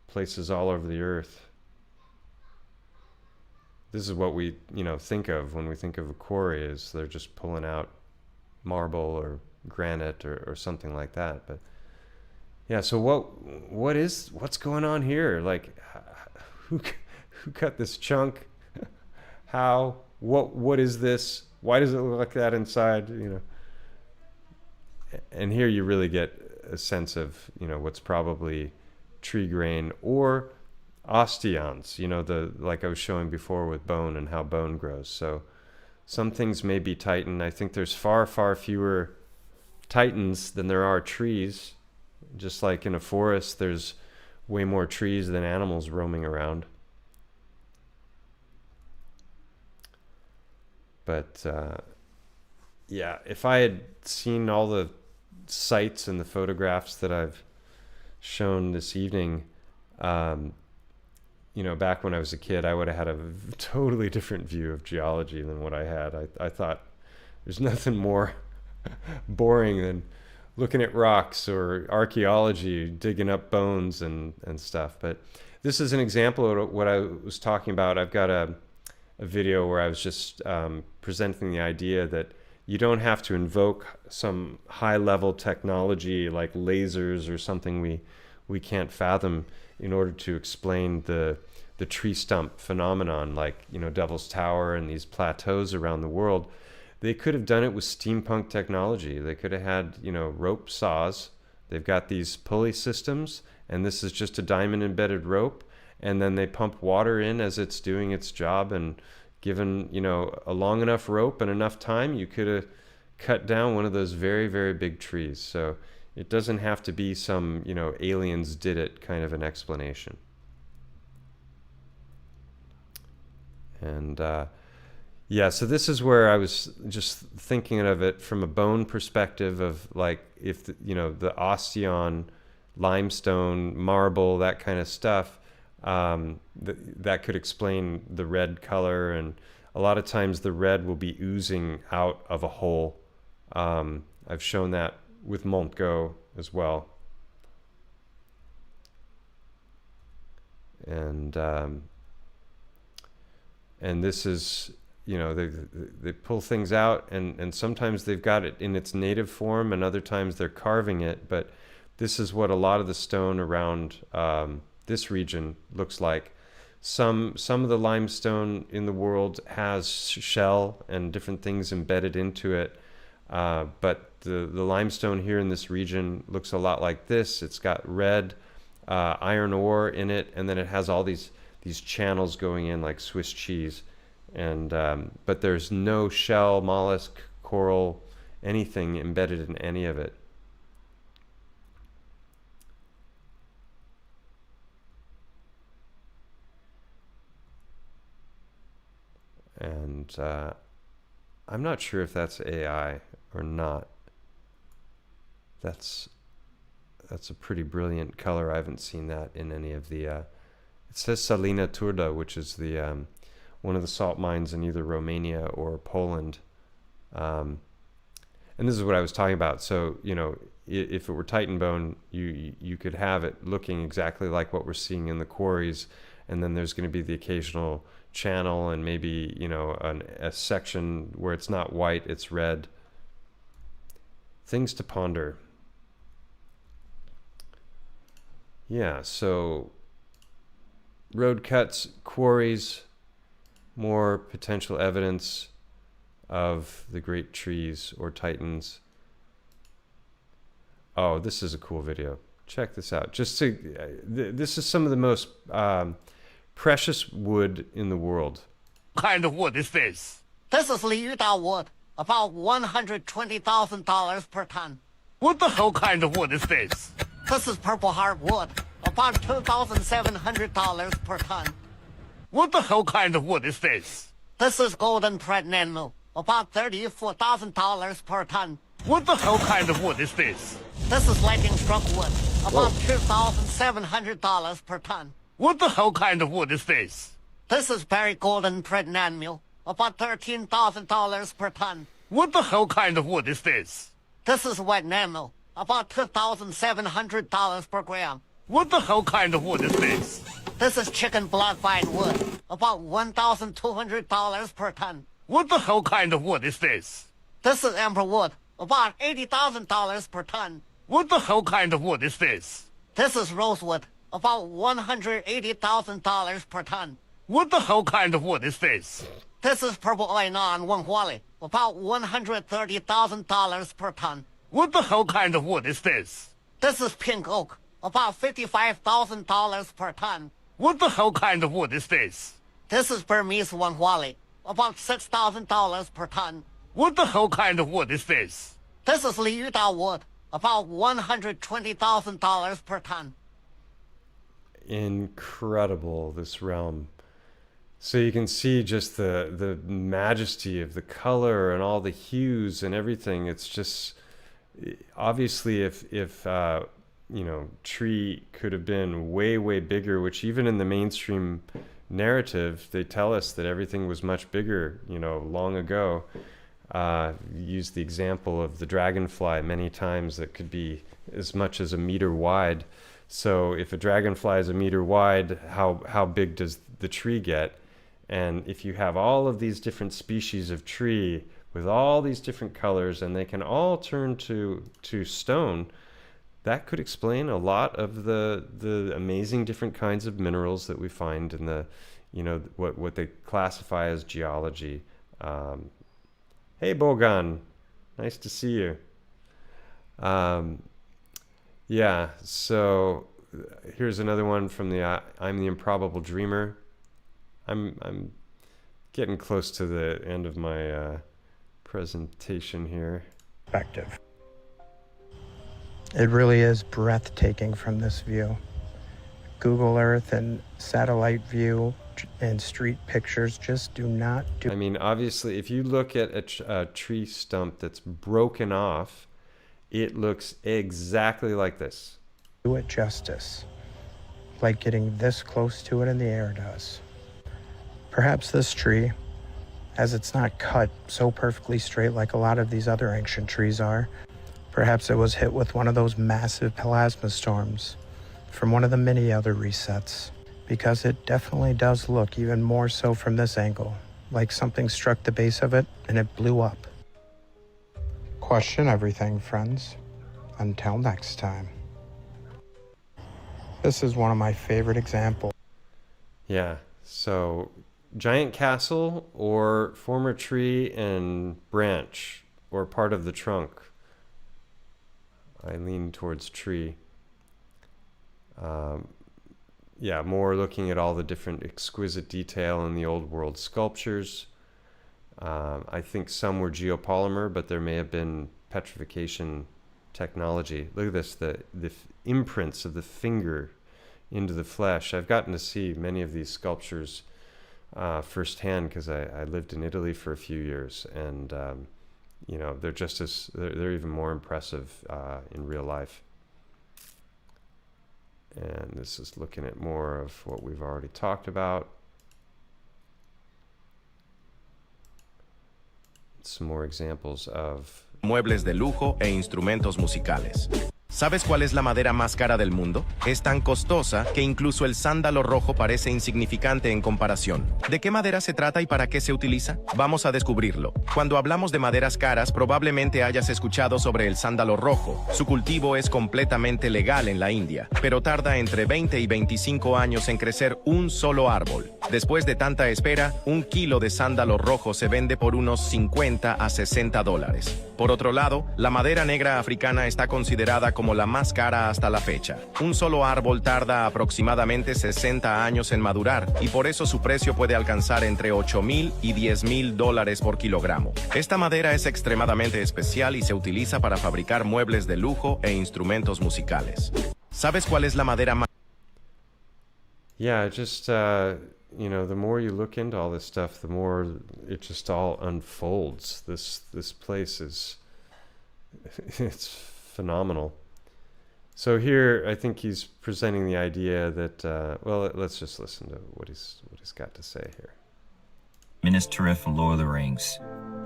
places all over the earth. This is what we, you know, think of when we think of a quarry, is they're just pulling out marble or granite or something like that. But yeah, so what's going on here? Like, who cut this chunk? How? What is this? Why does it look like that inside? You know, and here you really get a sense of, you know, what's probably tree grain or osteons. You know, like I was showing before with bone and how bone grows. So some things may be titan. I think there's far fewer titans than there are trees. Just like in a forest, there's way more trees than animals roaming around. But yeah, if I had seen all the sites and the photographs that I've shown this evening, you know, back when I was a kid, I would have had a totally different view of geology than what I had. I thought there's nothing more boring than looking at rocks or archaeology, digging up bones and stuff. But this is an example of what I was talking about. I've got a video where I was just presenting the idea that you don't have to invoke some high-level technology like lasers or something we can't fathom in order to explain the tree stump phenomenon, like, you know, Devil's Tower and these plateaus around the world. They could have done it with steampunk technology. They could have had, you know, rope saws. They've got these pulley systems, and this is just a diamond-embedded rope, and then they pump water in as it's doing its job, and given, you know, a long enough rope and enough time, you could have cut down one of those very, very big trees. So it doesn't have to be some, you know, aliens did it kind of an explanation. And Yeah, so this is where I was just thinking of it from a bone perspective of like if the, the Osteon, limestone, marble, that kind of stuff, that could explain the red color, and a lot of times the red will be oozing out of a hole. I've shown that with Montgo as well. And this is, they pull things out, and sometimes they've got it in its native form, and other times they're carving it. But this is what a lot of the stone around this region looks like. Some of the limestone in the world has shell and different things embedded into it, but the limestone here in this region looks a lot like this. It's got red iron ore in it, and then it has all these channels going in like Swiss cheese. And but there's no shell, mollusk, coral, anything embedded in any of it. And I'm not sure if that's AI or not. That's a pretty brilliant color. I haven't seen that in any of the it says Salina Turda, which is the one of the salt mines in either Romania or Poland. And this is what I was talking about. So, if it were Titan bone, you could have it looking exactly like what we're seeing in the quarries, and then there's going to be the occasional channel and maybe, a section where it's not white, it's red. Things to ponder. Yeah, so road cuts, quarries, more potential evidence of the great trees or titans. Oh, this is a cool video. Check this out. This is some of the most precious wood in the world. What kind of wood is this? This is Liudao wood, about $120,000 per ton. What the hell kind of wood is this? This is purple heart wood, about $2,700 per ton. What the hell kind of wood is this? This is golden pregnano, about $34,000 per ton. What the hell kind of wood is this? This is lightning struck wood, about $2,700 per ton. What the hell kind of wood is this? This is berry golden pregnano, about $13,000 per ton. What the hell kind of wood is this? This is white nano, about $2,700 per gram. What the hell kind of wood is this? This is chicken blood vine wood, about $1,200 per ton. What the hell kind of wood is this? This is amber wood, about $80,000 per ton. What the hell kind of wood is this? This is rosewood, about $180,000 per ton. What the hell kind of wood is this? This is purple Oinan Wanghuali, about $130,000 per ton. What the hell kind of wood is this? This is pink oak, about $55,000 per ton. What the hell kind of wood is this? This is Burmese Wanghuali, about $6,000 per ton. What the hell kind of wood is this? This is Liudao wood, about $120,000 per ton. Incredible, this realm. So you can see just the majesty of the color and all the hues and everything. It's just, obviously, if tree could have been way, way bigger, which even in the mainstream narrative, they tell us that everything was much bigger, long ago. Use the example of the dragonfly many times that could be as much as a meter wide. So if a dragonfly is a meter wide, how big does the tree get? And if you have all of these different species of tree with all these different colors, and they can all turn to stone, that could explain a lot of the amazing different kinds of minerals that we find in the, what they classify as geology. Hey, Bogan, nice to see you. Yeah, so here's another one from the I'm the Improbable Dreamer. I'm getting close to the end of my presentation here. Perspective. It really is breathtaking from this view. Google Earth and satellite view and street pictures just do not do. I mean, obviously, if you look at a tree stump that's broken off, it looks exactly like this. Do it justice, like getting this close to it in the air does. Perhaps this tree, as it's not cut so perfectly straight like a lot of these other ancient trees are, perhaps it was hit with one of those massive plasma storms from one of the many other resets, because it definitely does look, even more so from this angle, like something struck the base of it and it blew up. Question everything, friends. Until next time. This is one of my favorite examples. Yeah, so giant castle or former tree and branch or part of the trunk. I lean towards tree. Yeah, more looking at all the different exquisite detail in the old world sculptures. I think some were geopolymer, but there may have been petrification technology. Look at this, the imprints of the finger into the flesh. I've gotten to see many of these sculptures firsthand because I lived in Italy for a few years, and you know, they're just as they're even more impressive in real life. And this is looking at more of what we've already talked about. Some more examples of muebles de lujo e instrumentos musicales. ¿Sabes cuál es la madera más cara del mundo? Es tan costosa que incluso el sándalo rojo parece insignificante en comparación. ¿De qué madera se trata y para qué se utiliza? Vamos a descubrirlo. Cuando hablamos de maderas caras, probablemente hayas escuchado sobre el sándalo rojo. Su cultivo es completamente legal en la India, pero tarda entre 20 y 25 años en crecer un solo árbol. Después de tanta espera, un kilo de sándalo rojo se vende por unos 50 a 60 dólares. Por otro lado, la madera negra africana está considerada como la más cara hasta la fecha. Un solo árbol tarda aproximadamente 60 años en madurar y por eso su precio puede alcanzar entre 8,000 y 10,000 dólares por kilogramo. Esta madera es extremadamente especial y se utiliza para fabricar muebles de lujo e instrumentos musicales. ¿Sabes cuál es la madera más? Yeah, just you know, the more you look into all this stuff, the more it just all unfolds. This place is it's phenomenal. So here, I think he's presenting the idea that well, let's just listen to what he's got to say here. Minas Tirith from Lord of the Rings.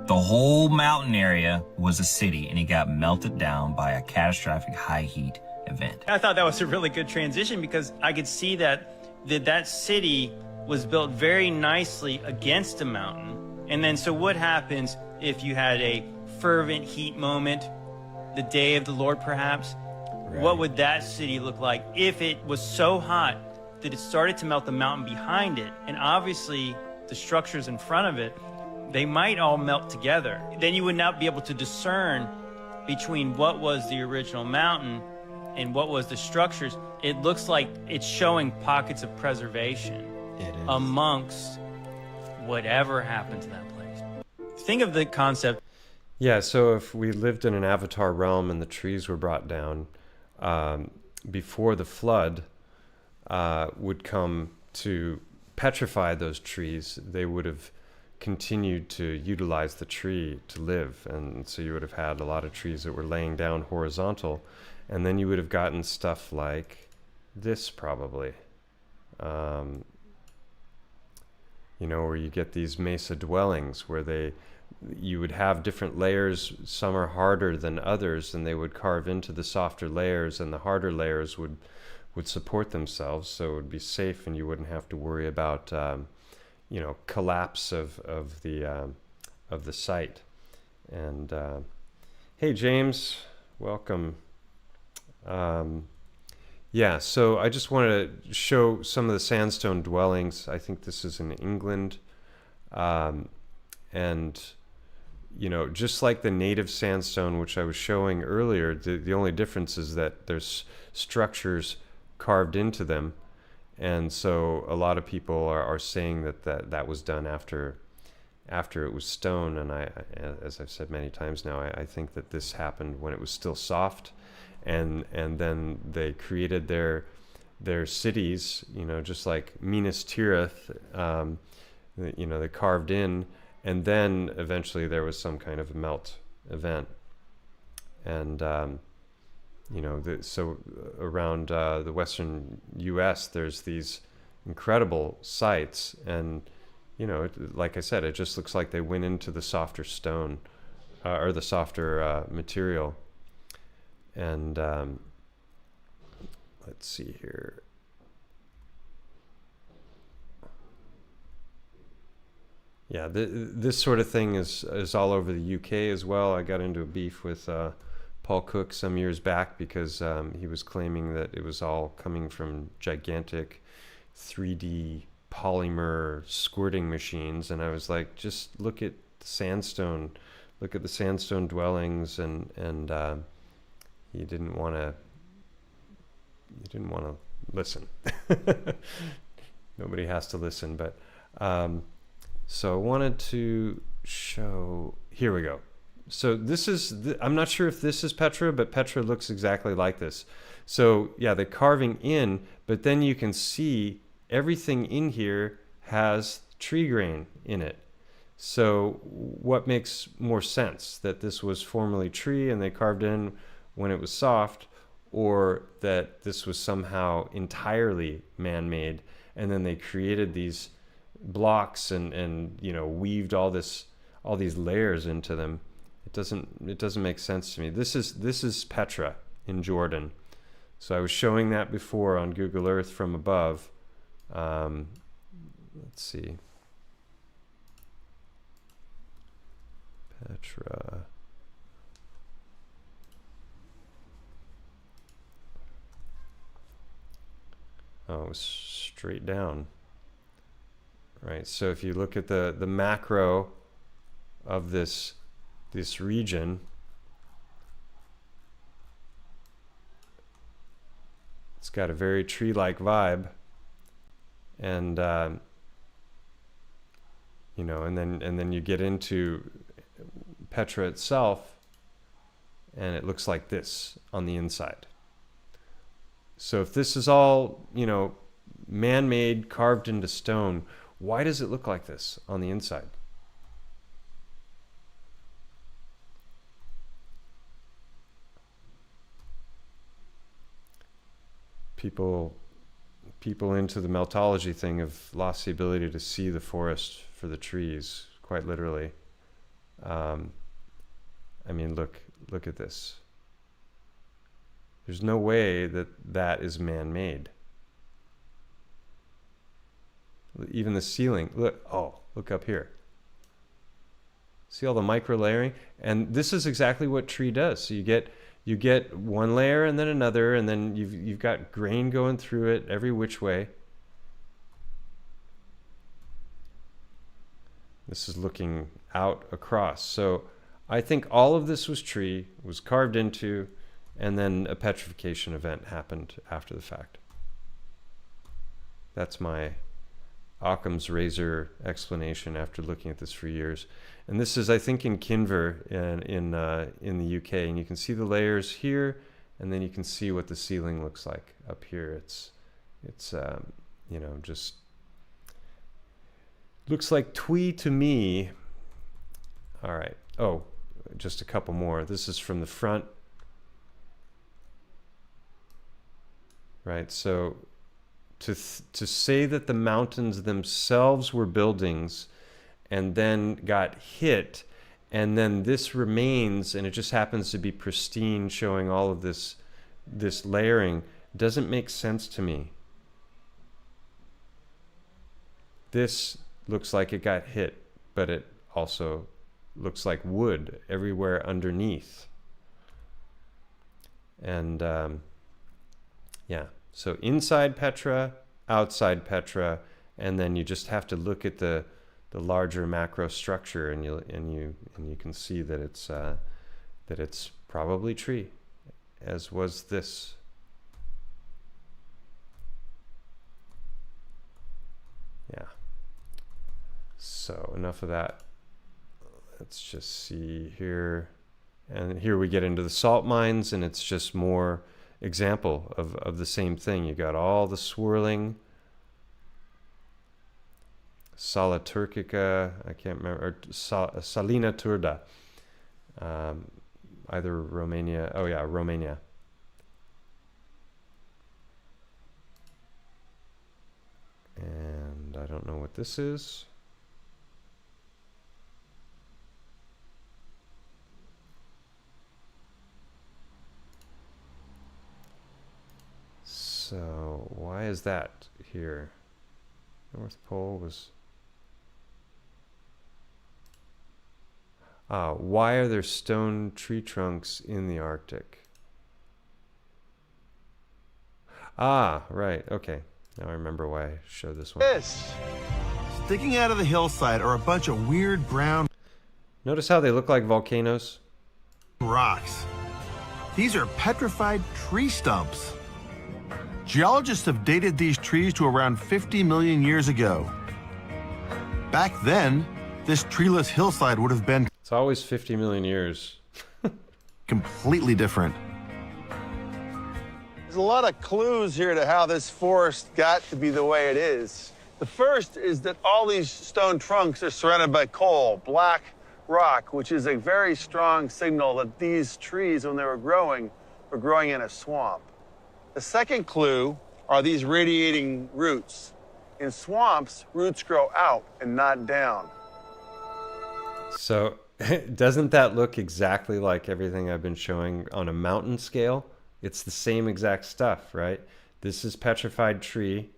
The whole mountain area was a city, and it got melted down by a catastrophic high heat event. I thought that was a really good transition because I could see that city was built very nicely against a mountain. And then so what happens if you had a fervent heat moment, the day of the Lord perhaps? Right. What would that city look like if it was so hot that it started to melt the mountain behind it? And obviously the structures in front of it, they might all melt together. Then you would not be able to discern between what was the original mountain and what was the structures. It looks like it's showing pockets of preservation amongst whatever happened to that place. Think of the concept. Yeah, so if we lived in an avatar realm and the trees were brought down, before the flood would come to petrify those trees, they would have continued to utilize the tree to live. And so you would have had a lot of trees that were laying down horizontal, and then you would have gotten stuff like this probably. You know, where you get these mesa dwellings where you would have different layers. Some are harder than others, and they would carve into the softer layers, and the harder layers would support themselves, so it would be safe, and you wouldn't have to worry about you know, collapse of the site. And hey, James, welcome. Yeah, so I just wanted to show some of the sandstone dwellings. I think this is in England. And, you know, just like the native sandstone, which I was showing earlier, the only difference is that there's structures carved into them. And so a lot of people are saying that was done after it was stone. And as I've said many times now, I think that this happened when it was still soft. And then they created their their cities, you know, just like Minas Tirith, you know, they carved in, and then eventually there was some kind of a melt event. And, you know, so around the western US, there's these incredible sites. And, you know, like I said, it just looks like they went into the softer stone or the softer material. And let's see here. Yeah, this sort of thing is all over the UK as well. I got into a beef with Paul Cook some years back because he was claiming that it was all coming from gigantic 3D polymer squirting machines. And I was like, just look at the sandstone. Look at the sandstone dwellings. And he didn't want to listen. Nobody has to listen, but so I wanted to show, here we go. So this is, I'm not sure if this is Petra, but Petra looks exactly like this. So yeah, the carving in, but then you can see everything in here has tree grain in it. So what makes more sense? That this was formerly tree and they carved in when it was soft, or that this was somehow entirely man-made and then they created these blocks and you know, weaved all these layers into them. It doesn't make sense to me. This is Petra in Jordan. So I was showing that before on Google Earth from above. Let's see. Petra. Oh, it was straight down. Right, so if you look at the macro of this region, it's got a very tree-like vibe, and you know, and then you get into Petra itself, and it looks like this on the inside. So if this is all, you know, man-made, carved into stone, why does it look like this on the inside? People into the meltology thing have lost the ability to see the forest for the trees, quite literally. I mean, look at this. There's no way that is man-made. Even the ceiling, look up here. See all the micro layering? And this is exactly what tree does. So you get one layer and then another, and then you've got grain going through it every which way. This is looking out across. So I think all of this was tree, was carved into, and then a petrification event happened after the fact. That's my Occam's razor explanation after looking at this for years. And this is, I think, in Kinver in the UK, and you can see the layers here, and then you can see what the ceiling looks like up here. It's you know, just looks like twee to me. All right. Oh, just a couple more. This is from the front. Right. So to say that the mountains themselves were buildings and then got hit, and then this remains, and it just happens to be pristine, showing all of this layering, doesn't make sense to me. This looks like it got hit, but it also looks like wood everywhere underneath. And yeah, so inside Petra, outside Petra, and then you just have to look at the larger macro structure, and you can see that it's probably tree, as was this. Yeah. So enough of that. Let's just see here. And here we get into the salt mines, and it's just more example of the same thing. You got all the swirling Sala Turcica, I can't remember, or Salina Turda, either Romania, oh yeah, Romania. And I don't know what this is. So why is that here? North Pole was... why are there stone tree trunks in the Arctic? Ah, right, okay. Now I remember why I showed this one. This! Sticking out of the hillside are a bunch of weird brown... Notice how they look like volcanoes? Rocks. These are petrified tree stumps. Geologists have dated these trees to around 50 million years ago. Back then, this treeless hillside would have been... It's always 50 million years. completely different. There's a lot of clues here to how this forest got to be the way it is. The first is that all these stone trunks are surrounded by coal, black rock, which is a very strong signal that these trees, when they were growing in a swamp. The second clue are these radiating roots. In swamps, roots grow out and not down. So, doesn't that look exactly like everything I've been showing on a mountain scale? It's the same exact stuff, right? This is petrified tree.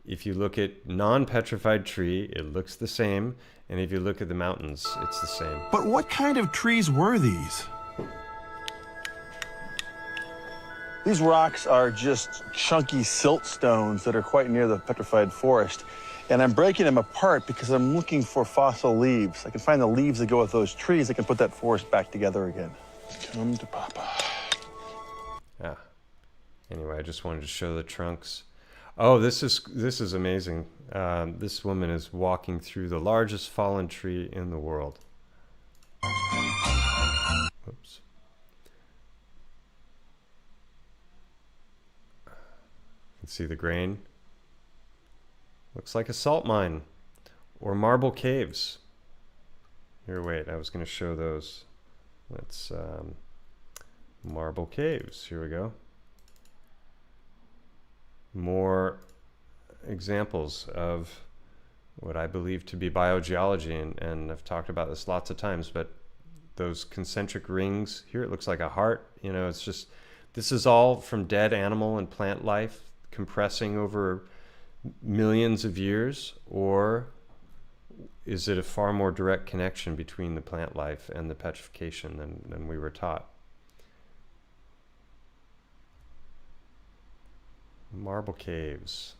If you look at non-petrified tree, it looks the same. And if you look at the mountains, it's the same. But what kind of trees were these? These rocks are just chunky silt stones that are quite near the petrified forest. And I'm breaking them apart because I'm looking for fossil leaves. I can find the leaves that go with those trees that can put that forest back together again. Come to Papa. Yeah. Anyway, I just wanted to show the trunks. Oh, this is amazing. This woman is walking through the largest fallen tree in the world. Oops. You can see the grain. Looks like a salt mine or marble caves. Here, wait, I was going to show those. Let's marble caves. Here we go. More examples of what I believe to be biogeology, and I've talked about this lots of times, but those concentric rings here, it looks like a heart. You know, it's just, this is all from dead animal and plant life compressing over millions of years, or is it a far more direct connection between the plant life and the petrification than we were taught? Marble caves.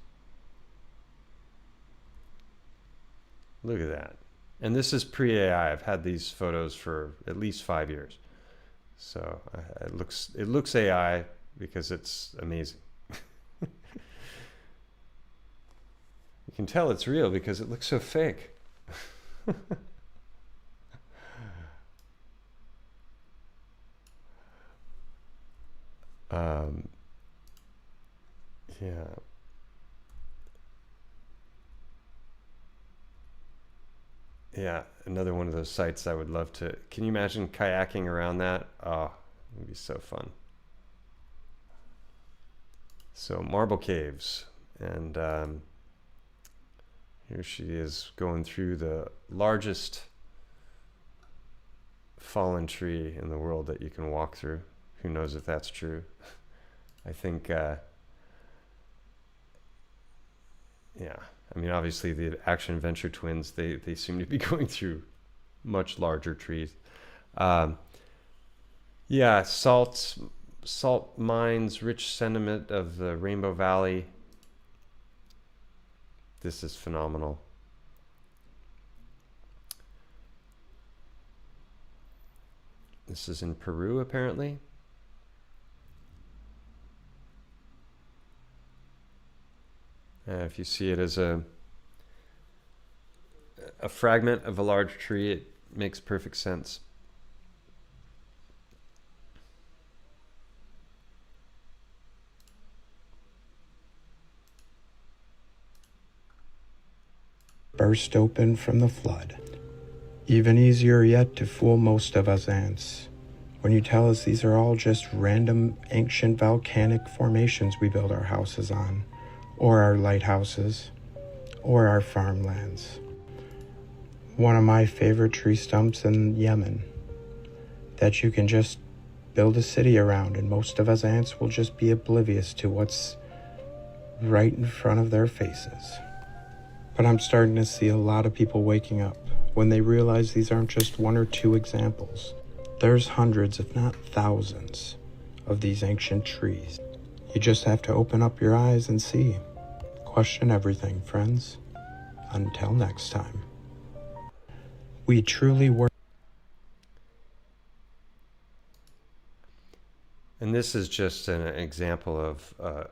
Look at that. And this is pre-AI. I've had these photos for at least 5 years. So it looks AI because it's amazing. You can tell it's real because it looks so fake. Yeah. Yeah, another one of those sites I would love to... Can you imagine kayaking around that? Oh, it would be so fun. So, marble caves. And here she is going through the largest fallen tree in the world that you can walk through. Who knows if that's true? I think... yeah, I mean, obviously the Action Venture twins, they seem to be going through much larger trees. Yeah, salt mines, rich sediment of the Rainbow Valley. This is phenomenal. This is in Peru, apparently. If you see it as a fragment of a large tree, it makes perfect sense. burst open from the flood. Even easier yet to fool most of us ants when you tell us these are all just random ancient volcanic formations we build our houses on, or our lighthouses, or our farmlands. One of my favorite tree stumps in Yemen that you can just build a city around, and most of us ants will just be oblivious to what's right in front of their faces. But I'm starting to see a lot of people waking up when they realize these aren't just one or two examples. There's hundreds, if not thousands, of these ancient trees. You just have to open up your eyes and see. Question everything, friends. Until next time. We truly were. And this is just an example of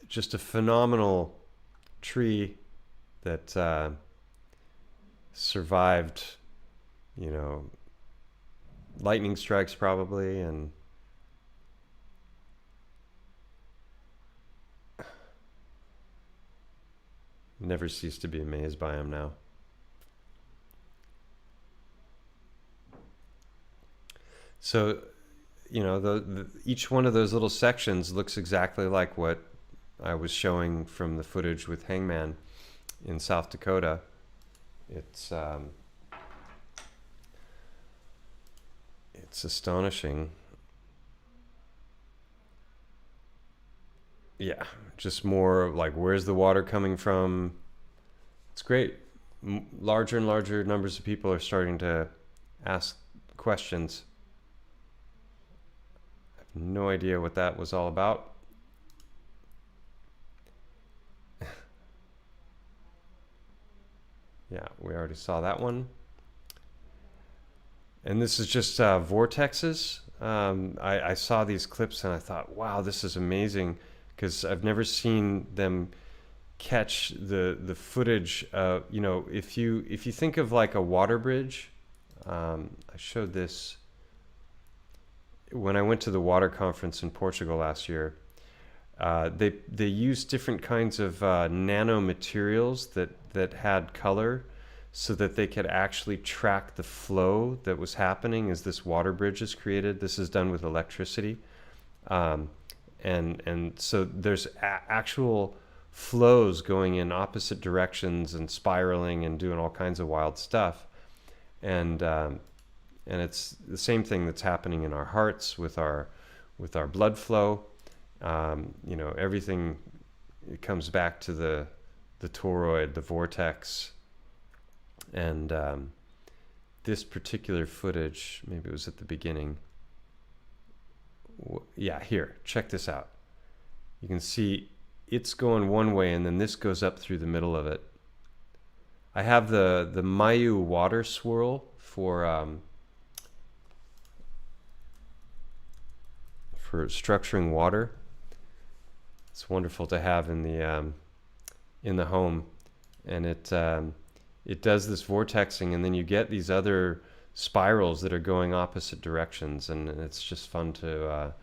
just a phenomenal tree that survived, you know, lightning strikes probably, and never cease to be amazed by him now. So, you know, each one of those little sections looks exactly like what I was showing from the footage with Hangman in South Dakota. It's astonishing. Yeah, just more like, where's the water coming from? It's great. Larger and larger numbers of people are starting to ask questions. I have no idea what that was all about. Yeah, we already saw that one. And this is just vortexes. I saw these clips and I thought, wow, this is amazing, because I've never seen them catch the footage. You know, if you think of like a water bridge, I showed this when I went to the water conference in Portugal last year. They used different kinds of nanomaterials that had color, so that they could actually track the flow that was happening as this water bridge is created. This is done with electricity. And so there's actual flows going in opposite directions and spiraling and doing all kinds of wild stuff. And it's the same thing that's happening in our hearts with our blood flow. You know, everything, it comes back to the toroid, the vortex. And this particular footage, maybe it was at the beginning. Yeah, here, check this out. You can see it's going one way, and then this goes up through the middle of it. I have the Mayu water swirl for structuring water. It's wonderful to have in the home, and it does this vortexing, and then you get these other spirals that are going opposite directions, and it's just fun to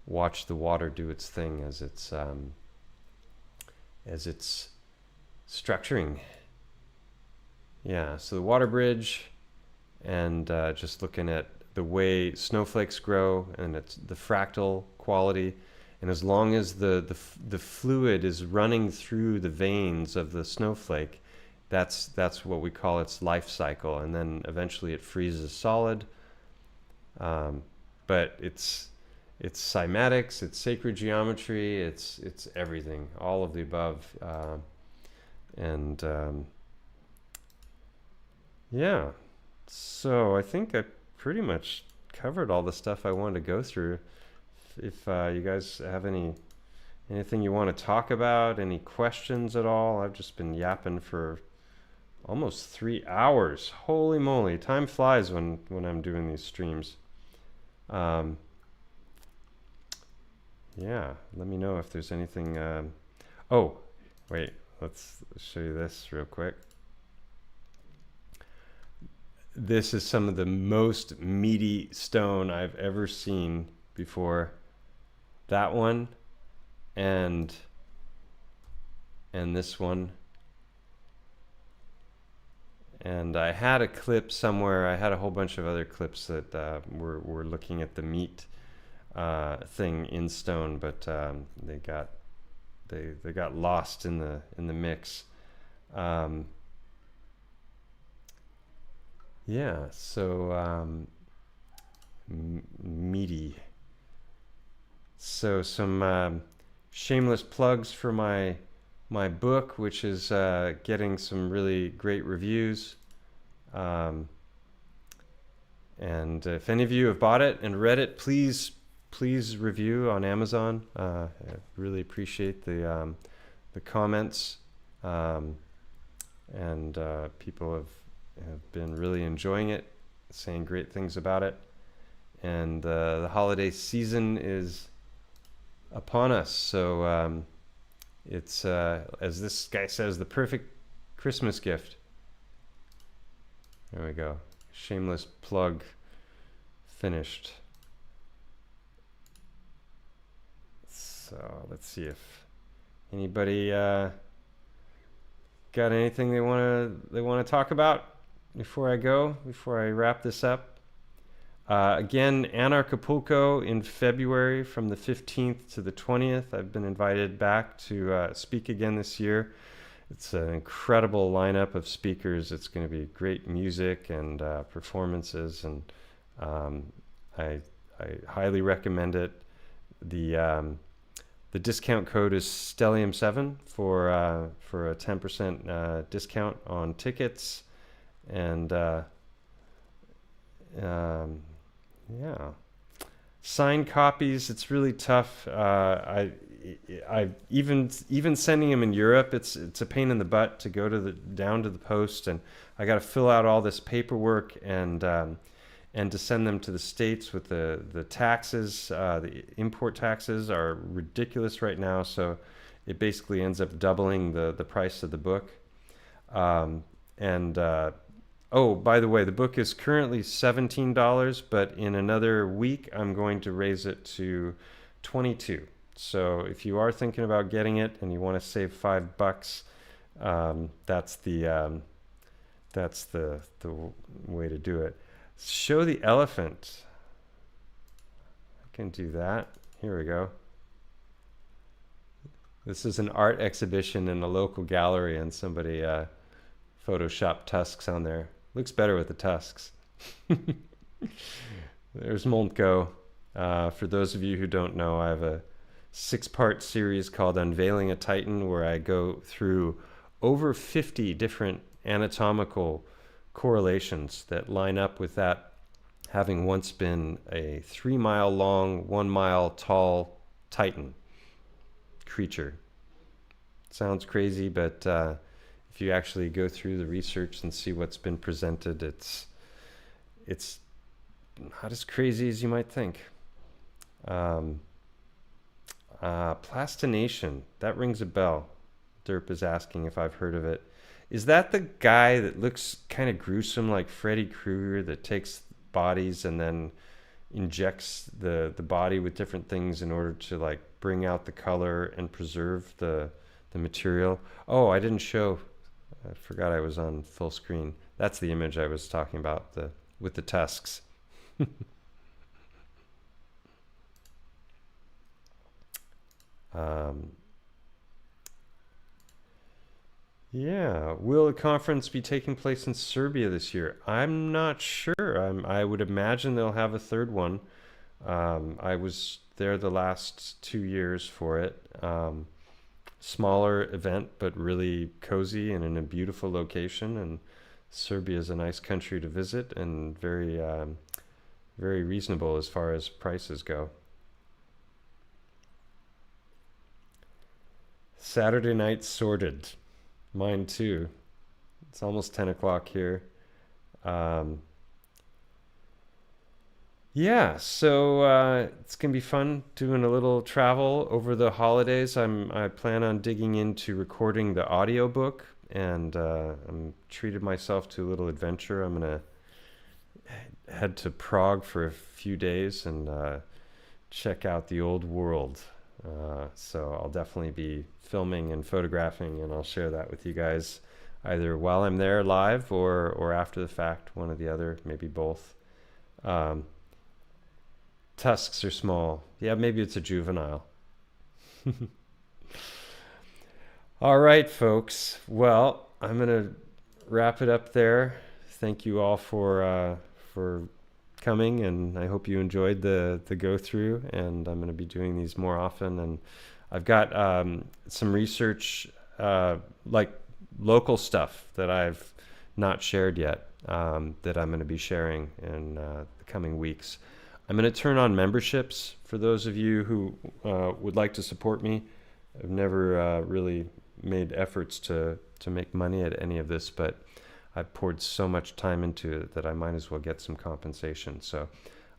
watch the water do its thing as it's structuring. Yeah, so the water bridge, and just looking at the way snowflakes grow, and it's the fractal quality. And as long as the fluid is running through the veins of the snowflake, that's what we call its life cycle, and then eventually it freezes solid. But it's cymatics, it's sacred geometry, it's everything, all of the above. Yeah, so I think I pretty much covered all the stuff I wanted to go through. If you guys have anything you want to talk about, any questions at all, I've just been yapping for almost 3 hours. Holy moly, time flies when I'm doing these streams. Yeah, let me know if there's anything. Oh, wait, let's show you this real quick. This is some of the most meaty stone I've ever seen before. That one and this one. And I had a clip somewhere. I had a whole bunch of other clips that were looking at the meat thing in stone, but they got lost in the mix. Yeah, so meaty. So some shameless plugs for my book, which is getting some really great reviews. And if any of you have bought it and read it, please review on Amazon. I really appreciate the comments, and people have been really enjoying it, saying great things about it. And the holiday season is upon us, so it's, as this guy says, the perfect Christmas gift. There we go. Shameless plug finished. So let's see if anybody got anything they want to talk about before I wrap this up. Again, Anarchapulco in February from the 15th to the 20th. I've been invited back to speak again this year. It's an incredible lineup of speakers. It's going to be great music and performances, and I highly recommend it. The discount code is Stellium7 for a 10% discount on tickets, and yeah, signed copies. It's really tough. I even sending them in Europe, it's a pain in the butt to go down to the post, and I got to fill out all this paperwork and to send them to the States with the taxes. The import taxes are ridiculous right now, so it basically ends up doubling the price of the book. Oh, by the way, the book is currently $17, but in another week, I'm going to raise it to $22. So if you are thinking about getting it and you want to save $5, that's the way to do it. Show the elephant. I can do that. Here we go. This is an art exhibition in a local gallery, and somebody photoshopped tusks on there. Looks better with the tusks. There's Montgo. For those of you who don't know, I have a 6-part series called Unveiling a Titan, where I go through over 50 different anatomical correlations that line up with that having once been a 3-mile long, 1-mile tall Titan creature. Sounds crazy, but if you actually go through the research and see what's been presented, it's not as crazy as you might think. Plastination, that rings a bell. Derp is asking if I've heard of it. Is that the guy that looks kind of gruesome like Freddy Krueger, that takes bodies and then injects the body with different things in order to like bring out the color and preserve the material? Oh, I didn't show. I forgot I was on full screen. That's the image I was talking about, with the tusks. Yeah, will the conference be taking place in Serbia this year? I'm not sure. I would imagine they'll have a third one. I was there the last 2 years for it. Smaller event, but really cozy and in a beautiful location. And Serbia is a nice country to visit, and very, very reasonable as far as prices go. Saturday night sorted. Mine too. It's almost 10 o'clock here. Yeah, so it's gonna be fun doing a little travel over the holidays. I plan on digging into recording the audiobook, and I'm treated myself to a little adventure. I'm gonna head to Prague for a few days and check out the old world. So I'll definitely be filming and photographing, and I'll share that with you guys. either while I'm there live or after the fact, one or the other, maybe both. Tusks are small. Yeah, maybe it's a juvenile. All right, folks. Well, I'm going to wrap it up there. Thank you all for coming, and I hope you enjoyed the go through. And I'm going to be doing these more often. And I've got some research, like local stuff that I've not shared yet, that I'm going to be sharing in the coming weeks. I'm going to turn on memberships for those of you who would like to support me. I've never really made efforts to make money at any of this, but I've poured so much time into it that I might as well get some compensation. So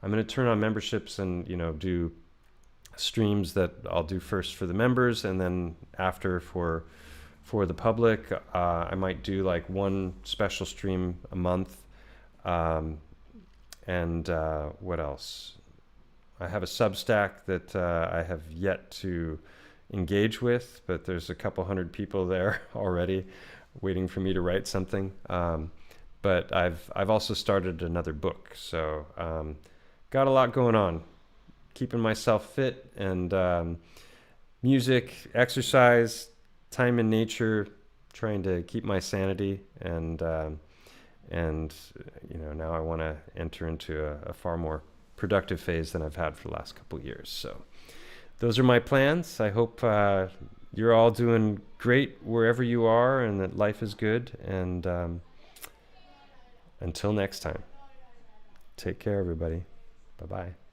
I'm going to turn on memberships and, do streams that I'll do first for the members, and then after for the public. I might do like one special stream a month. And what else? I have a Substack that I have yet to engage with, but there's a couple hundred people there already waiting for me to write something. But I've also started another book, so got a lot going on. Keeping myself fit, and music, exercise, time in nature, trying to keep my sanity, and now I want to enter into a far more productive phase than I've had for the last couple of years. So those are my plans. I hope you're all doing great wherever you are, and that life is good. And until next time, take care, everybody. Bye-bye.